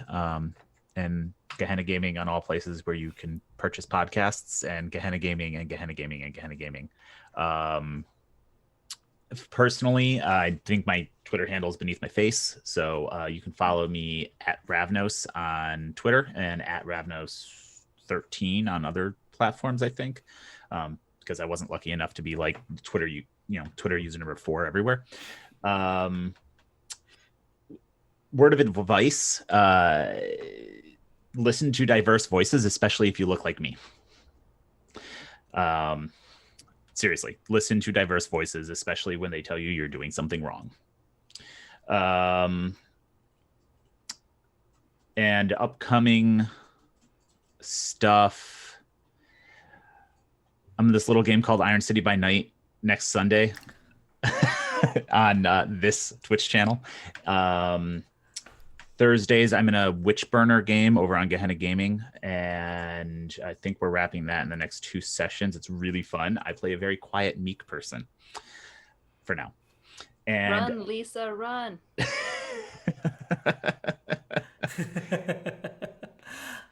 And Gehenna Gaming on all places where you can purchase podcasts, and Gehenna Gaming and Gehenna Gaming and Gehenna Gaming. Personally, I think my Twitter handle is beneath my face. So you can follow me at Ravnos on Twitter and at Ravnos13 on other platforms, I think, because I wasn't lucky enough to be like Twitter, Twitter user number 4 everywhere. Word of advice, listen to diverse voices, especially if you look like me. Seriously, listen to diverse voices, especially when they tell you you're doing something wrong. And upcoming stuff. I'm in this little game called Iron City by Night next Sunday on this Twitch channel. Thursdays, I'm in a Witchburner game over on Gehenna Gaming, and I think we're wrapping that in the next 2 sessions. It's really fun. I play a very quiet, meek person for now. And run, Lysa, run.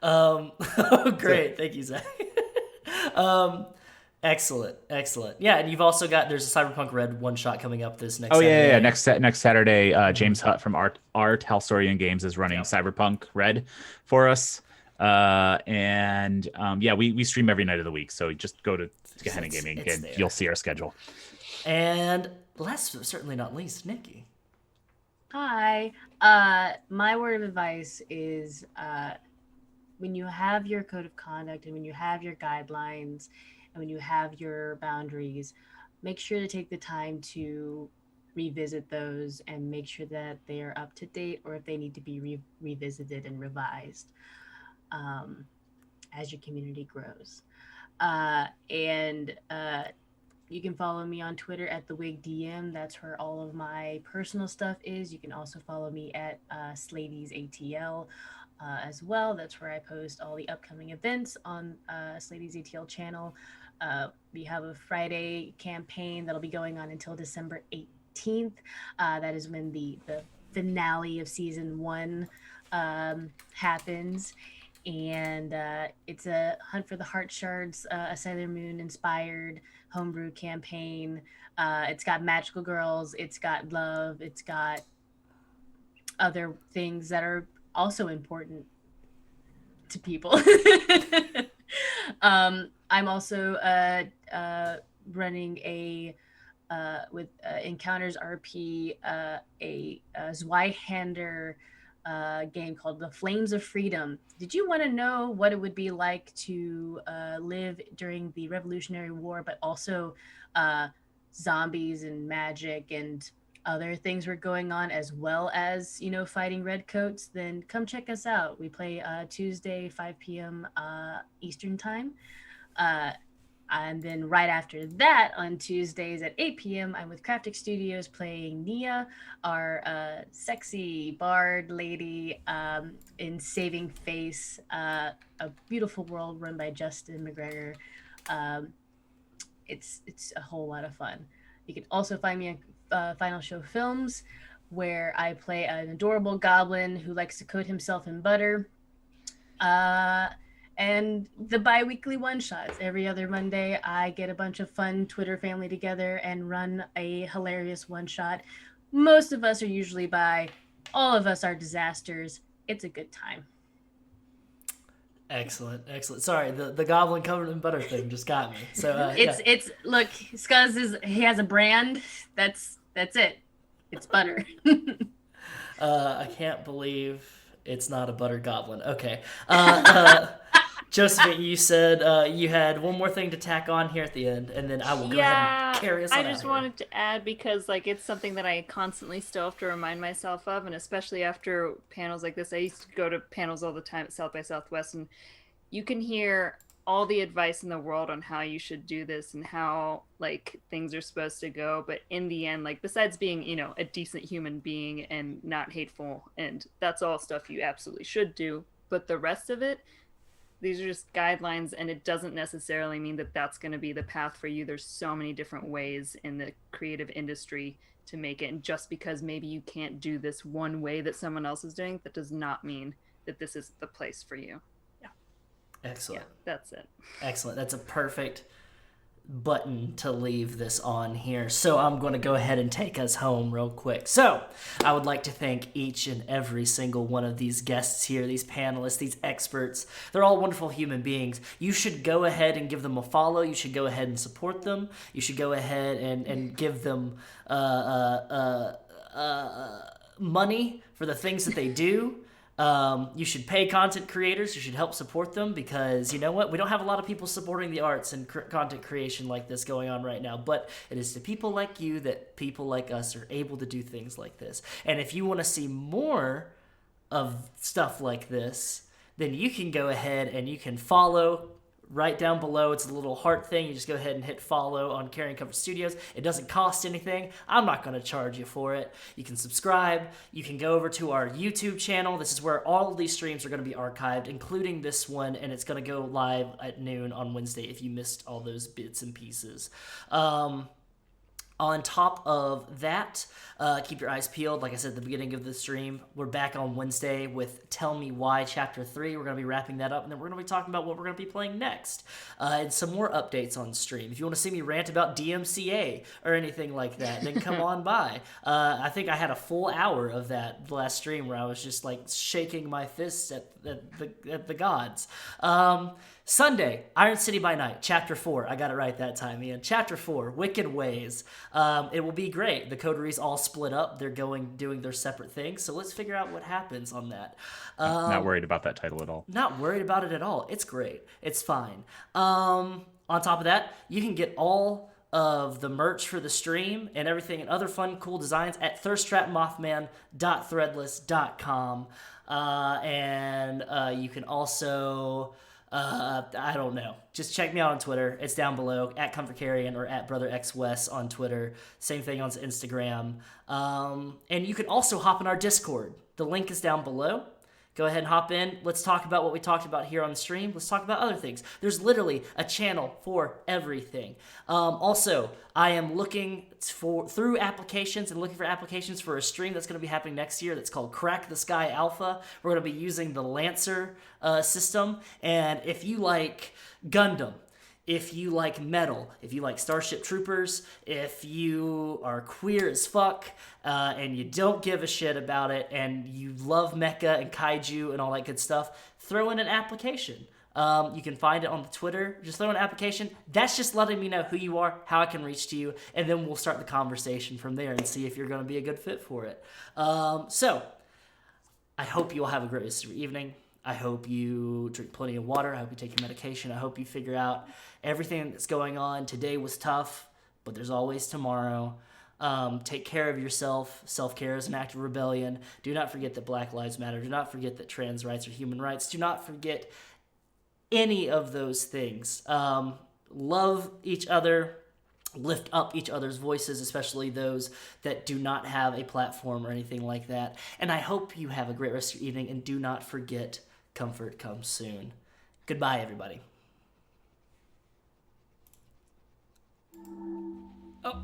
Oh, great. Thank you, Zach. Excellent. Yeah, and you've also got, there's a Cyberpunk Red one-shot coming up this next Saturday. Yeah. Next Saturday, James Hutt from Art Halsorian Games is running Cyberpunk Red for us. We stream every night of the week, so just go to Gehenna Gaming and you'll see our schedule. And last but certainly not least, Nikki. Hi. My word of advice is when you have your code of conduct and when you have your guidelines and when you have your boundaries, make sure to take the time to revisit those and make sure that they are up to date, or if they need to be revisited and revised as your community grows. You can follow me on Twitter at TheWigDM. That's where all of my personal stuff is. You can also follow me at Slady's ATL as well. That's where I post all the upcoming events on Slady's ATL channel. We have a Friday campaign that'll be going on until December 18th. That is when the finale of season 1 happens. And it's a Hunt for the Heart Shards, a Sailor Moon inspired homebrew campaign. It's got magical girls, it's got love, it's got other things that are also important to people. I'm also running with Encounters RP a Zweihander game called The Flames of Freedom. Did you want to know what it would be like to live during the Revolutionary War, but also zombies and magic and other things were going on, as well as, fighting redcoats? Then come check us out. We play Tuesday, 5 p.m. Eastern time. And then right after that, on Tuesdays at 8 p.m., I'm with Craftic Studios playing Nia, our sexy bard lady in Saving Face, a beautiful world run by Justin McGregor. It's a whole lot of fun. You can also find me at Final Show Films, where I play an adorable goblin who likes to coat himself in butter. And the bi-weekly one-shots. Every other Monday, I get a bunch of fun Twitter family together and run a hilarious one-shot. Most of us are usually bi. All of us are disasters. It's a good time. Excellent. Sorry, the goblin covered in butter thing just got me. So it's look, Scuzz he has a brand. That's it. It's butter. I can't believe it's not a butter goblin. Okay. Josephine, you said you had one more thing to tack on here at the end, and then I will go ahead and carry us on. I just wanted to add, because it's something that I constantly still have to remind myself of, and especially after panels like this. I used to go to panels all the time at South by Southwest, and you can hear all the advice in the world on how you should do this and how things are supposed to go, but in the end, besides being a decent human being and not hateful, and that's all stuff you absolutely should do, but the rest of it, these are just guidelines, and it doesn't necessarily mean that that's going to be the path for you. There's so many different ways in the creative industry to make it, and just because maybe you can't do this one way that someone else is doing, that does not mean that this is the place for you. Excellent. Yeah, that's it. Excellent. That's a perfect button to leave this on here, so I'm going to go ahead and take us home real quick. So I would like to thank each and every single one of these guests here, these panelists, these experts. They're all wonderful human beings. You should go ahead and give them a follow. You should go ahead and support them. You should go ahead and give them money for the things that they do. You should pay content creators. You should help support them, because you know what? We don't have a lot of people supporting the arts and content creation like this going on right now, but it is to people like you that people like us are able to do things like this. And if you want to see more of stuff like this, then you can go ahead and you can follow right down below. It's a little heart thing. You just go ahead and hit follow on Carrion Comfort Studios. It doesn't cost anything. I'm not going to charge you for it. You can subscribe. You can go over to our YouTube channel. This is where all of these streams are going to be archived, including this one, and it's going to go live at noon on Wednesday if you missed all those bits and pieces. On top of that, keep your eyes peeled. Like I said at the beginning of the stream, we're back on Wednesday with Tell Me Why Chapter 3. We're going to be wrapping that up, and then we're going to be talking about what we're going to be playing next. And some more updates on stream. If you want to see me rant about DMCA or anything like that, then come on by. I think I had a full hour of that last stream where I was just like shaking my fists at the gods. Sunday, Iron City by Night, Chapter 4. I got it right that time, Ian. Chapter 4, Wicked Ways. It will be great. The coteries all split up. They're doing their separate things. So let's figure out what happens on that. Not worried about that title at all. Not worried about it at all. It's great. It's fine. On top of that, you can get all of the merch for the stream and everything and other fun, cool designs at thirsttrapmothman.threadless.com. And you can also... I don't know. Just check me out on Twitter. It's down below, at Comfort Carrion or at BrotherXWes on Twitter. Same thing on Instagram. And you can also hop in our Discord. The link is down below. Go ahead and hop in. Let's talk about what we talked about here on the stream. Let's talk about other things. There's literally a channel for everything. Also, I am looking through applications and looking for applications for a stream that's going to be happening next year that's called Crack the Sky Alpha. We're going to be using the Lancer system. And if you like Gundam, if you like metal, if you like Starship Troopers, if you are queer as fuck, and you don't give a shit about it, and you love mecha and kaiju and all that good stuff, throw in an application. You can find it on the Twitter. Just throw in an application. That's just letting me know who you are, how I can reach to you, and then we'll start the conversation from there and see if you're going to be a good fit for it. So, I hope you all have a great rest of your evening. I hope you drink plenty of water. I hope you take your medication. I hope you figure out everything that's going on. Today was tough, but there's always tomorrow. Take care of yourself. Self-care is an act of rebellion. Do not forget that Black Lives Matter. Do not forget that trans rights are human rights. Do not forget any of those things. Love each other. Lift up each other's voices, especially those that do not have a platform or anything like that. And I hope you have a great rest of your evening, and do not forget, comfort comes soon. Goodbye, everybody. Oh.